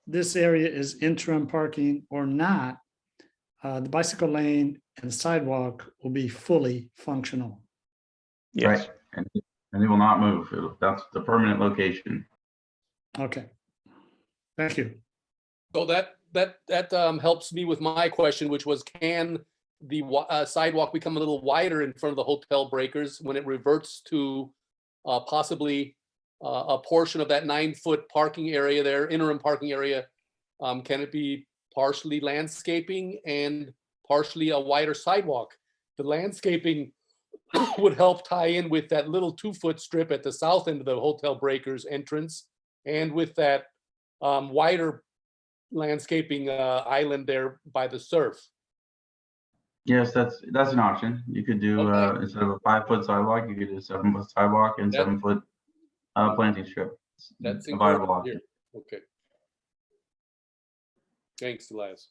this area is interim parking or not, the bicycle lane and the sidewalk will be fully functional. Yes. Right, and they will not move. That's the permanent location. Okay. Thank you. So that helps me with my question, which was, can the sidewalk become a little wider in front of the hotel breakers when it reverts to possibly a portion of that 9-foot parking area there, interim parking area? Can it be partially landscaping and partially a wider sidewalk? The landscaping would help tie in with that little 2-foot strip at the south end of the hotel breakers entrance, and with that wider landscaping island there by the surf. Yes, that's an option. You could do instead of a 5-foot sidewalk, you could do a 7-foot sidewalk and 7-foot planting strip. That's a viable encouraging. option. Okay. Thanks, Elias.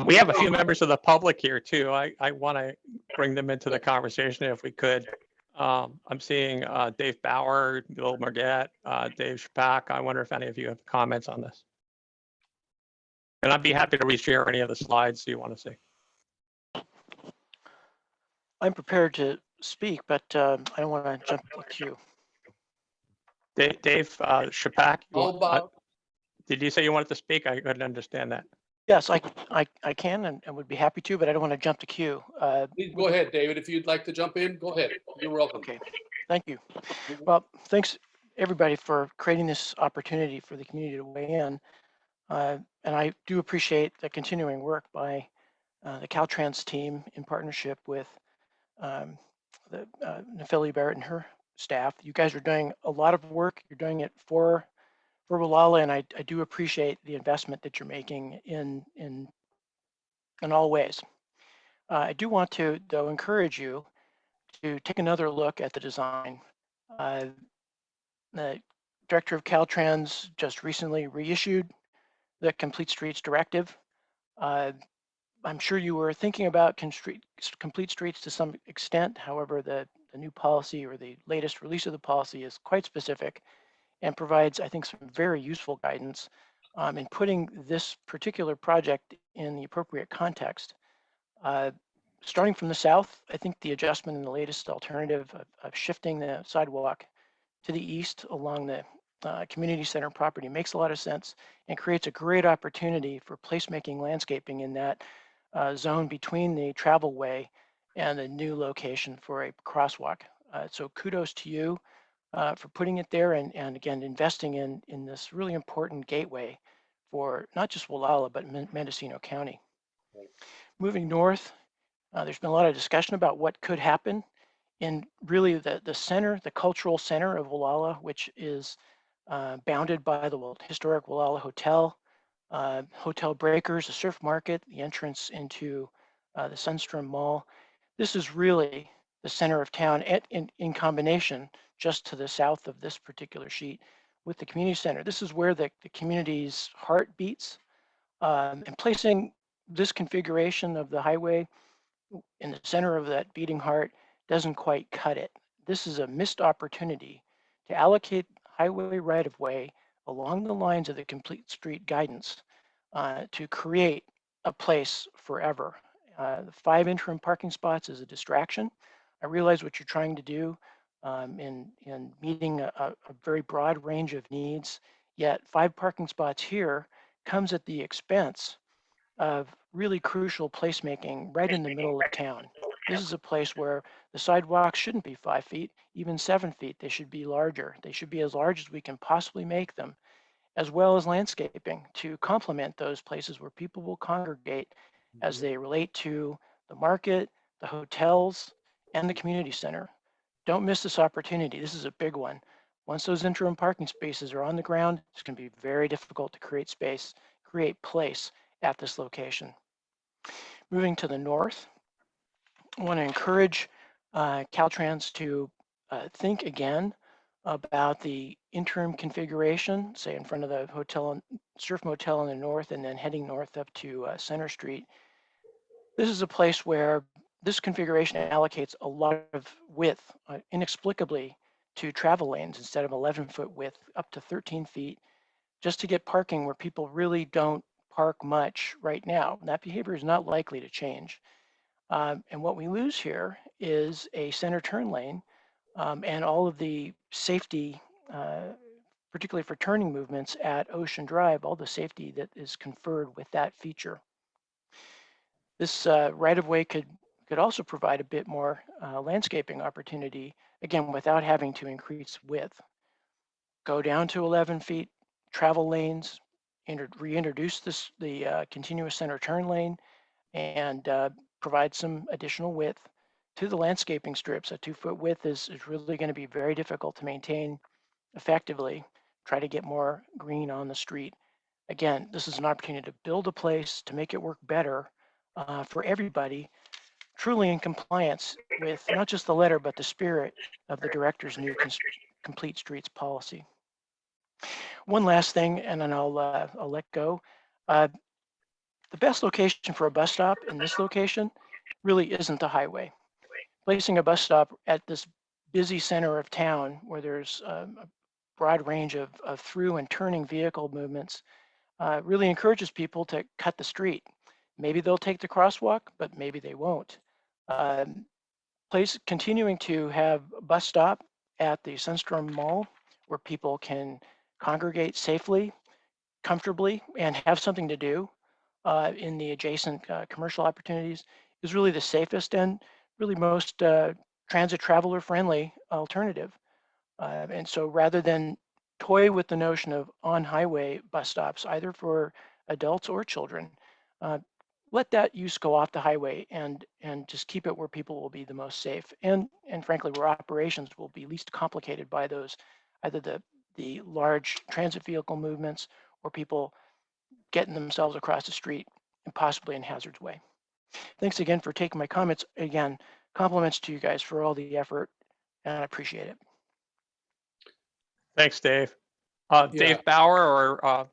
We have a few members of the public here too. I want to bring them into the conversation if we could. I'm seeing Dave Bauer, Bill Margette, Dave Shapak. I wonder if any of you have comments on this. And I'd be happy to reshare any of the slides you want to see. I'm prepared to speak, but I don't want to jump the queue. Dave Shapak, How about did you say you wanted to speak? I couldn't understand that. Yes, I can and would be happy to, but I don't want to jump the queue. Please go ahead, David. If you'd like to jump in, go ahead. You're welcome. Okay, thank you. Well, thanks everybody for creating this opportunity for the community to weigh in. And I do appreciate the continuing work by the Caltrans team in partnership with Nefeli Barrett and her staff. You guys are doing a lot of work. You're doing it for Gualala, and I do appreciate the investment that you're making in all ways. I do want to, though, encourage you to take another look at the design. The director of Caltrans just recently reissued the Complete Streets Directive. I'm sure you were thinking about complete streets to some extent. However, the new policy or the latest release of the policy is quite specific and provides, I think, some very useful guidance in putting this particular project in the appropriate context. Starting from the south, I think the adjustment in the latest alternative of shifting the sidewalk to the east along the community center property makes a lot of sense and creates a great opportunity for placemaking landscaping in that zone between the travel way and the new location for a crosswalk. So kudos to you for putting it there and again, investing in this really important gateway for not just Gualala, but Mendocino County. Moving north, there's been a lot of discussion about what could happen in really the center, the cultural center of Gualala, which is bounded by the historic Gualala Hotel, hotel breakers, the surf market, the entrance into the Sunstrom Mall. This is really the center of town in combination just to the south of this particular sheet with the community center. This is where the community's heart beats, and placing this configuration of the highway in the center of that beating heart doesn't quite cut it. This is a missed opportunity to allocate highway right-of-way along the lines of the complete street guidance to create a place forever. The 5 interim parking spots is a distraction. I realize what you're trying to do in meeting a very broad range of needs, yet 5 parking spots here comes at the expense of really crucial placemaking right in the middle of town. This is a place where the sidewalks shouldn't be 5 feet, even 7 feet. They should be larger. They should be as large as we can possibly make them, as well as landscaping to complement those places where people will congregate as they relate to the market, the hotels, and the community center. Don't miss this opportunity. This is a big one. Once those interim parking spaces are on the ground, it's going to be very difficult to create space, create place at this location. Moving to the north, I want to encourage Caltrans to think again about the interim configuration, say in front of the hotel, Surf Motel in the north, and then heading north up to Center Street. This is a place where this configuration allocates a lot of width inexplicably to travel lanes instead of 11-foot width up to 13 feet, just to get parking where people really don't park much right now. That behavior is not likely to change. And what we lose here is a center turn lane and all of the safety, particularly for turning movements at Ocean Drive, all the safety that is conferred with that feature. This right-of-way could also provide a bit more landscaping opportunity, again, without having to increase width. Go down to 11 feet, travel lanes, reintroduce the continuous center turn lane, and provide some additional width to the landscaping strips. A 2-foot width is really going to be very difficult to maintain effectively. Try to get more green on the street. Again, this is an opportunity to build a place to make it work better for everybody, truly in compliance with not just the letter, but the spirit of the director's new complete streets policy. One last thing, and then I'll let go. The best location for a bus stop in this location really isn't the highway. Placing a bus stop at this busy center of town where there's a broad range of through and turning vehicle movements really encourages people to cut the street. Maybe they'll take the crosswalk, but maybe they won't. Continuing to have a bus stop at the Sunstorm Mall where people can congregate safely, comfortably, and have something to do in the adjacent commercial opportunities is really the safest and really most transit traveler friendly alternative. And so rather than toy with the notion of on-highway bus stops, either for adults or children, let that use go off the highway and just keep it where people will be the most safe and frankly where operations will be least complicated by those either the large transit vehicle movements or people getting themselves across the street and possibly in hazard's way. Thanks again for taking my comments. Again, compliments to you guys for all the effort, and I appreciate it. Thanks, Dave. Dave Bauer, or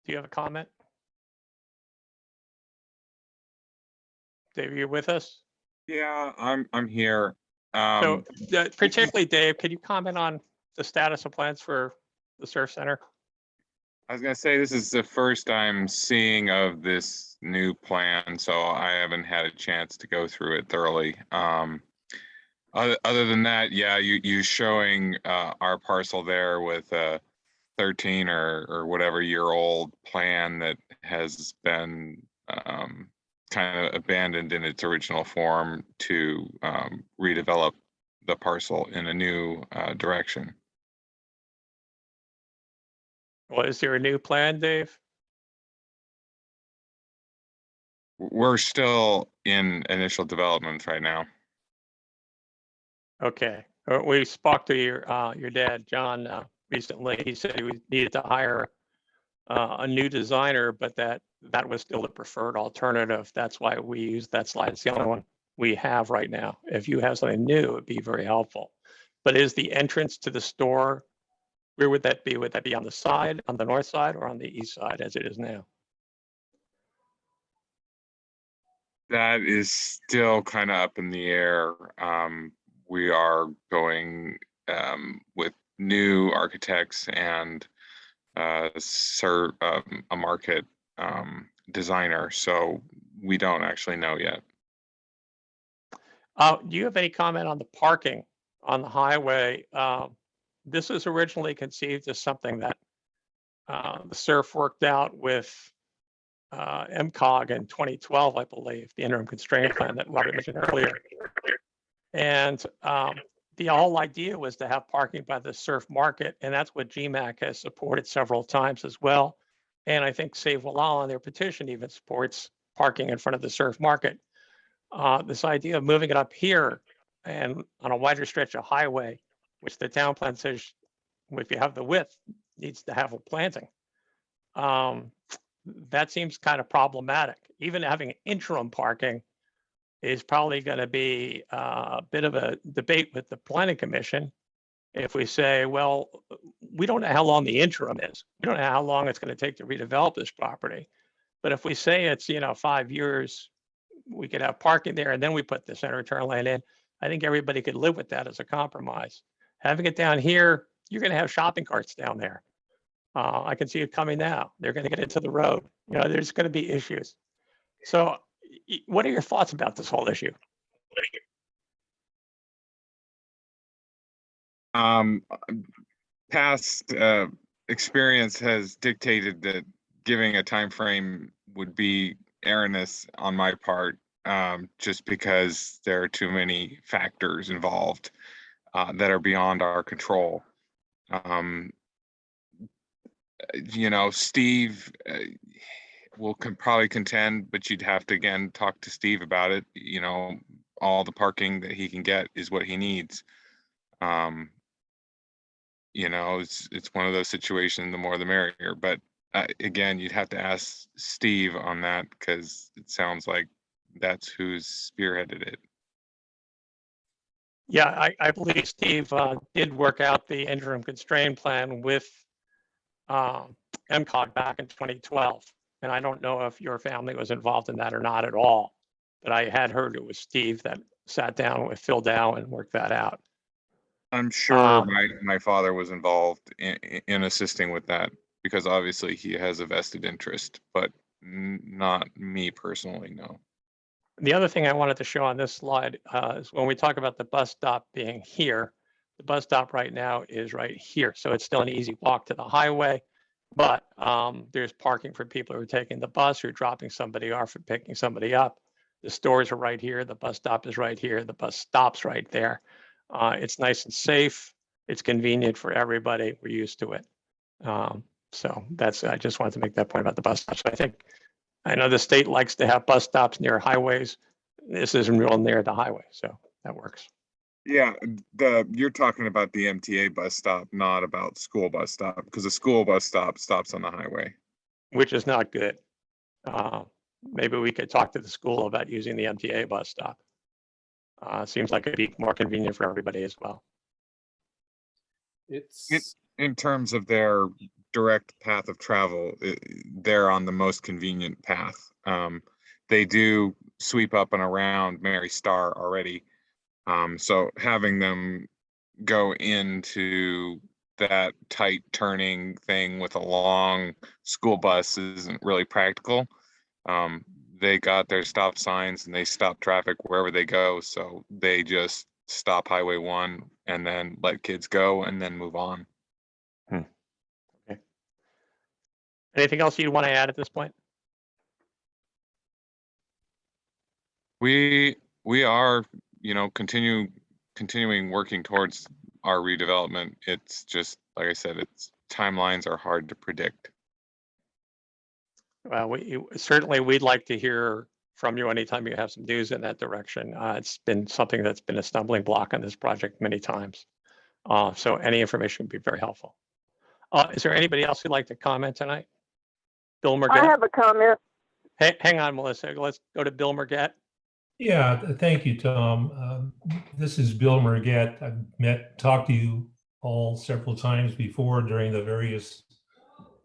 do you have a comment? Dave, are you with us? Yeah, I'm here. So particularly Dave, could you comment on the status of plans for the Surf Center? I was gonna say this is the first I'm seeing of this new plan, so I haven't had a chance to go through it thoroughly. Other than that, yeah, you showing our parcel there with a 13 or whatever year-old plan that has been kind of abandoned in its original form to redevelop the parcel in a new direction. Well, is there a new plan, Dave? We're still in initial development right now. Okay. We spoke to your dad, John, recently. He said he needed to hire a new designer, but that was still the preferred alternative. That's why we use that slide. It's the only one we have right now. If you have something new, it'd be very helpful. But is the entrance to the store, where would that be? Would that be on the side, on the north side, or on the east side as it is now? That is still kind of up in the air. We are going with new architects and a market designer, so we don't actually know yet. Do you have any comment on the parking on the highway? This was originally conceived as something that the Surf worked out with MCOG in 2012, I believe, the interim constraint plan that Robert mentioned earlier. And the whole idea was to have parking by the Surf market, and that's what GMAC has supported several times as well. And I think Save Gualala in their petition even supports parking in front of the Surf market. This idea of moving it up here and on a wider stretch of highway, which the town plan says, if you have the width, needs to have a planting. That seems kind of problematic. Even having interim parking is probably going to be a bit of a debate with the planning commission If we say, well, we don't know how long the interim is. We don't know how long it's going to take to redevelop this property. But if we say it's, 5 years, we could have parking there and then we put the center turn lane in. I think everybody could live with that as a compromise. Having it down here, you're going to have shopping carts down there. I can see it coming now. They're going to get into the road. There's going to be issues. So what are your thoughts about this whole issue? Past experience has dictated that giving a time frame would be erroneous on my part, just because there are too many factors involved that are beyond our control. Steve will probably contend, but you'd have to again talk to Steve about it. All the parking that he can get is what he needs. It's one of those situations, the more the merrier, but again, you'd have to ask Steve on that because it sounds like that's who's spearheaded it. Yeah, I believe Steve did work out the interim constraint plan with MCOG back in 2012. And I don't know if your family was involved in that or not at all, but I had heard it was Steve that sat down with Phil Dow and worked that out. I'm sure my father was involved in assisting with that because obviously he has a vested interest, but not me personally, no. The other thing I wanted to show on this slide is when we talk about the bus stop being here, the bus stop right now is right here. So it's still an easy walk to the highway, but there's parking for people who are taking the bus, who are dropping somebody off or picking somebody up. The stores are right here. The bus stop is right here. The bus stops right there. It's nice and safe. It's convenient for everybody. We're used to it. So I just wanted to make that point about the bus stops. I know the state likes to have bus stops near highways. This isn't real near the highway, so that works. Yeah, you're talking about the MTA bus stop, not about school bus stop, because the school bus stop stops on the highway. Which is not good. Maybe we could talk to the school about using the MTA bus stop. Seems like it'd be more convenient for everybody as well. It's in terms of their direct path of travel, they're on the most convenient path. They do sweep up and around Mary Star already. So having them go into that tight turning thing with a long school bus isn't really practical. They got their stop signs and they stop traffic wherever they go. So they just stop Highway 1 and then let kids go and then move on. Okay. Anything else you want to add at this point? We are, continuing working towards our redevelopment. It's just, like I said, timelines are hard to predict. Well, we'd like to hear from you anytime you have some news in that direction. It's been something that's been a stumbling block on this project many times. So any information would be very helpful. Is there anybody else who'd like to comment tonight? Bill Merget? I have a comment. Hang on, Melissa. Let's go to Bill Merget. Yeah, thank you, Tom. This is Bill Merget. I've talked to you all several times before during the various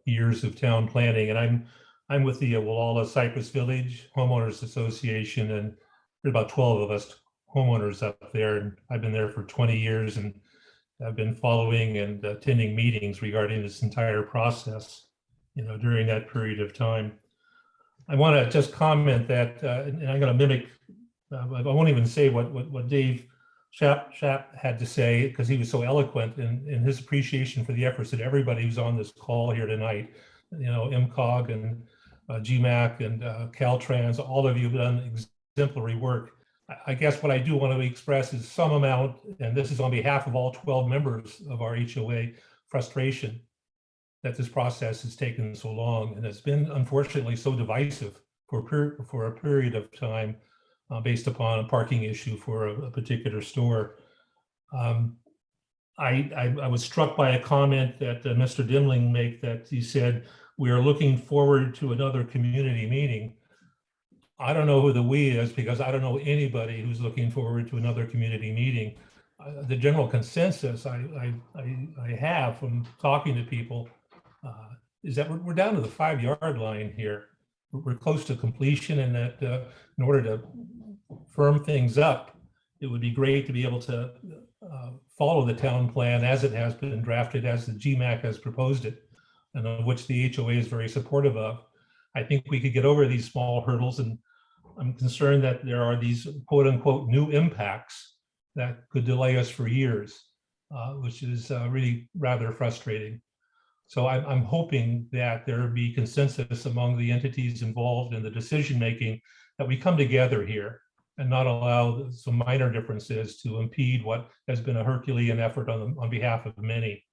years of town planning, and I'm with the Gualala Cypress Village Homeowners Association, and there's about 12 of us homeowners up there, and I've been there for 20 years, and I've been following and attending meetings regarding this entire process, during that period of time. I want to just comment that, and I'm going to mimic, I won't even say what Dave Schapp had to say, because he was so eloquent in his appreciation for the efforts that everybody who's on this call here tonight, MCOG and GMAC and Caltrans, all of you have done exemplary work. I guess what I do want to express is some amount, and this is on behalf of all 12 members of our HOA, frustration that this process has taken so long, and it's been unfortunately so divisive for a period of time based upon a parking issue for a particular store. I was struck by a comment that Mr. Dimling made, that he said, "We are looking forward to another community meeting." I don't know who the "we" is, because I don't know anybody who's looking forward to another community meeting. the general consensus I have from talking to people is that we're down to the 5-yard line here. We're close to completion, and that in order to firm things up, it would be great to be able to follow the town plan as it has been drafted, as the GMAC has proposed it, and of which the HOA is very supportive of. I think we could get over these small hurdles, and I'm concerned that there are these quote unquote new impacts that could delay us for years, which is really rather frustrating. So I'm hoping that there be consensus among the entities involved in the decision-making, that we come together here and not allow some minor differences to impede what has been a Herculean effort on behalf of many.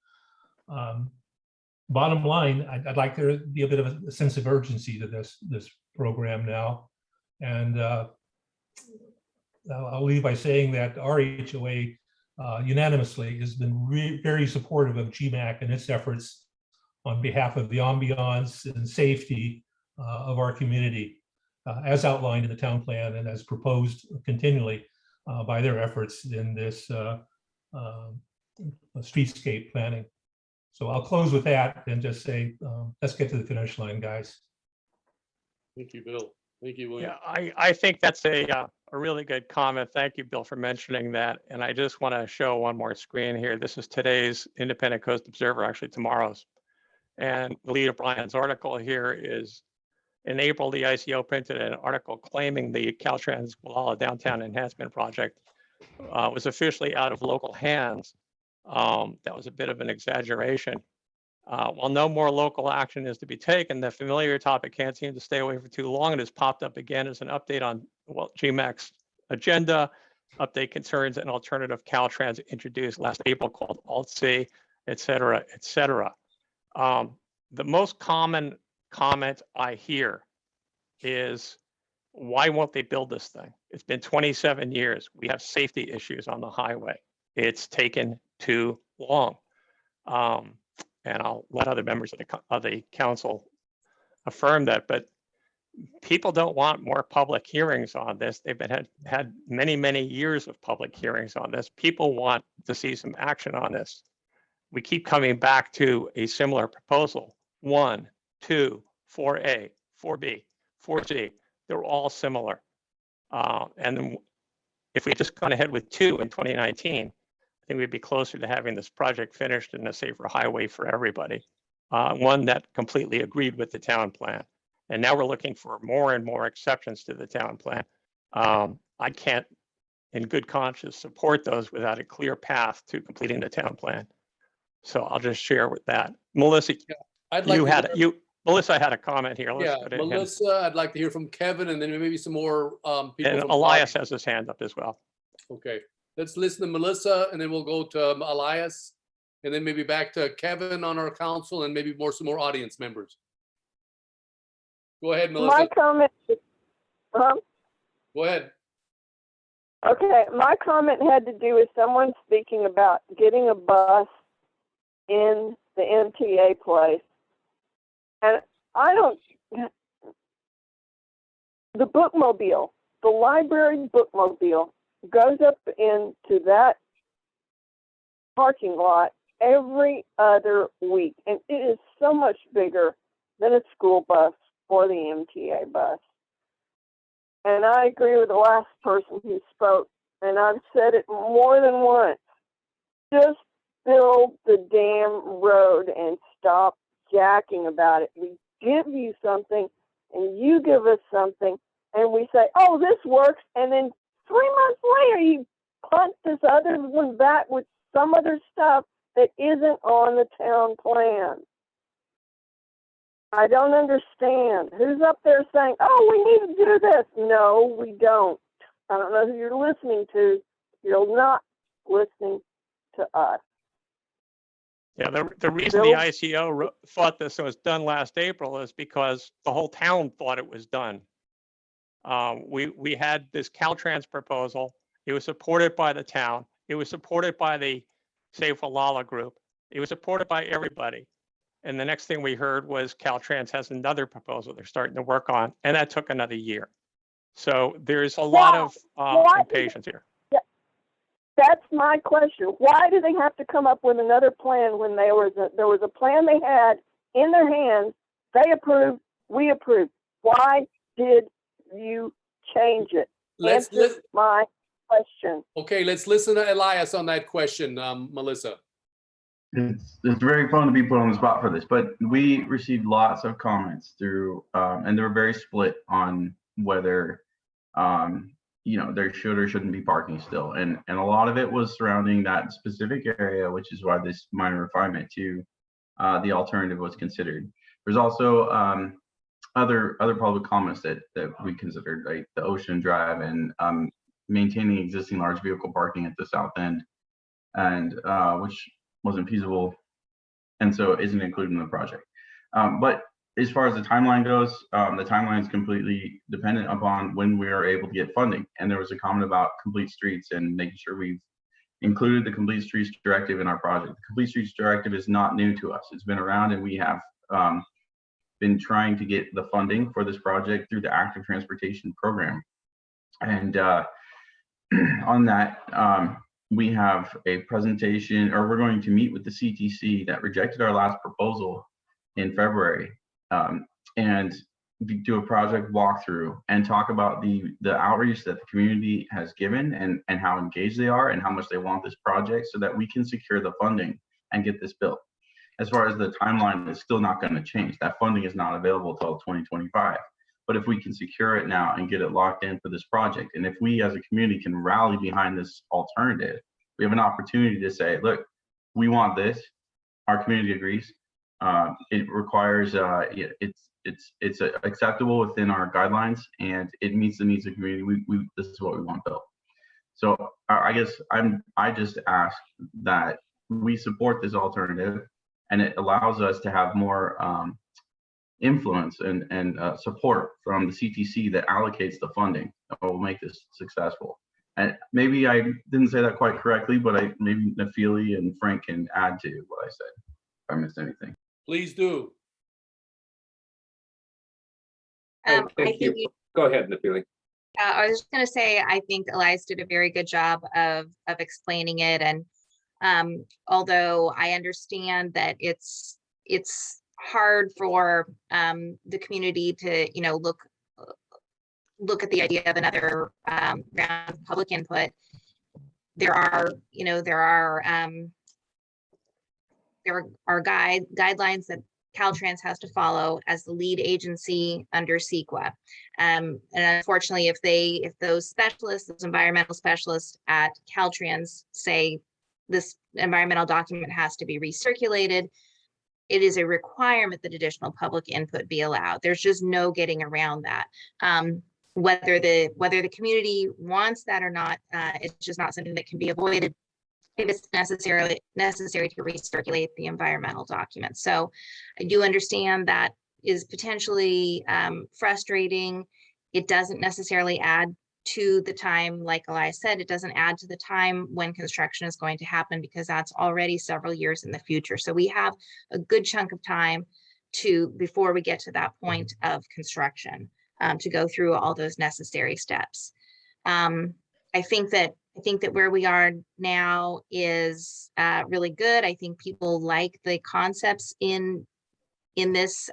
Bottom line, I'd like there to be a bit of a sense of urgency to this program now. And I'll leave by saying that our HOA unanimously has been very supportive of GMAC and its efforts on behalf of the ambiance and safety of our community, as outlined in the town plan and as proposed continually by their efforts in this streetscape planning. So I'll close with that and just say, let's get to the finish line, guys. Thank you, Bill. Thank you, William. Yeah, I think that's a really good comment. Thank you, Bill, for mentioning that. And I just want to show one more screen here. This is today's Independent Coast Observer, actually tomorrow's. And the lead of Brian's article here is, in April, the ICO printed an article claiming the Caltrans Gualala Downtown Enhancement Project was officially out of local hands. That was a bit of an exaggeration. While no more local action is to be taken, the familiar topic can't seem to stay away for too long. It has popped up again as an update on GMAC's agenda, update concerns and alternative Caltrans introduced last April called Alt-C, et cetera, et cetera. The most common comment I hear is, why won't they build this thing? It's been 27 years. We have safety issues on the highway. It's taken too long. And I'll let other members of the council affirm that, but people don't want more public hearings on this. They've had many, many years of public hearings on this. People want to see some action on this. We keep coming back to a similar proposal. 1, 2, 4A, 4B, 4C, they're all similar. And if we just gone ahead with 2 in 2019, I think we'd be closer to having this project finished and a safer highway for everybody. One that completely agreed with the town plan. And now we're looking for more and more exceptions to the town plan. I can't, in good conscience, support those without a clear path to completing the town plan. So I'll just share with that. Melissa, Melissa had a comment here. Let's go to him. Melissa, I'd like to hear from Kevin, and then maybe some more people. And Elias has his hand up as well. Okay, let's listen to Melissa, and then we'll go to Elias, and then maybe back to Kevin on our council, and maybe some more audience members. Go ahead, Melissa. My comment. Go ahead. Okay, my comment had to do with someone speaking about getting a bus in the MTA place. And I don't, the bookmobile, the library bookmobile goes up into that parking lot every other week. And it is so much bigger than a school bus or the MTA bus. And I agree with the last person who spoke, and I've said it more than once. Just build the damn road and stop jacking about it. We give you something and you give us something and we say, oh, this works. And then 3 months later, you punt this other one back with some other stuff that isn't on the town plan. I don't understand. Who's up there saying, oh, we need to do this? No, we don't. I don't know who you're listening to. You're not listening to us. Yeah, the reason the ICO thought this was done last April is because the whole town thought it was done. We had this Caltrans proposal. It was supported by the town. It was supported by the Save Gualala group. It was supported by everybody. And the next thing we heard was Caltrans has another proposal they're starting to work on, and that took another year. So there's a lot of impatience here. That's my question. Why do they have to come up with another plan when there was a plan they had in their hands? They approved, we approved. Why did you change it? Answer my question. Okay, let's listen to Elias on that question, Melissa. It's very fun to be put on the spot for this, but we received lots of comments through, and they were very split on whether, there should or shouldn't be parking still. And a lot of it was surrounding that specific area, which is why this minor refinement to the alternative was considered. There's also other public comments that we considered, like the Ocean Drive and maintaining existing large vehicle parking at the south end, and which wasn't feasible, and so isn't included in the project. But as far as the timeline goes, the timeline is completely dependent upon when we are able to get funding. And there was a comment about complete streets and making sure we've included the Complete Streets Directive in our project. The Complete Streets Directive is not new to us. It's been around, and we have been trying to get the funding for this project through the Active Transportation Program. And on that, we have a presentation, or we're going to meet with the CTC that rejected our last proposal in February, and do a project walkthrough and talk about the outreach that the community has given and how engaged they are and how much they want this project, so that we can secure the funding and get this built. As far as the timeline, it's still not going to change. That funding is not available till 2025. But if we can secure it now and get it locked in for this project, and if we as a community can rally behind this alternative, we have an opportunity to say, look, we want this. Our community agrees. It requires, it's acceptable within our guidelines, and it meets the needs of the community. This is what we want built. So I guess I just ask that we support this alternative, and it allows us to have more influence and support from the CTC that allocates the funding that will make this successful. And maybe I didn't say that quite correctly, but maybe Nafili and Frank can add to what I said if I missed anything. Please do. I think Go ahead, Nafili. I was just going to say, I think Elias did a very good job of explaining it. And although I understand that it's hard for the community to, look at the idea of another round of public input, there are guidelines that Caltrans has to follow as the lead agency under CEQA. And unfortunately, if those specialists, those environmental specialists at Caltrans say this environmental document has to be recirculated, it is a requirement that additional public input be allowed. There's just no getting around that. Whether the community wants that or not, it's just not something that can be avoided if it's necessary to recirculate the environmental document. So I do understand that is potentially frustrating. It doesn't necessarily add to the time, like Elias said, it doesn't add to the time when construction is going to happen, because that's already several years in the future. So we have a good chunk of time before we get to that point of construction to go through all those necessary steps. I think that where we are now is really good. I think people like the concepts in this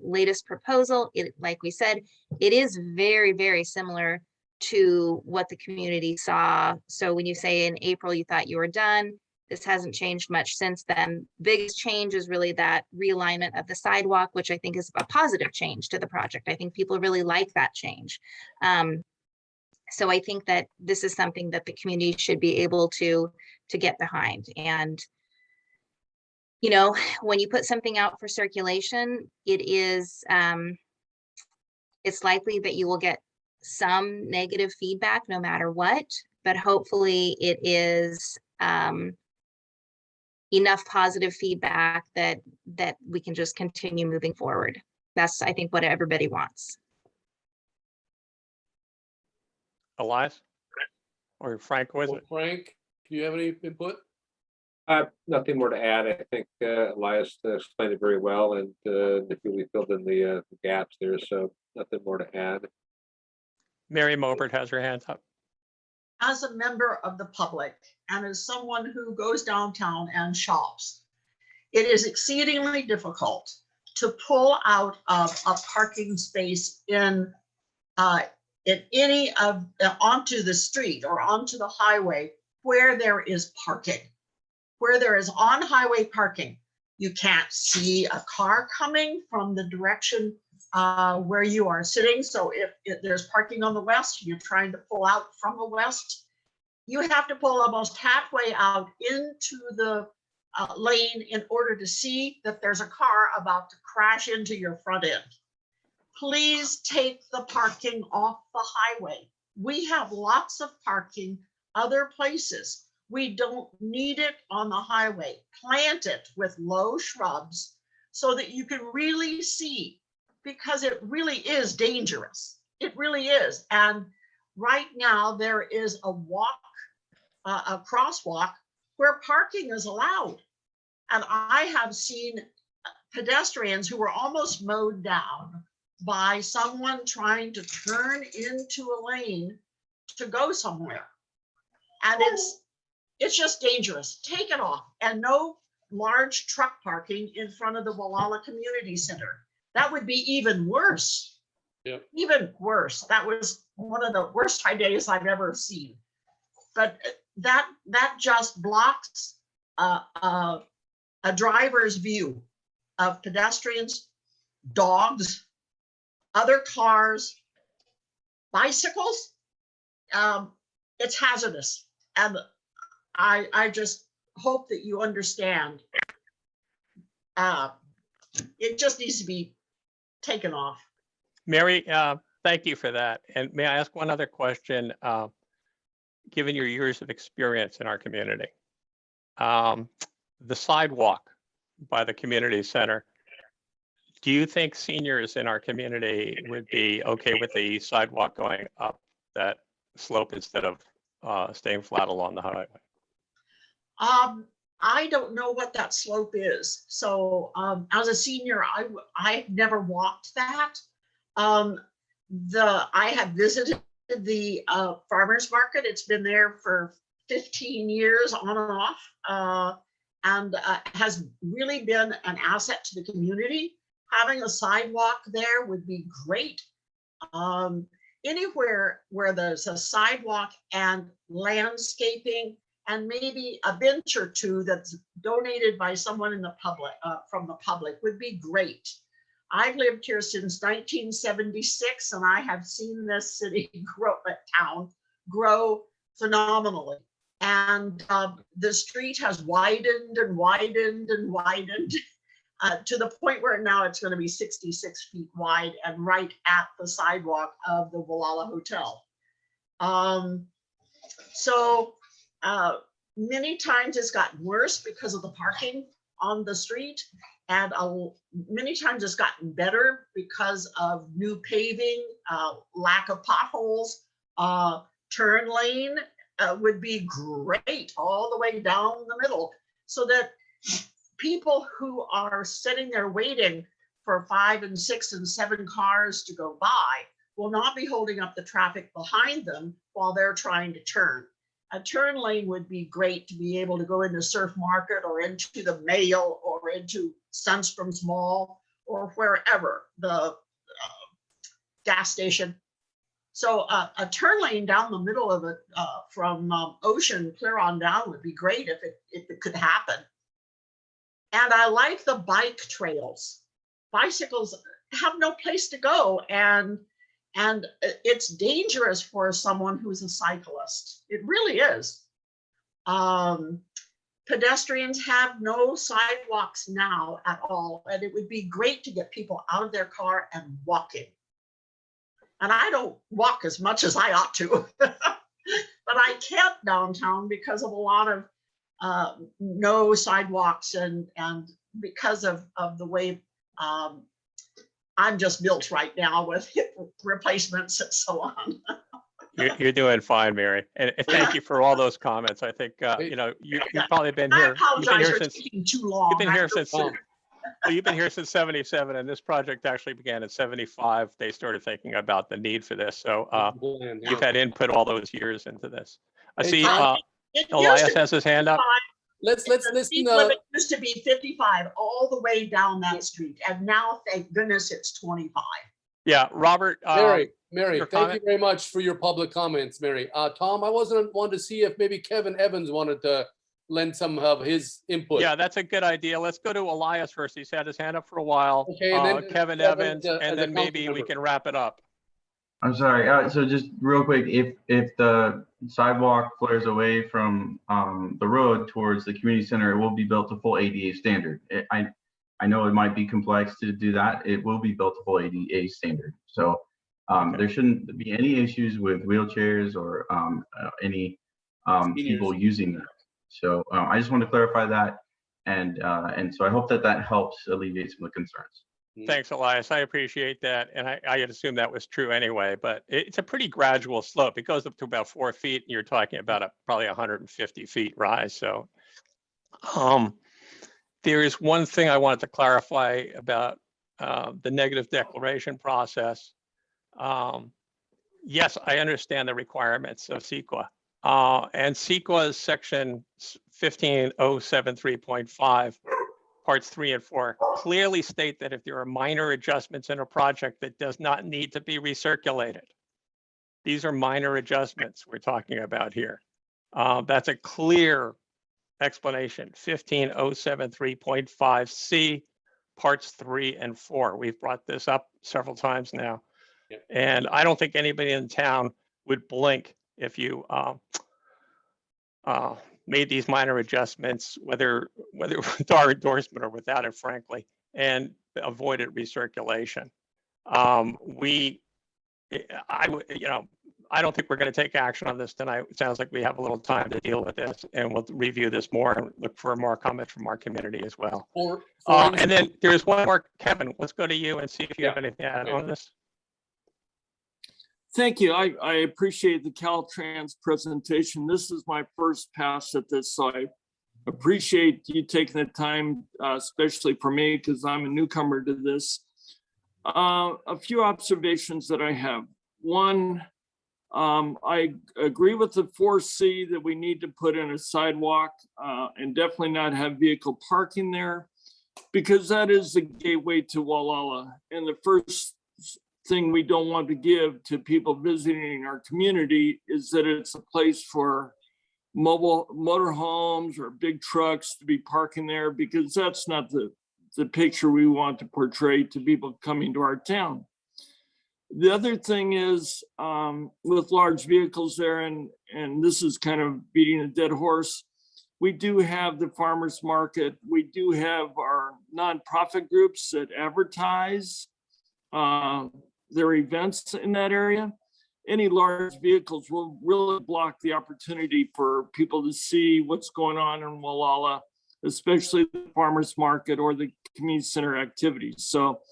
latest proposal. Like we said, it is very, very similar to what the community saw. So when you say in April you thought you were done, this hasn't changed much since then. Biggest change is really that realignment of the sidewalk, which I think is a positive change to the project. I think people really like that change. So I think that this is something that the community should be able to get behind. And when you put something out for circulation, it's likely that you will get some negative feedback no matter what, but hopefully it is enough positive feedback that we can just continue moving forward. That's, I think, what everybody wants. Elias or Frank, was it? Frank, do you have any input? Nothing more to add. I think Elias explained it very well, and we filled in the gaps there, so nothing more to add. Mary Mobert has her hand up. as a member of the public and as someone who goes downtown and shops, it is exceedingly difficult to pull out of a parking space in any of onto the street or onto the highway where there is parking, where there is on highway parking. You can't see a car coming from the direction where you are sitting. So if there's parking on the west, you're trying to pull out from the west, you have to pull almost halfway out into the lane in order to see that there's a car about to crash into your front end. Please take the parking off the highway. We have lots of parking other places. We don't need it on the highway. Plant it with low shrubs so that you can really see, because it really is dangerous. It really is. And right now there is a crosswalk where parking is allowed. And I have seen pedestrians who were almost mowed down by someone trying to turn into a lane to go somewhere. And it's just dangerous. Take it off. And no large truck parking in front of the Gualala Community Center. That would be even worse. Yep. Even worse. That was one of the worst ideas I've ever seen. But that just blocks a driver's view of pedestrians, dogs, other cars, bicycles. It's hazardous. And I just hope that you understand. It just needs to be taken off. Mary, thank you for that. And may I ask one other question? Given your years of experience in our community, the sidewalk by the community center, do you think seniors in our community would be okay with the sidewalk going up that slope instead of staying flat along the highway? I don't know what that slope is. So as a senior, I've never walked that. I have visited the farmers market. It's been there for 15 years on and off, and has really been an asset to the community. Having a sidewalk there would be great. Anywhere where there's a sidewalk and landscaping and maybe a bench or two that's donated by someone in the public, from the public, would be great. I've lived here since 1976, and I have seen this city grow phenomenally. And the street has widened and widened and widened to the point where now it's going to be 66 feet wide and right at the sidewalk of the Gualala Hotel. Many times it's gotten worse because of the parking on the street, and many times it's gotten better because of new paving, lack of potholes. Turn lane would be great all the way down the middle, so that people who are sitting there waiting for 5 and 6 and 7 cars to go by will not be holding up the traffic behind them while they're trying to turn. A turn lane would be great to be able to go into Surf Market or into the Mail or into Sunstrom's Mall or wherever, the gas station. So a turn lane down the middle of it from Ocean clear on down would be great if it could happen. And I like the bike trails. Bicycles have no place to go, and it's dangerous for someone who's a cyclist. It really is. Pedestrians have no sidewalks now at all, and it would be great to get people out of their car and walking. And I don't walk as much as I ought to, but I can't downtown because of a lot of no sidewalks and because of the way I'm just built right now with hip replacements and so on. You're doing fine, Mary. And thank you for all those comments. I think, you've probably been here. I apologize for taking too long. You've been here since, you've been here since 77, and this project actually began in 75. They started thinking about the need for this. So you've had input all those years into this. I Hey, see Tom. It used Elias to has his hand up. Let's The listen. speed limit used to be 55 all the way down that street, and now, thank goodness, it's 25. Yeah, Robert. Mary, your thank you comment? very much for your public comments, Mary. Tom, I wanted to see if maybe Kevin Evans wanted to lend some of his input. Yeah, that's a good idea. Let's go to Elias first. He's had his hand up for a while. Okay, and then Kevin Kevin, Evans, as a and then council maybe we member. can wrap it up. I'm sorry. So just real quick, if the sidewalk flares away from the road towards the community center, it will be built to full ADA standard. I know it might be complex to do that. It will be built to full ADA standard. So there shouldn't be any issues with wheelchairs or any people using that. So I just want to clarify that, and so I hope that helps alleviate some of the concerns. Thanks, Elias. I appreciate that. And I had assumed that was true anyway, but it's a pretty gradual slope. It goes up to about 4 feet, and you're talking about probably 150 feet rise. So there is one thing I wanted to clarify about the negative declaration process. Yes, I understand the requirements of CEQA. And CEQA's section 15073.5, parts 3 and 4, clearly state that if there are minor adjustments in a project that does not need to be recirculated, these are minor adjustments we're talking about here. That's a clear explanation, 15073.5C, parts 3 and 4. We've brought this up several times now. And I don't think anybody in town would blink if you made these minor adjustments, whether with our endorsement or without it, frankly, and avoided recirculation. I don't think we're going to take action on this tonight. It sounds like we have a little time to deal with this, and we'll review this more and look for more comments from our community as well. And then there's one more, Kevin. Let's go to you and see if you have anything to add on this. Thank you. I appreciate the Caltrans presentation. This is my first pass at this, so I appreciate you taking the time, especially for me, because I'm a newcomer to this. A few observations that I have. One, I agree with the 4C that we need to put in a sidewalk and definitely not have vehicle parking there, because that is the gateway to Gualala. And the first thing we don't want to give to people visiting our community is that it's a place for mobile motorhomes or big trucks to be parking there, because that's not the picture we want to portray to people coming to our town. The other thing is with large vehicles there, and this is kind of beating a dead horse, we do have the farmers market. We do have our nonprofit groups that advertise their events in that area. Any large vehicles will really block the opportunity for people to see what's going on in Gualala, especially the farmers market or the community center activities. So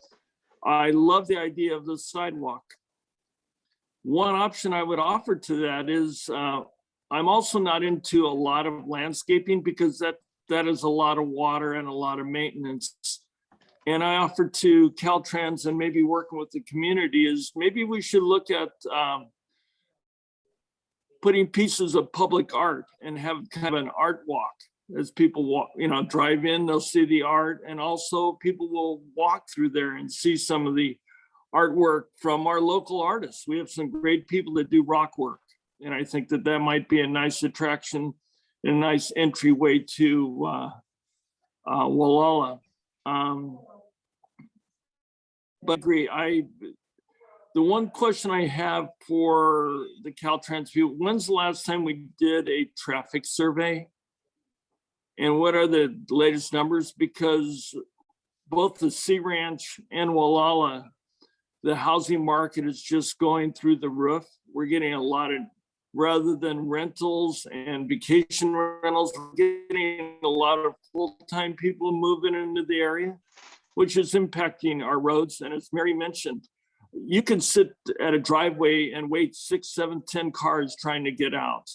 I love the idea of the sidewalk. One option I would offer to that is I'm also not into a lot of landscaping, because that is a lot of water and a lot of maintenance. And I offered to Caltrans, and maybe working with the community, is maybe we should look at putting pieces of public art and have kind of an art walk. As people walk, drive in, they'll see the art, and also people will walk through there and see some of the artwork from our local artists. We have some great people that do rock work, and I think that might be a nice attraction and a nice entryway to Gualala. But I agree. The one question I have for the Caltrans view: when's the last time we did a traffic survey? And what are the latest numbers? Because both the Sea Ranch and Gualala, the housing market is just going through the roof. We're getting a lot of, rather than rentals and vacation rentals, we're getting a lot of full-time people moving into the area, which is impacting our roads. And as Mary mentioned, you can sit at a driveway and wait 6, 7, 10 cars trying to get out.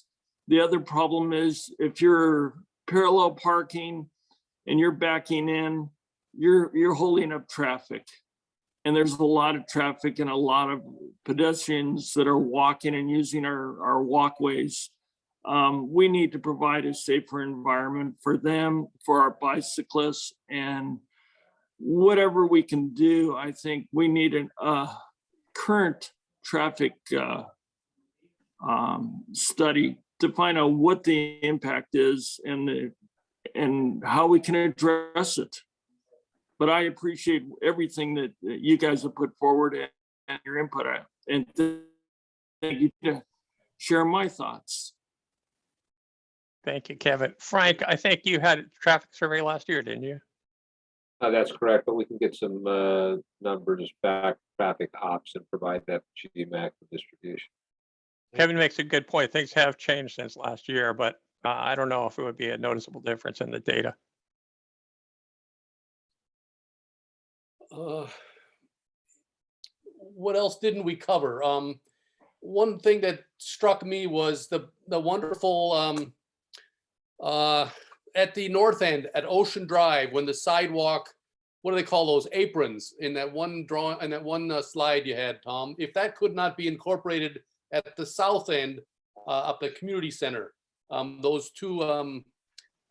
The other problem is if you're parallel parking and you're backing in, you're holding up traffic. And there's a lot of traffic and a lot of pedestrians that are walking and using our walkways. we need to provide a safer environment for them, for our bicyclists, and whatever we can do. I think we need a current traffic study to find out what the impact is and how we can address it. But I appreciate everything that you guys have put forward and your input. And thank you to share my thoughts. Thank you, Kevin. Frank, I think you had a traffic survey last year, didn't you? That's correct, but we can get some numbers back, traffic ops, and provide that to GMAC for distribution. Kevin makes a good point. Things have changed since last year, but I don't know if it would be a noticeable difference in the data. What else didn't we cover? One thing that struck me was the wonderful at the north end at Ocean Drive, when the sidewalk, what do they call those, aprons, in that one drawing, in that one slide you had, Tom? If that could not be incorporated at the south end of the community center, those two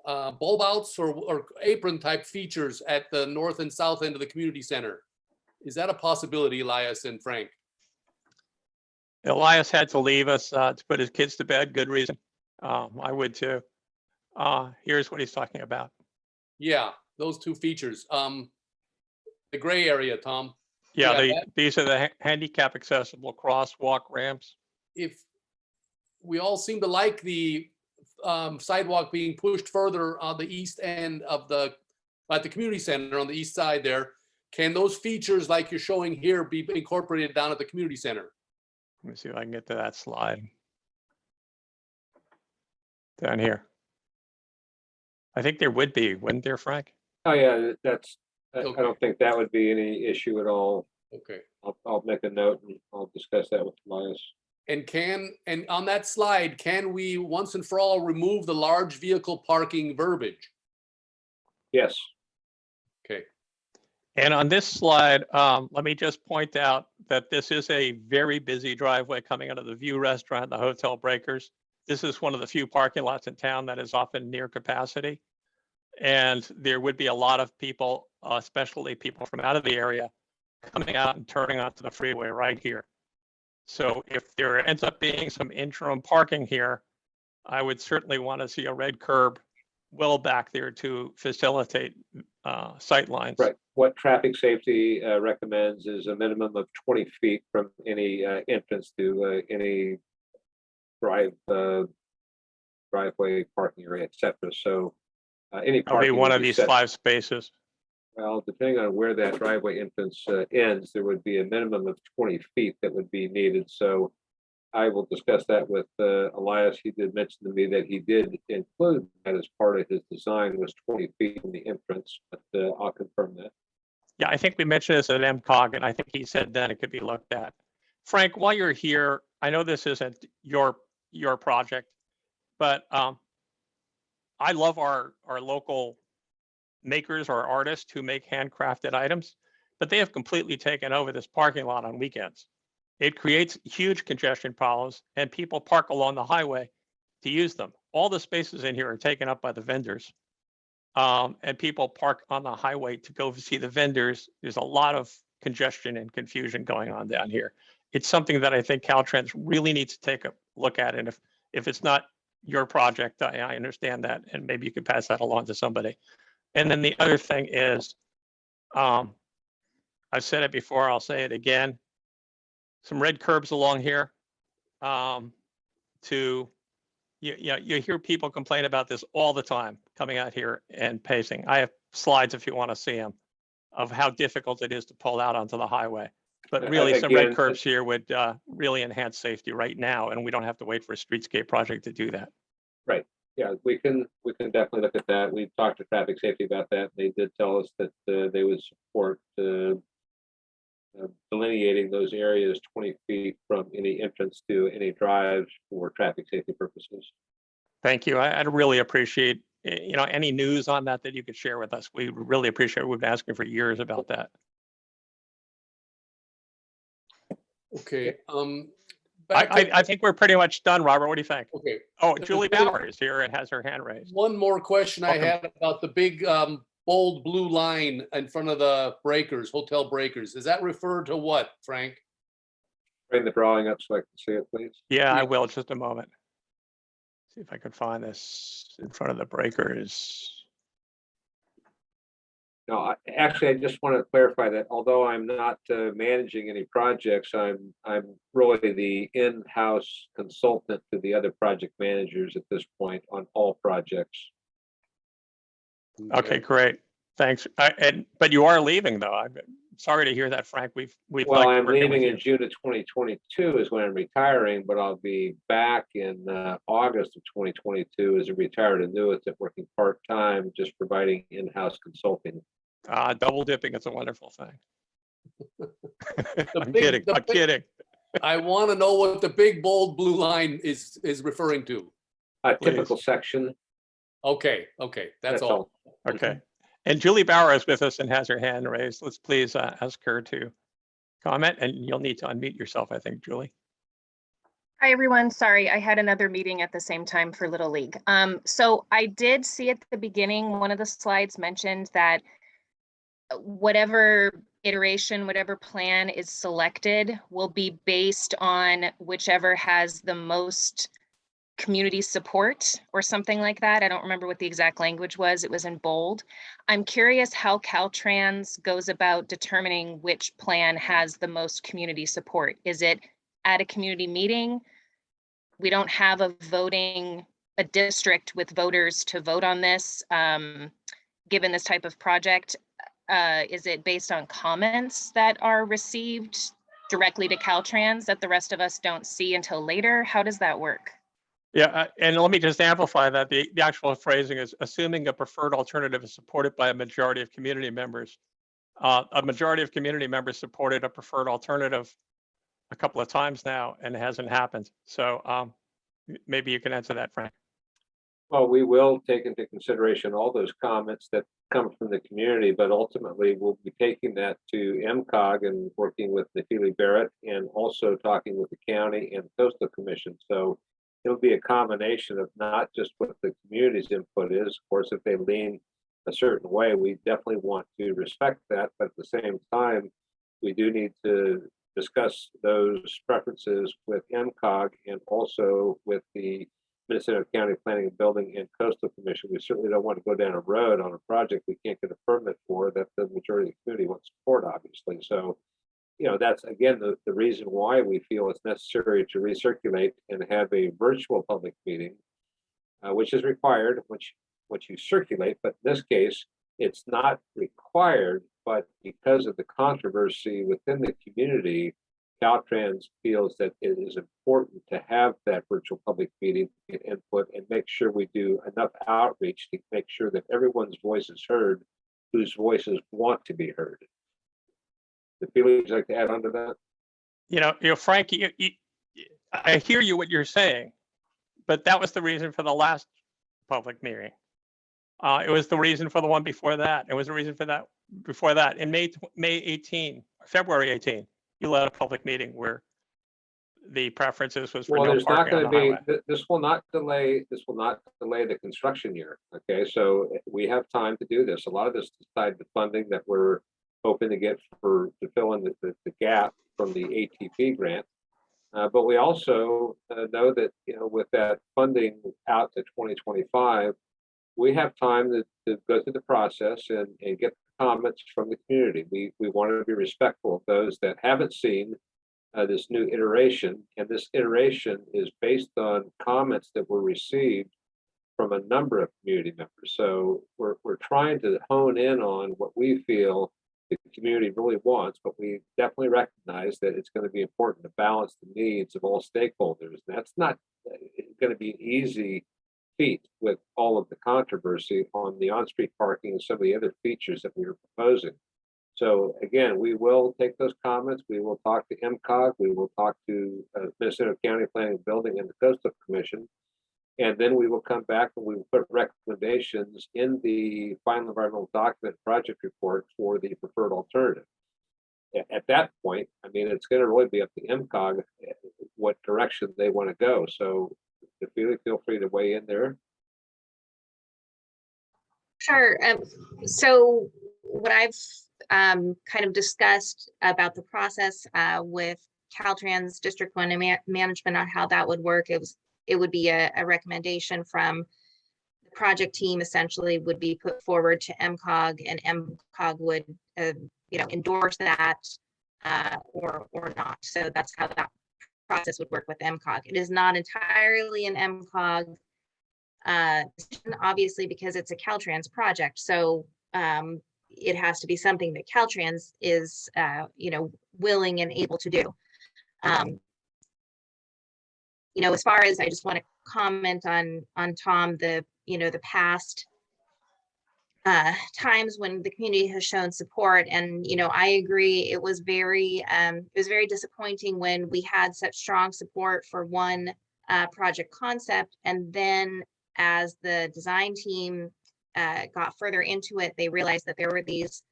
bulb outs or apron type features at the north and south end of the community center. Is that a possibility, Elias and Frank? Elias had to leave us to put his kids to bed. Good reason. I would too. Here's what he's talking about. Yeah, those two features. The gray area, Tom. Yeah, these are the handicap accessible crosswalk ramps. If we all seem to like the sidewalk being pushed further on the east end of at the community center on the east side there, can those features like you're showing here be incorporated down at the community center? Let me see if I can get to that slide. Down here. I think there would be, wouldn't there, Frank? Oh, yeah, that's, Okay. I don't think that would be any issue at all. Okay. I'll make a note and I'll discuss that with Elias. And on that slide, can we once and for all remove the large vehicle parking verbiage? Yes. Okay. And on this slide, let me just point out that this is a very busy driveway coming out of the View Restaurant, the Hotel Breakers. This is one of the few parking lots in town that is often near capacity. And there would be a lot of people, especially people from out of the area, coming out and turning onto the freeway right here. So if there ends up being some interim parking here, I would certainly want to see a red curb well back there to facilitate sight lines. Right. What traffic safety recommends is a minimum of 20 feet from any entrance to any driveway, parking area, etc. So any It'll parking be one would of be these set. 5 spaces. Well, depending on where that driveway entrance ends, there would be a minimum of 20 feet that would be needed. So I will discuss that with Elias. He did mention to me that he did include that as part of his design was 20 feet from the entrance, but I'll confirm that. Yeah, I think we mentioned this at MCOG, and I think he said then it could be looked at. Frank, while you're here, I know this isn't your project, but I love our local makers or artists who make handcrafted items, but they have completely taken over this parking lot on weekends. It creates huge congestion problems, and people park along the highway to use them. All the spaces in here are taken up by the vendors. And people park on the highway to go see the vendors. There's a lot of congestion and confusion going on down here. It's something that I think Caltrans really needs to take a look at. And if it's not your project, I understand that, and maybe you could pass that along to somebody. And then the other thing is, I've said it before, I'll say it again, some red curbs along here. You hear people complain about this all the time, coming out here and pacing. I have slides if you want to see them of how difficult it is to pull out onto the highway. But really, some red curbs here would really enhance safety right now, and we don't have to wait for a streetscape project to do that. Right. Yeah, we can definitely look at that. We've talked to traffic safety about that. They did tell us that they would support delineating those areas 20 feet from any entrance to any drive for traffic safety purposes. Thank you. I'd really appreciate any news on that you could share with us. We really appreciate it. We've been asking for years about that. Okay. back to, I think we're pretty much done, Robert. What do you think? okay. Oh, Julie Bauer is here and has her hand raised. One more question I Welcome. had about the big bold blue line in front of the breakers, hotel breakers. Does that refer to what, Frank? Bring the drawing up so I can see it, please. Yeah, I will. Just a moment. See if I can find this in front of the breakers. No, actually, I just want to clarify that although I'm not managing any projects, I'm really the in-house consultant to the other project managers at this point on all projects. Okay, great. Thanks. But you are leaving, though. I'm sorry to hear that, Frank. We've Well, liked I'm working with leaving you. in June of 2022 is when I'm retiring, but I'll be back in August of 2022 as a retired annuitant working part-time, just providing in-house consulting. Double dipping is a wonderful thing. I'm big- kidding. the I'm big- kidding. I want to know what the big bold blue line is referring to. A typical section. Okay, that's all. Okay. And Julie Bauer is with us and has her hand raised. Let's please ask her to comment, and you'll need to unmute yourself, I think, Julie. Hi, everyone. Sorry, I had another meeting at the same time for Little League. So I did see at the beginning, one of the slides mentioned that whatever iteration, whatever plan is selected will be based on whichever has the most community support or something like that. I don't remember what the exact language was. It was in bold. I'm curious how Caltrans goes about determining which plan has the most community support. Is it at a community meeting? We don't have a district with voters to vote on this, given this type of project. Is it based on comments that are received directly to Caltrans that the rest of us don't see until later? How does that work? Yeah, and let me just amplify that. The actual phrasing is assuming a preferred alternative is supported by a majority of community members. A majority of community members supported a preferred alternative a couple of times now, and it hasn't happened. So maybe you can answer that, Frank. Well, we will take into consideration all those comments that come from the community, but ultimately we'll be taking that to MCOG and working with Neely Barrett and also talking with the county and coastal commission. So it'll be a combination of not just what the community's input is. Of course, if they lean a certain way, we definitely want to respect that. But at the same time, we do need to discuss those preferences with MCOG and also with the Minnesota County Planning and Building and Coastal Commission. We certainly don't want to go down a road on a project we can't get a permit for that the majority of the community wants to support, obviously. So, you know, that's again the reason why we feel it's necessary to recirculate and have a virtual public meeting, which is required once you circulate. But in this case, it's not required, but because of the controversy within the community, Caltrans feels that it is important to have that virtual public meeting, get input, and make sure we do enough outreach to make sure that everyone's voice is heard, whose voices want to be heard. The feelings like to add on to that? You know, Frank, I hear you what you're saying, but that was the reason for the last public meeting. It was the reason for the one before that. It was the reason for that before that. In February 18, you led a public meeting where the preferences was for Well, no there's not parking on going the to highway. be, this will not delay the construction year. Okay, so we have time to do this. A lot of this is tied to funding that we're hoping to get to fill in the gap from the ATP grant. But we also know that, you know, with that funding out to 2025, we have time to go through the process and get comments from the community. We want to be respectful of those that haven't seen this new iteration, and this iteration is based on comments that were received from a number of community members. So we're trying to hone in on what we feel the community really wants, but we definitely recognize that it's going to be important to balance the needs of all stakeholders. And that's not going to be an easy feat with all of the controversy on the on-street parking and some of the other features that we are proposing. So again, we will take those comments. We will talk to MCOG. We will talk to Minnesota County Planning and Building and the Coastal Commission. And then we will come back and we will put recommendations in the final environmental document project report for the preferred alternative. at that point, I mean, it's going to really be up to MCOG what direction they want to go. So feel free to weigh in there. Sure. So what I've kind of discussed about the process with Caltrans District 1 management on how that would work, it would be a recommendation from the project team, essentially would be put forward to MCOG, and MCOG would endorse that or not. So that's how that process would work with MCOG. It is not entirely an MCOG decision, obviously, because it's a Caltrans project. So it has to be something that Caltrans is, willing and able to do. As far as, I just want to comment on Tom, the past times when the community has shown support, and I agree, it was very disappointing when we had such strong support for one project concept, and then as the design team got further into it, they realized that there were these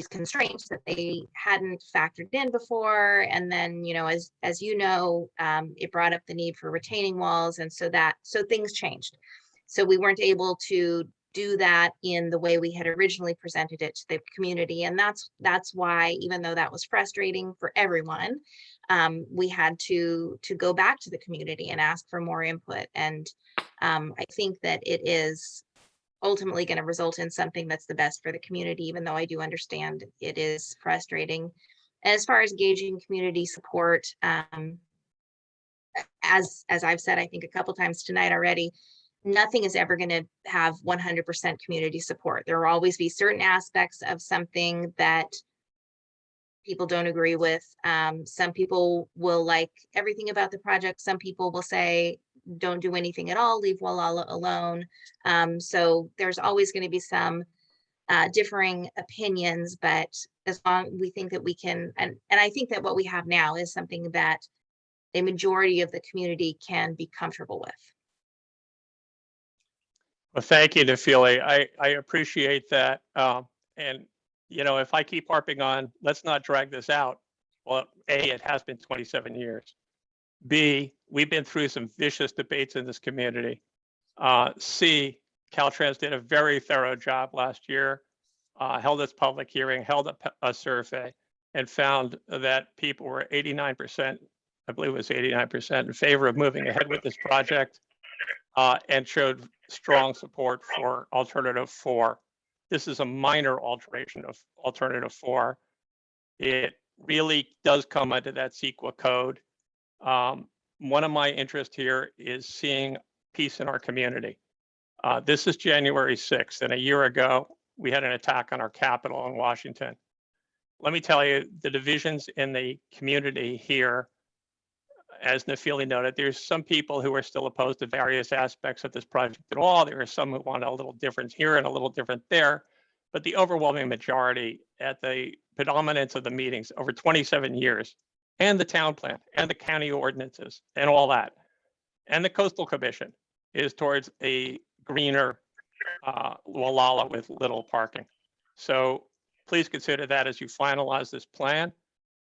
constraints that they hadn't factored in before. And then, as you know, it brought up the need for retaining walls. And so things changed. So we weren't able to do that in the way we had originally presented it to the community. And that's why, even though that was frustrating for everyone, we had to go back to the community and ask for more input. And I think that it is ultimately going to result in something that's the best for the community, even though I do understand it is frustrating. As far as gauging community support, as I've said, I think a couple times tonight already, nothing is ever going to have 100% community support. There will always be certain aspects of something that people don't agree with. Some people will like everything about the project. Some people will say, don't do anything at all, leave Gualala alone. So there's always going to be some differing opinions, but as long we think that we can, and I think that what we have now is something that a majority of the community can be comfortable with. Well, thank you, Nafili. I appreciate that. And if I keep harping on, let's not drag this out. Well, A, it has been 27 years. B, we've been through some vicious debates in this community. C, Caltrans did a very thorough job last year, held its public hearing, held a survey, and found that people were 89%, I believe it was 89% in favor of moving ahead with this project, and showed strong support for alternative 4. This is a minor alteration of alternative 4. It really does come under that CEQA code. One of my interests here is seeing peace in our community. This is January 6th, and a year ago, we had an attack on our Capitol in Washington. Let me tell you, the divisions in the community here, as Nafili noted, there's some people who are still opposed to various aspects of this project at all. There are some who want a little difference here and a little different there, but the overwhelming majority at the predominance of the meetings over 27 years, and the town plan and the county ordinances and all that, and the Coastal Commission is towards a greener Gualala with little parking. So please consider that as you finalize this plan.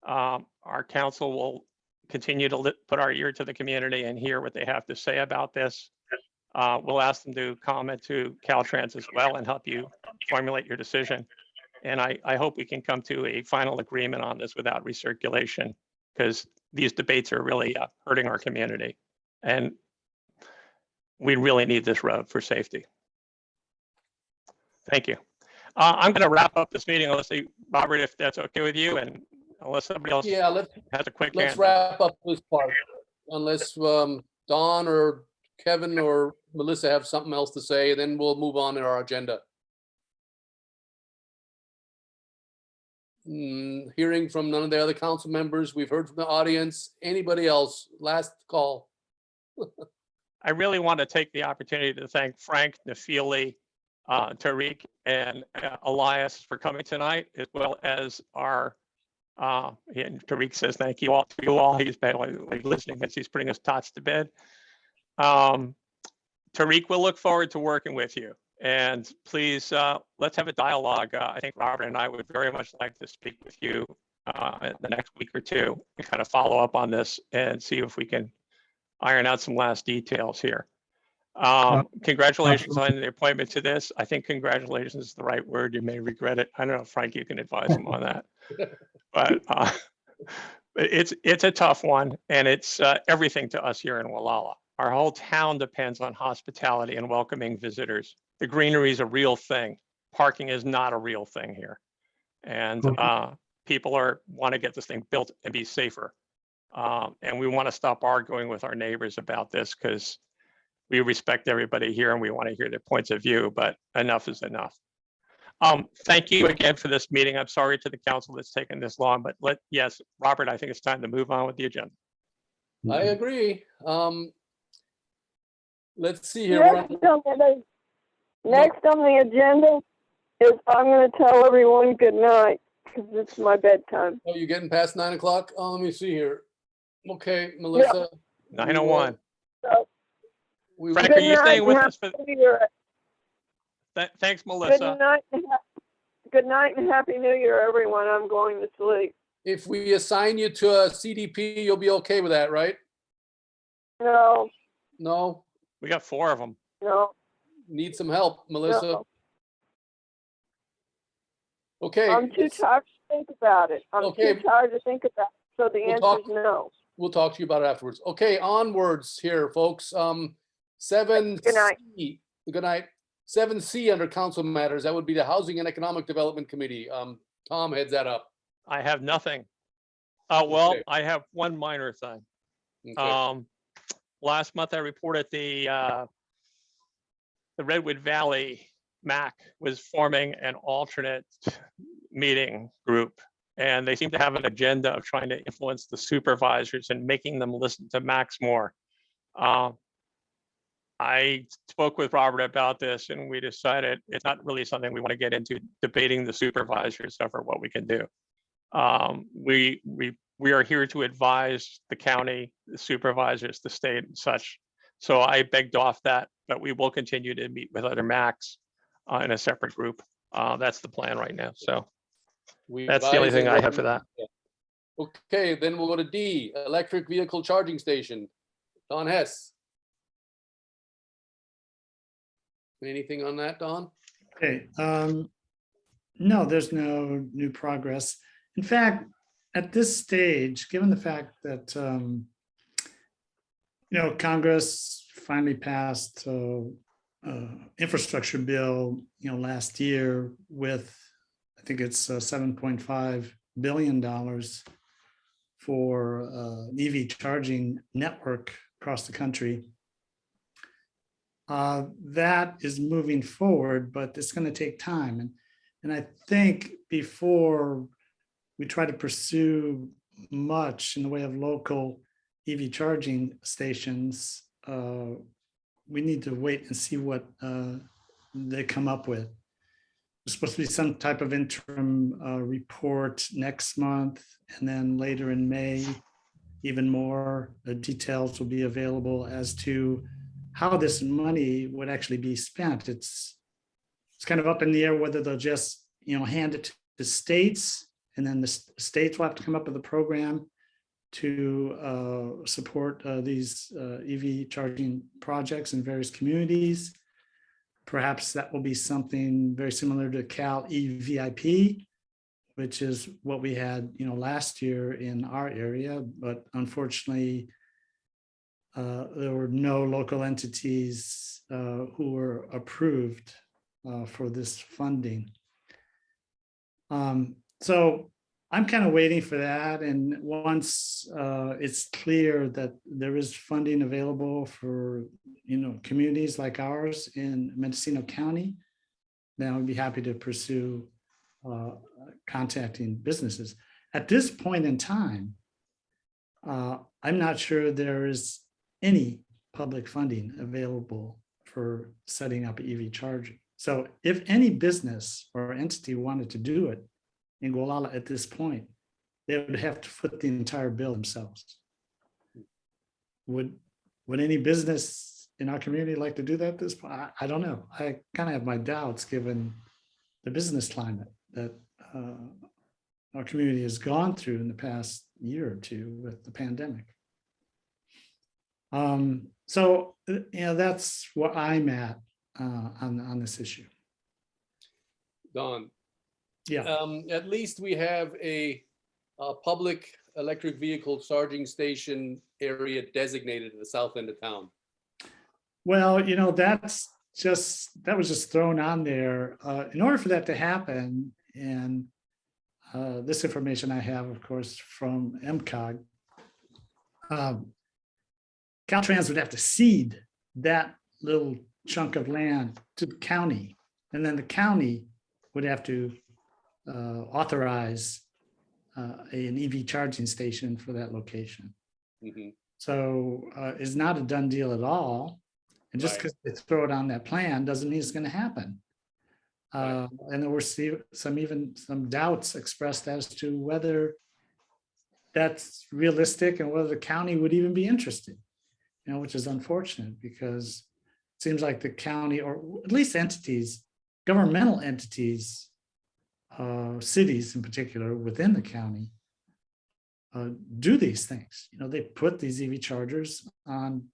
Our council will continue to put our ear to the community and hear what they have to say about this. We'll ask them to comment to Caltrans as well and help you formulate your decision. And I hope we can come to a final agreement on this without recirculation, because these debates are really hurting our community. And we really need this road for safety. Thank you. I'm going to wrap up this meeting, unless Robert, if that's okay with you, and unless somebody else has a quick Let's answer. wrap up this part, unless Don or Kevin or Melissa have something else to say, then we'll move on in our agenda. Hearing from none of the other council members, we've heard from the audience. Anybody else? Last call. I really want to take the opportunity to thank Frank, Nafili, Tariq, and Elias for coming tonight, as well as our, and Tariq says thank you all to you all. He's been listening as he's putting his tots to bed. Tariq, we'll look forward to working with you. And please, let's have a dialogue. I think Robert and I would very much like to speak with you in the next week or two and kind of follow up on this and see if we can iron out some last details here. Congratulations on the appointment to this. I think congratulations is the right word. You may regret it. I don't know, Frank, you can advise him on that. But it's a tough one, and it's everything to us here in Gualala. Our whole town depends on hospitality and welcoming visitors. The greenery is a real thing. Parking is not a real thing here. And people want to get this thing built and be safer. And we want to stop arguing with our neighbors about this because we respect everybody here and we want to hear their points of view, but enough is enough. Thank you again for this meeting. I'm sorry to the council that's taken this long, but yes, Robert, I think it's time to move on with the agenda. I agree. Let's see here. Next on the agenda is I'm going to tell everyone good night because it's my bedtime. Oh, you're getting past 9 o'clock? Oh, let me see here. Okay, Melissa. 9:01. So, Frank, are you staying with us? Thanks, Melissa. Good night and Happy New Year, everyone. I'm going to sleep. If we assign you to a CDP, you'll be okay with that, right? No. No? We got 4 of them. No. Need some help, Melissa. No. Okay. I'm too tired to think about it. I'm Okay. too tired to think about it. So the answer is no. We'll talk to you about it afterwards. Okay, onwards here, folks. 7C. Good night. Good night. 7C under council matters. That would be the Housing and Economic Development Committee. Tom heads that up. I have nothing. Well, Okay. I have one minor thing. Okay. Last month I reported the Redwood Valley MAC was forming an alternate meeting group, and they seem to have an agenda of trying to influence the supervisors and making them listen to MACs more. I spoke with Robert about this, and we decided it's not really something we want to get into debating the supervisors over what we can do. We are here to advise the county, the supervisors, the state and such. So I begged off that, but we will continue to meet with other MACs in a separate group. That's the plan right now. So that's the only thing I have for that. Okay, then we'll go to D, electric vehicle charging station. Don Hess. Anything on that, Don? Okay, no, there's no new progress. In fact, at this stage, given the fact that Congress finally passed infrastructure bill, last year with, I think it's $7.5 billion for EV charging network across the country. That is moving forward, but it's going to take time. And I think before we try to pursue much in the way of local EV charging stations, we need to wait and see what they come up with. There's supposed to be some type of interim report next month, and then later in May, even more details will be available as to how this money would actually be spent. It's kind of up in the air whether they'll just hand it to the states, and then the states will have to come up with a program to support these EV charging projects in various communities. Perhaps that will be something very similar to Cal EVIP, which is what we had last year in our area, but unfortunately there were no local entities who were approved for this funding. So I'm kind of waiting for that. And once it's clear that there is funding available for communities like ours in Mendocino County, then I'd be happy to pursue contacting businesses. At this point in time, I'm not sure there is any public funding available for setting up EV charging. So if any business or entity wanted to do it in Gualala at this point, they would have to foot the entire bill themselves. Would any business in our community like to do that at this point? I don't know. I kind of have my doubts given the business climate that our community has gone through in the past year or two with the pandemic. So, that's where I'm at on this issue. Don, Yeah. at least we have a public electric vehicle charging station area designated at the south end of town. Well, that was just thrown on there. In order for that to happen, and this information I have, of course, from MCOG, Caltrans would have to cede that little chunk of land to the county, and then the county would have to authorize an EV charging station for that location. Mhm. So it's not a done deal at all. And just Right. because they throw it on that plan doesn't mean it's going to happen. And there were some doubts expressed as to whether that's realistic and whether the county would even be interested, which is unfortunate because it seems like the county, or at least entities, governmental entities, cities in particular within the county, do these things. They put these EV chargers on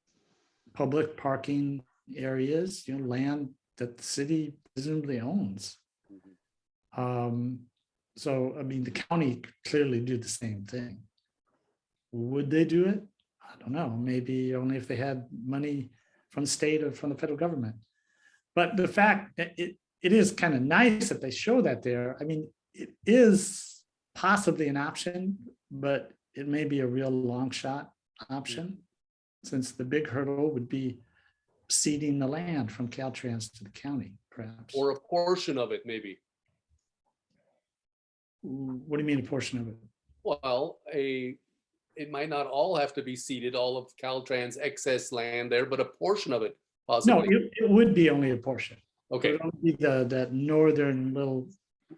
public parking areas, land that the city presumably owns. So, I mean, the county could clearly do the same thing. Would they do it? I don't know. Maybe only if they had money from the state or from the federal government. But the fact that it is kind of nice that they show that there. I mean, it is possibly an option, but it may be a real long shot option, since the big hurdle would be ceding the land from Caltrans to the county, perhaps. Or a portion of it, maybe. What do you mean a portion of it? Well, it might not all have to be ceded, all of Caltrans excess land there, but a portion of it No, possibly. it would be only a portion. Okay. It would be that northern little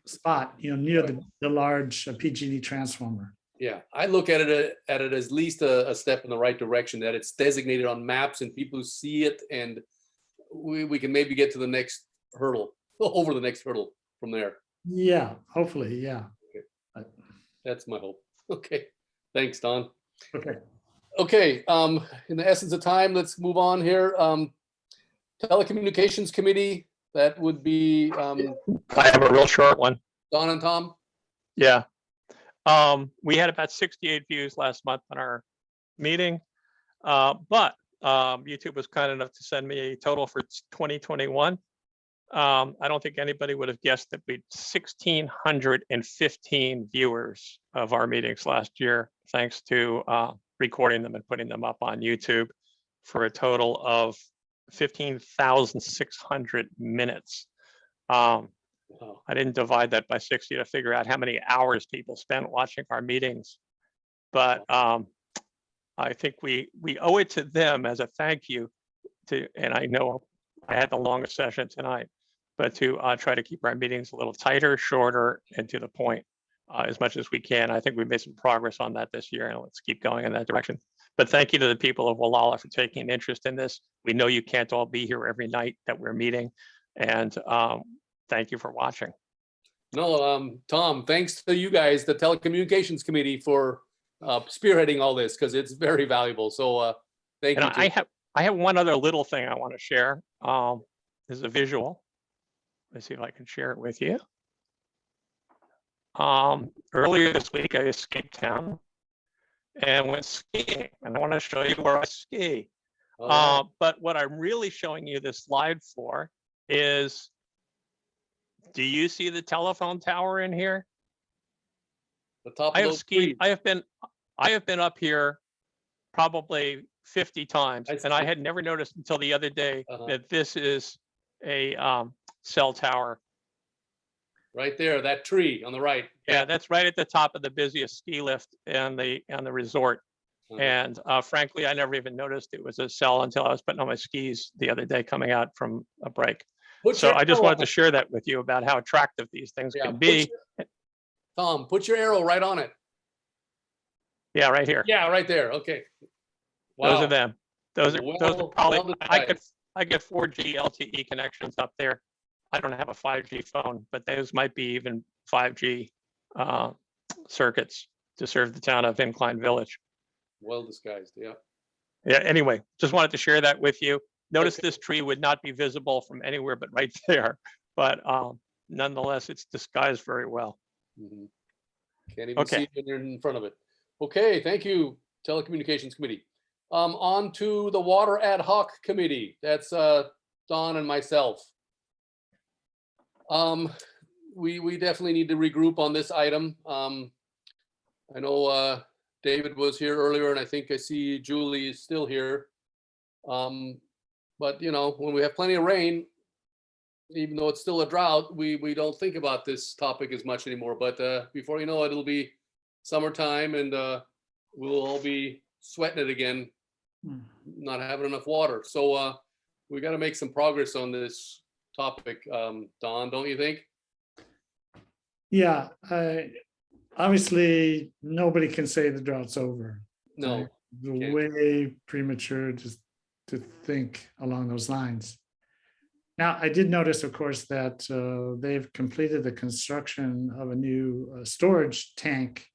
spot, near the large PG&E transformer. Yeah, I look at it as at least a step in the right direction, that it's designated on maps and people see it, and we can maybe get to the next hurdle, over the next hurdle from there. Yeah, hopefully, yeah. That's my hope. Okay, thanks, Don. Okay. Okay, in the essence of time, let's move on here. Telecommunications Committee, that would be I have a real short one. Don and Tom. Yeah. We had about 68 views last month on our meeting, but YouTube was kind enough to send me a total for 2021. I don't think anybody would have guessed that we'd 1,615 viewers of our meetings last year, thanks to recording them and putting them up on YouTube, for a total of 15,600 minutes. I didn't divide that by 60 to figure out how many hours people spent watching our meetings, but I think we owe it to them as a thank you to, and I know I had the longest session tonight, but to try to keep our meetings a little tighter, shorter, and to the point as much as we can. I think we made some progress on that this year, and let's keep going in that direction. But thank you to the people of Gualala for taking an interest in this. We know you can't all be here every night that we're meeting, and thank you for watching. No, Tom, thanks to you guys, the Telecommunications Committee, for spearheading all this, because it's very valuable. So thank you. I have one other little thing I want to share. This is a visual. Let's see if I can share it with you. Earlier this week, I escaped town and went skiing, and I want to show you where I ski. But what I'm really showing you this slide for is, do you see the telephone tower in here? The top I of have those skied. trees. I have been up here probably 50 times, and I had never noticed until the other day that this is a cell tower. Right there, that tree on the right. Yeah, that's right at the top of the busiest ski lift and the resort. And frankly, I never even noticed it was a cell until I was putting on my skis the other day coming out from a break. So I just wanted to share that with you about how attractive these things can be. Tom, put your arrow right on it. Yeah, right here. Yeah, right there. Okay. Those are them. Those are Well probably, I disguised. get 4G LTE connections up there. I don't have a 5G phone, but those might be even 5G circuits to serve the town of Incline Village. Well disguised, yeah. Yeah, anyway, just wanted to share that with you. Notice Okay. this tree would not be visible from anywhere but right there, but nonetheless, it's disguised very well. Mhm. Can't even see Okay. it when you're in front of it. Okay, thank you, Telecommunications Committee. On to the Water Ad Hoc Committee. That's Don and myself. We definitely need to regroup on this item. I know David was here earlier, and I think I see Julie is still here. But you know, when we have plenty of rain, even though it's still a drought, we don't think about this topic as much anymore. But before you know it, it'll be summertime, and we'll all be sweating it again, not having enough water. So we got to make some progress on this topic, Don, don't you think? Yeah, obviously, nobody can say the drought's over. No. Way premature just to think along those lines. Now, I did notice, of course, that they've completed the construction of a new storage tank,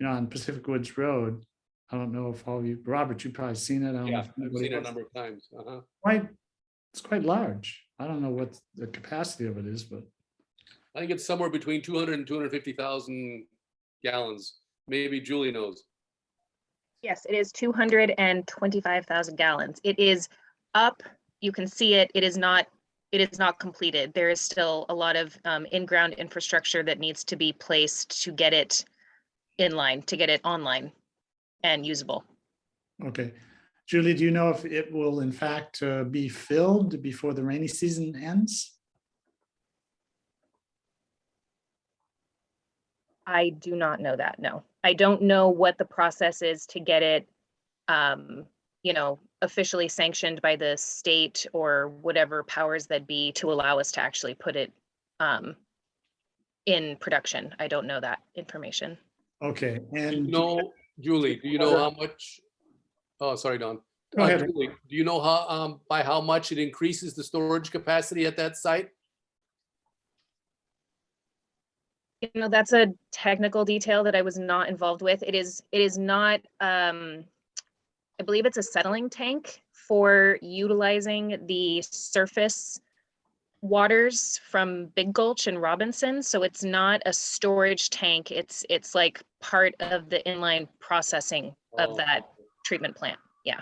on Pacific Woods Road. I don't know if all of you, Robert, you've probably seen it. I don't know Yeah, if I've anybody seen it a else. number of times. It's quite large. I don't know what the capacity of it is, but I think it's somewhere between 200 and 250,000 gallons. Maybe Julie knows. Yes, it is 225,000 gallons. It is up. You can see it. It is not completed. There is still a lot of in-ground infrastructure that needs to be placed to get it in line, to get it online and usable. okay. Julie, do you know if it will in fact be filled before the rainy season ends? I do not know that, no. I don't know what the process is to get it, officially sanctioned by the state or whatever powers that be to allow us to actually put it in production. I don't know that information. Okay, Do and you know, Julie, do you know how much? Oh, sorry, Don. Go ahead. Julie, do you know how by how much it increases the storage capacity at that site? That's a technical detail that I was not involved with. It is not, I believe it's a settling tank for utilizing the surface waters from Big Gulch and Robinson. So it's not a storage tank. It's like part of the inline processing of that treatment plant. Yeah.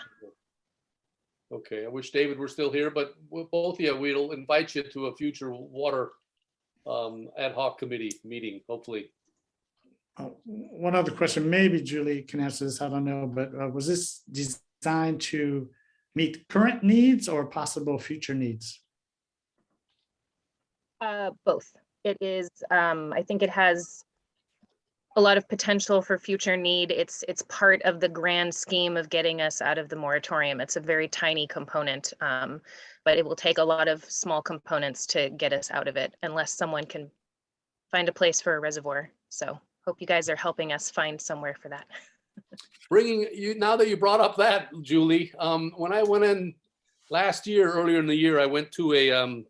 Okay, I wish David were still here, but both of you, we'll invite you to a future water ad hoc committee meeting, hopefully. one other question, maybe Julie can answer this, I don't know, but was this designed to meet current needs or possible future needs? Both. It is, I think it has a lot of potential for future need. It's part of the grand scheme of getting us out of the moratorium. It's a very tiny component, but it will take a lot of small components to get us out of it unless someone can find a place for a reservoir. So hope you guys are helping us find somewhere for that. Bringing you, now that you brought up that, Julie, when I went in last year, earlier in the year, I went to a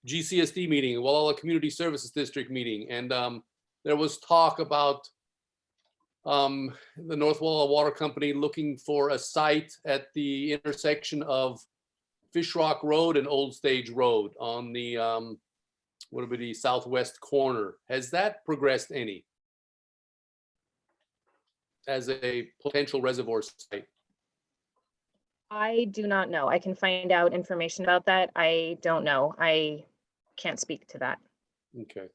GCSD meeting, Gualala Community Services District meeting, and there was talk about the North Gualala Water Company looking for a site at the intersection of Fish Rock Road and Old Stage Road on the what would be the southwest corner. Has that progressed any as a potential reservoir site? I do not know. I can find out information about that. I don't know. I can't speak to that. Okay.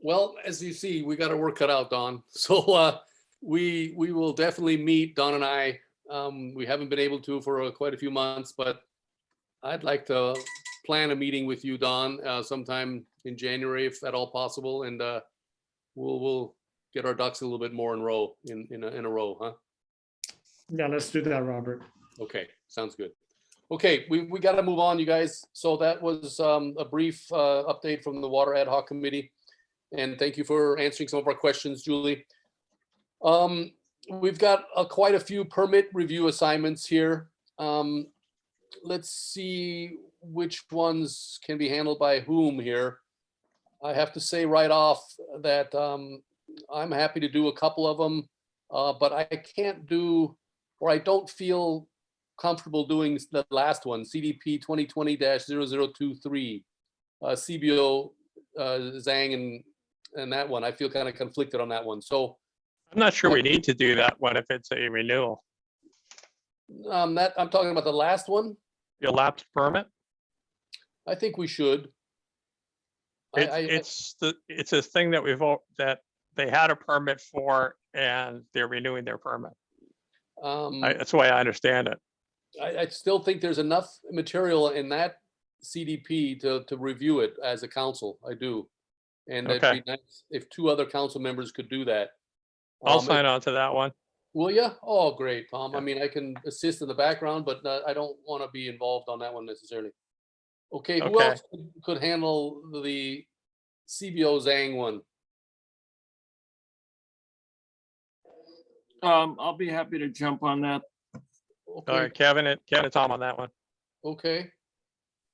Well, as you see, we got our work cut out, Don. So we will definitely meet, Don and I. We haven't been able to for quite a few months, but I'd like to plan a meeting with you, Don, sometime in January, if at all possible, and we'll get our ducks a little bit more in a row, huh? Yeah, let's do that, Robert. Okay, sounds good. Okay, we got to move on, you guys. So that was a brief update from the Water Ad Hoc Committee. And thank you for answering some of our questions, Julie. we've got quite a few permit review assignments here. Let's see which ones can be handled by whom here. I have to say right off that I'm happy to do a couple of them, but I can't do, or I don't feel comfortable doing the last one, CDP 2020-0023, CBO, Zhang and that one. I feel kind of conflicted on that one. So I'm not sure we need to do that one if it's a renewal. that I'm talking about the last one. The elapsed permit. I think we should. It's a thing that that they had a permit for and they're renewing their permit. That's the way I understand it. I still think there's enough material in that CDP to review it as a council. I do. And it'd be nice if 2 other council members could do that. I'll sign on to that one. Will you? Oh, great, Tom. Yeah. I mean, I can assist in the background, but I don't want to be involved on that one necessarily. Okay, who else could handle the CBO Zhang one? I'll be happy to jump on that. Okay. All right, Kevin and Tom on that one. Okay.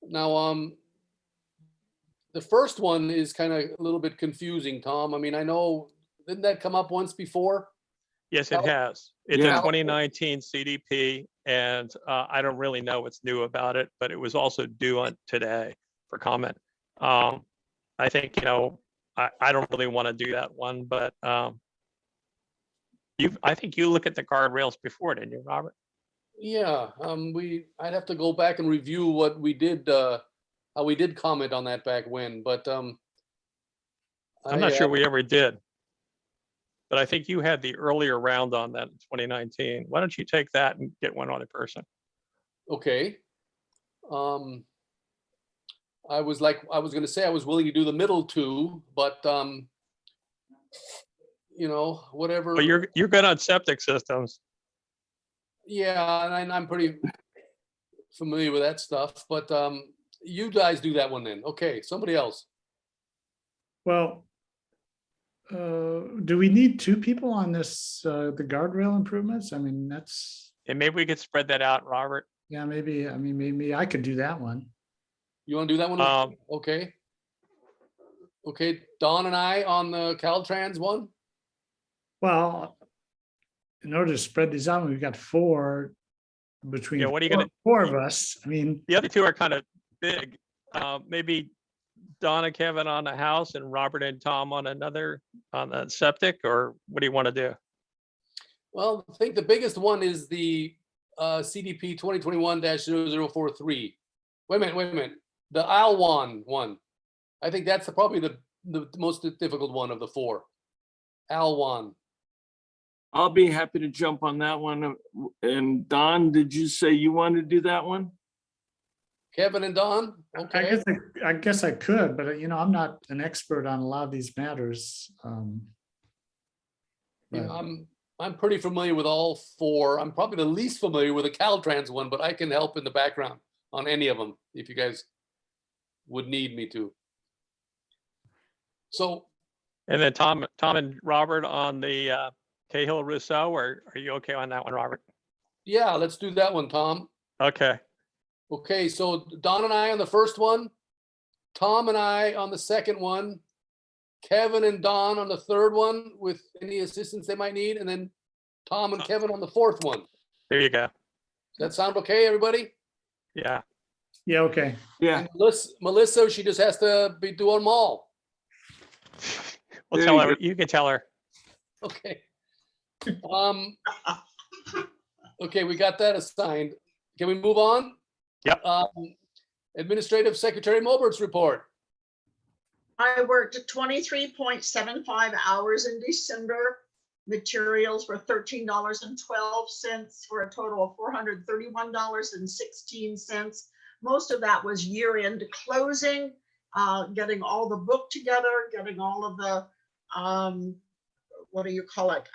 Now, the first one is kind of a little bit confusing, Tom. I mean, I know, didn't that come up once before? Yes, it has. It's Yeah. a 2019 CDP, and I don't really know what's new about it, but it was also due on today for comment. I think, I don't really want to do that one, but I think you look at the guardrails before, didn't you, Robert? Yeah, I'd have to go back and review what we did, how we did comment on that back when, but I'm not sure we ever did. But I think you had the earlier round on that in 2019. Why don't you take that and get one other person? Okay. I was going to say I was willing to do the middle 2, but whatever. But you're good on septic systems. Yeah, and I'm pretty familiar with that stuff, but you guys do that one then. Okay, somebody else. Well, do we need 2 people on this, the guardrail improvements? I mean, that's. And maybe we could spread that out, Robert. Yeah, maybe, I mean, maybe I could do that one. You want to do that one? Okay. Okay, Don and I on the Caltrans one? Well, in order to spread these out, we've got 4 between Yeah, what are you gonna? 4 of us. I mean, The other 2 are kind of big. Maybe Don and Kevin on the house and Robert and Tom on another on the septic, or what do you want to do? Well, I think the biggest one is the CDP 2021-0043. Wait a minute. The Alwan one. I think that's probably the most difficult one of the 4. Alwan. I'll be happy to jump on that one. And Don, did you say you wanted to do that one? Kevin and Don? Okay. I guess I could, but I'm not an expert on a lot of these matters. Yeah, I'm pretty familiar with all 4. I'm probably the least familiar with the Caltrans one, but I can help in the background on any of them if you guys would need me to. So. And then Tom and Robert on the Cahill Rousseau, or are you okay on that one, Robert? Yeah, let's do that one, Tom. Okay. Okay, so Don and I on the first one, Tom and I on the second one, Kevin and Don on the third one with any assistance they might need, and then Tom and Kevin on the fourth one. There you go. Does that sound okay, everybody? Yeah. Yeah, okay. Yeah. And Melissa, she just has to be doing them all. We'll tell her. You can tell her. Okay. Okay, we got that assigned. Can we move on? Yep. Administrative Secretary Mulbert's report. I worked 23.75 hours in December. Materials were $13.12 for a total of $431.16. Most of that was year-end closing, getting all the book together, getting all of the, what do you call it?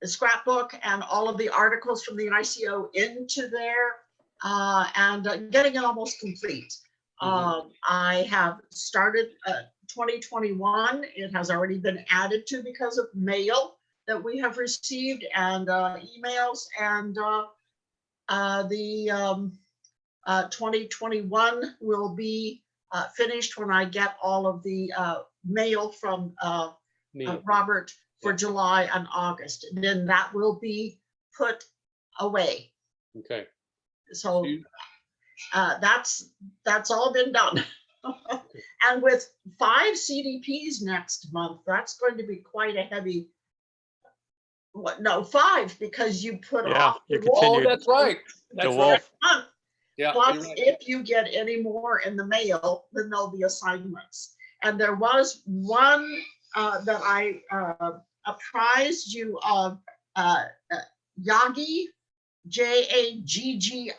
The scrapbook and all of the articles from the NICO into there, and getting it almost complete. I have started 2021. It has already been added to because of mail. that we have received and emails, and the 2021 will be finished when I get all of the mail from Robert for July and August. And then that will be put away. Okay. So that's all been done. And with 5 CDPs next month, that's going to be quite a heavy. What? No, 5, because you put off. you the wall. Oh, continued that's right. That's DeWolfe. right. Month. Yeah. Plus, you're right. if you get any more in the mail, then there'll be assignments. And there was one that I apprised you of, Yagi, Jaggi.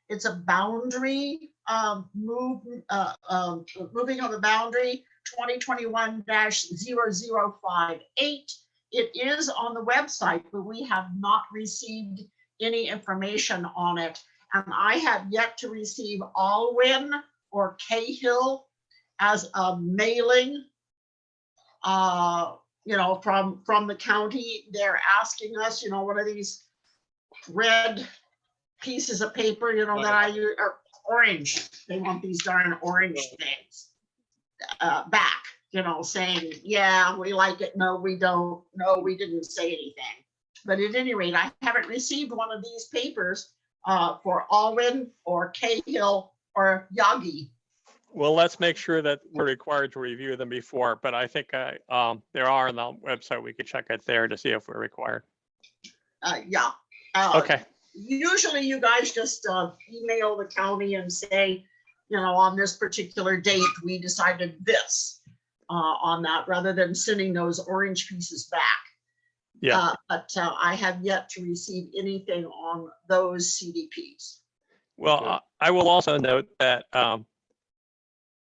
It's a boundary moving of a boundary, 2021-0058. It is on the website, but we have not received any information on it. And I have yet to receive Alwyn or Cahill as a mailing, from the county. They're asking us, one of these red pieces of paper, that I use, or orange. They want these darn orange things back, saying, yeah, we like it. No, we don't. No, we didn't say anything. But at any rate, I haven't received one of these papers for Alwyn or Cahill or Yagi. Well, let's make sure that we're required to review them before, but I think there are on the website. We could check it there to see if we're required. Yeah. Okay. Usually you guys just email the county and say, on this particular date, we decided this on that, rather than sending those orange pieces back. Yeah. But I have yet to receive anything on those CDPs. Well, I will also note that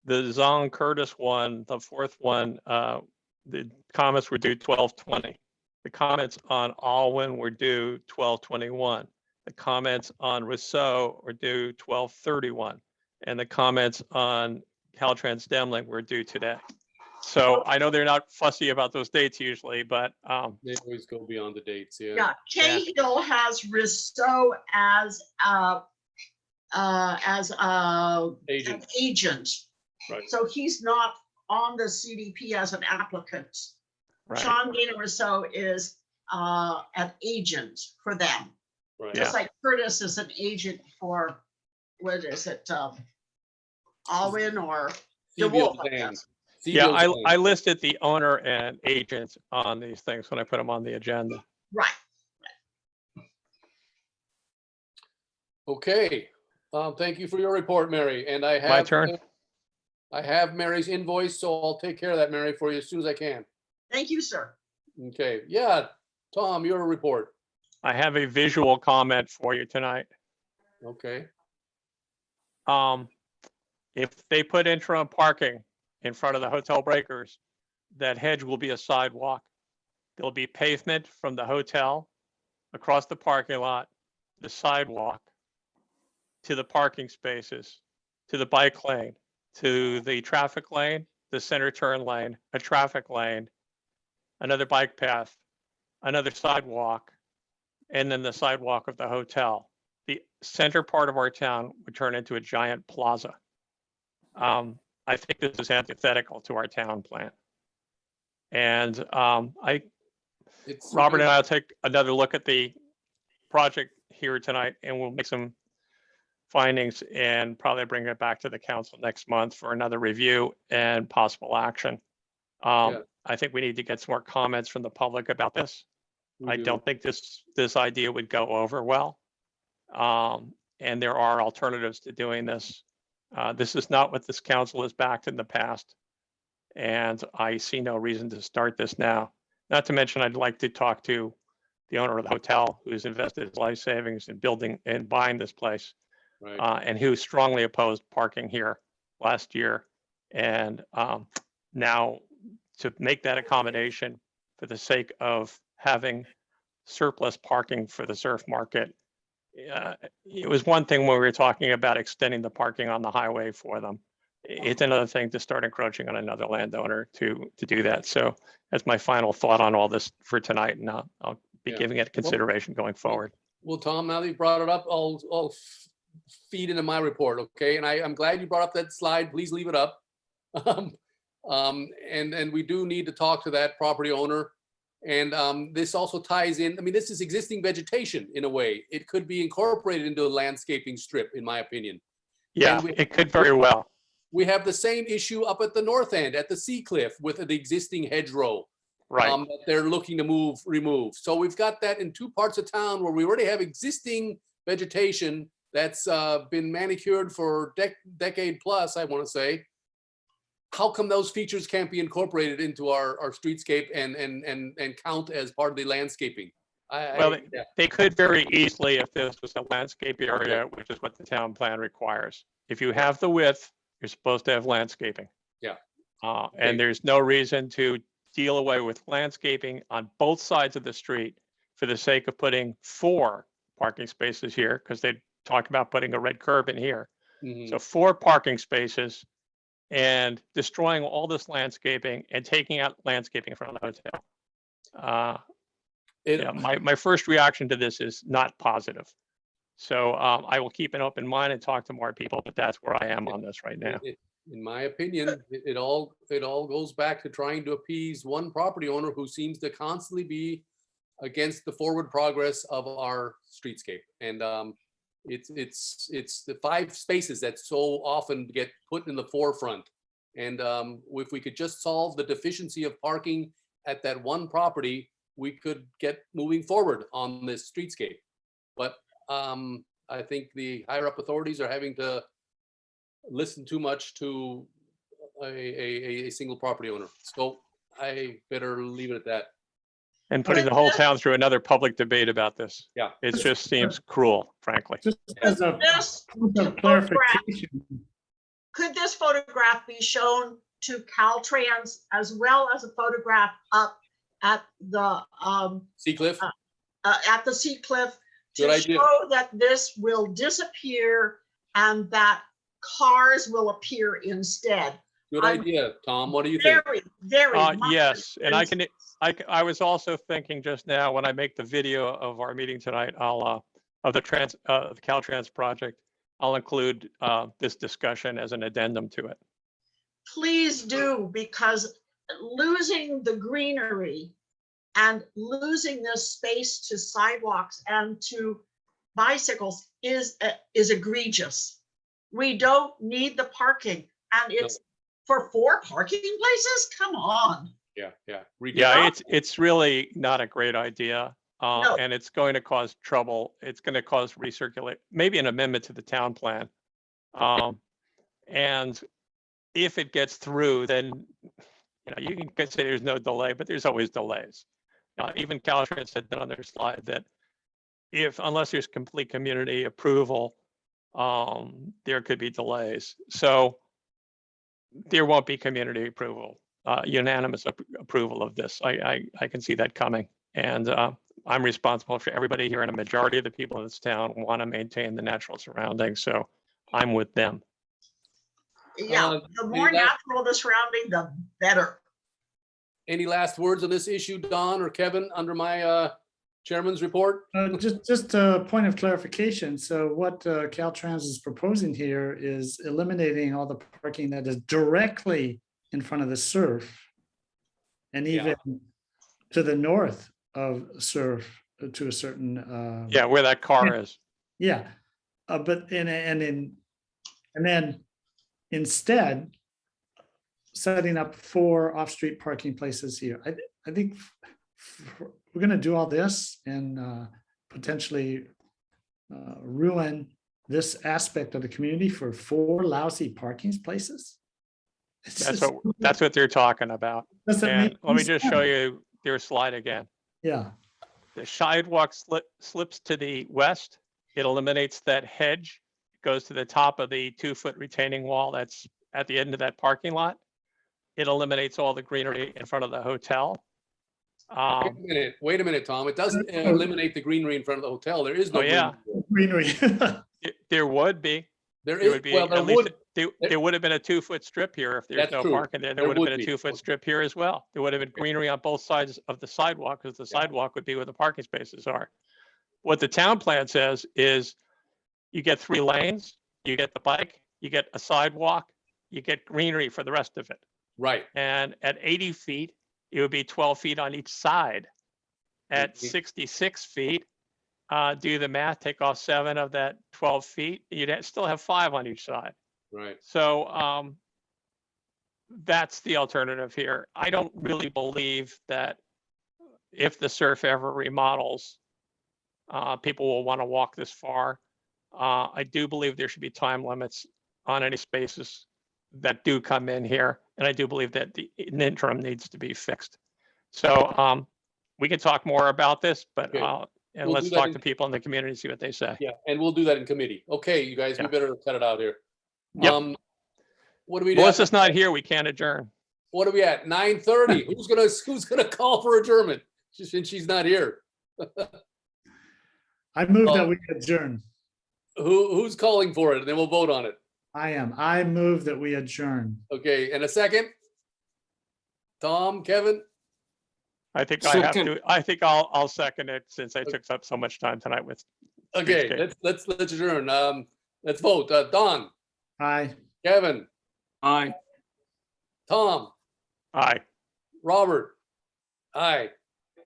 the Zong Curtis one, the 4th one, the comments were due 12/20. The comments on Alwyn were due 12/21. The comments on Rousseau were due 12/31. And the comments on Caltrans Demling were due today. So I know they're not fussy about those dates usually, but They always go beyond the dates. Yeah. Yeah, Cahill has Rousseau as an agent. Right. So he's not on the CDP as an applicant. Right. Sean Gainer Rousseau is an agent for them. Right. Just like Curtis is an agent for, what is it, Alwyn or DeWolfe, I guess. Yeah, I listed the owner and agent on these things when I put them on the agenda. Right. Okay. Thank you for your report, Mary. And I have My turn. I have Mary's invoice, so I'll take care of that, Mary, for you as soon as I can. Thank you, sir. Okay. Yeah. Tom, your report. I have a visual comment for you tonight. Okay. If they put interim parking in front of the hotel breakers, that hedge will be a sidewalk. There'll be pavement from the hotel across the parking lot, the sidewalk, to the parking spaces, to the bike lane, to the traffic lane, the center turn lane, a traffic lane, another bike path, another sidewalk, and then the sidewalk of the hotel. The center part of our town would turn into a giant plaza. I think this is antithetical to our town plan. And Robert and I will take another look at the project here tonight, and we'll make some findings and probably bring it back to the council next month for another review and possible action. I think we need to get some more comments from the public about this. I don't think this idea would go over well. And there are alternatives to doing this. This is not what this council has backed in the past. And I see no reason to start this now. Not to mention, I'd like to talk to the owner of the hotel who's invested his life savings in building and buying this place. Right. And who strongly opposed parking here last year. And now to make that accommodation for the sake of having surplus parking for the surf market. It was one thing when we were talking about extending the parking on the highway for them, it's another thing to start encroaching on another landowner to do that. So that's my final thought on all this for tonight, and I'll be Yeah. giving it consideration going forward. Well, Tom, now that you brought it up, I'll feed into my report, okay? And I'm glad you brought up that slide. Please leave it up. And we do need to talk to that property owner. And this also ties in, I mean, this is existing vegetation in a way. It could be incorporated into a landscaping strip, in my opinion. Yeah, And it could very well. we have the same issue up at the north end, at the Sea Cliff, with the existing hedgerow. Right. That they're looking to remove. So we've got that in two parts of town where we already have existing vegetation that's been manicured for decade plus, I want to say. How come those features can't be incorporated into our streetscape and count as part of the landscaping? Well, they could very easily if this was a landscape area, which is what the town plan requires. If you have the width, you're supposed to have landscaping. Yeah. And there's no reason to deal away with landscaping on both sides of the street for the sake of putting 4 parking spaces here, because they talk about putting a red curb in here. Mhm. So 4 parking spaces and destroying all this landscaping and taking out landscaping from the hotel. Yeah, my first reaction to this is not positive. So I will keep an open mind and talk to more people, but that's where I am on this right now. In my opinion, it all goes back to trying to appease one property owner who seems to constantly be against the forward progress of our streetscape. And it's the 5 spaces that so often get put in the forefront. And if we could just solve the deficiency of parking at that one property, we could get moving forward on this streetscape. But I think the higher up authorities are having to listen too much to a single property owner. So I better leave it at that. And putting the whole town through another public debate about this. Yeah. It just seems cruel, frankly. Just as a This point of clarification, Could this photograph be shown to Caltrans as well as a photograph up at the Sea Cliff? At the Sea Cliff Good to idea. show that this will disappear and that cars will appear instead? Good I'm idea, Tom. What do you think? Very much Yes, and against I was also thinking just now, when I make the video of our meeting tonight, I'll of the Caltrans project, I'll include this discussion as an addendum to it. Please do, because losing the greenery and losing this space to sidewalks and to bicycles is egregious. We don't need the parking, and it's for 4 parking places? Come on. Yeah. Yeah, it's really not a great idea. No. And it's going to cause trouble. It's going to cause recirculate, maybe an amendment to the town plan. And if it gets through, then you can say there's no delay, but there's always delays. Even Caltrans said that on their slide that unless there's complete community approval, there could be delays. So there won't be community approval, unanimous approval of this. I can see that coming. And I'm responsible for everybody here, and a majority of the people in this town want to maintain the natural surroundings. So I'm with them. Yeah, the more natural the surrounding, the better. Any last words on this issue, Don or Kevin, under my chairman's report? just a point of clarification. So what Caltrans is proposing here is eliminating all the parking that is directly in front of the surf, and even to the north of surf to a certain. Yeah, where that car is. Yeah, but and then instead setting up 4 off-street parking places here. I think we're going to do all this and potentially ruin this aspect of the community for 4 lousy parking places. That's what they're talking about. And let me just show you their slide again. Yeah. The sidewalk slips to the west. It eliminates that hedge. It goes to the top of the 2-foot retaining wall that's at the end of that parking lot. It eliminates all the greenery in front of the hotel. Wait a minute, Tom. It doesn't eliminate the greenery in front of the hotel. There is no greenery. There would be. There there would have been a 2-foot strip here if there's That's no true. parking there. There There would have would been a be. 2-foot strip here as well. There would have been greenery on both sides of the sidewalk because the sidewalk would be where the parking spaces are. What the town plan says is you get 3 lanes, you get the bike, you get a sidewalk, you get greenery for the rest of it. Right. And at 80 feet, it would be 12 feet on each side. At Mhm. 66 feet, do the math, take off 7 of that 12 feet, still have 5 on each side. Right. So that's the alternative here. I don't really believe that if the surf ever remodels, people will want to walk this far. I do believe there should be time limits on any spaces that do come in here. And I do believe that an interim needs to be fixed. So we can talk more about this, but Okay. and We'll let's do that talk in- to people in the community, see what they say. Yeah, and we'll do that in committee. Okay, you guys, we Yeah. better cut it out here. Yep. What do we? Melissa's not here. We can't adjourn. What are we at? 9:30. Who's gonna call for adjournment? Since she's not here. I move that we adjourn. Who's calling for it? And then we'll vote on it. I am. I move that we adjourn. Okay, and a second? Tom, Kevin? I think I have Second. to. I think I'll second it since I took up so much time tonight with. Okay, Streetscape. let's adjourn. Let's vote. Don, Aye. Kevin, Aye. Tom, Aye. Robert, aye.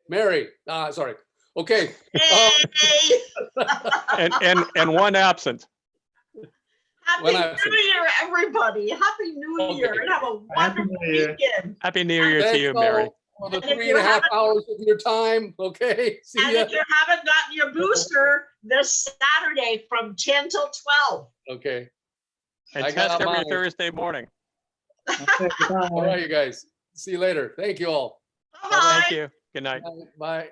Mary, sorry. Okay. Hey, And one absent. Happy absent. New Year, everybody. Happy New Okay. Year and have a Happy wonderful New Year. weekend. Happy New Year to Thanks you, all Mary. For the And if 3.5 you hours of your time. Okay, see And ya. if you haven't gotten your booster this Saturday from 10 till 12. Okay, And I got test every mine. Thursday morning. Okay, all bye. right, you guys. See you later. Thank you all. Bye-bye. Thank you. Good night. Bye.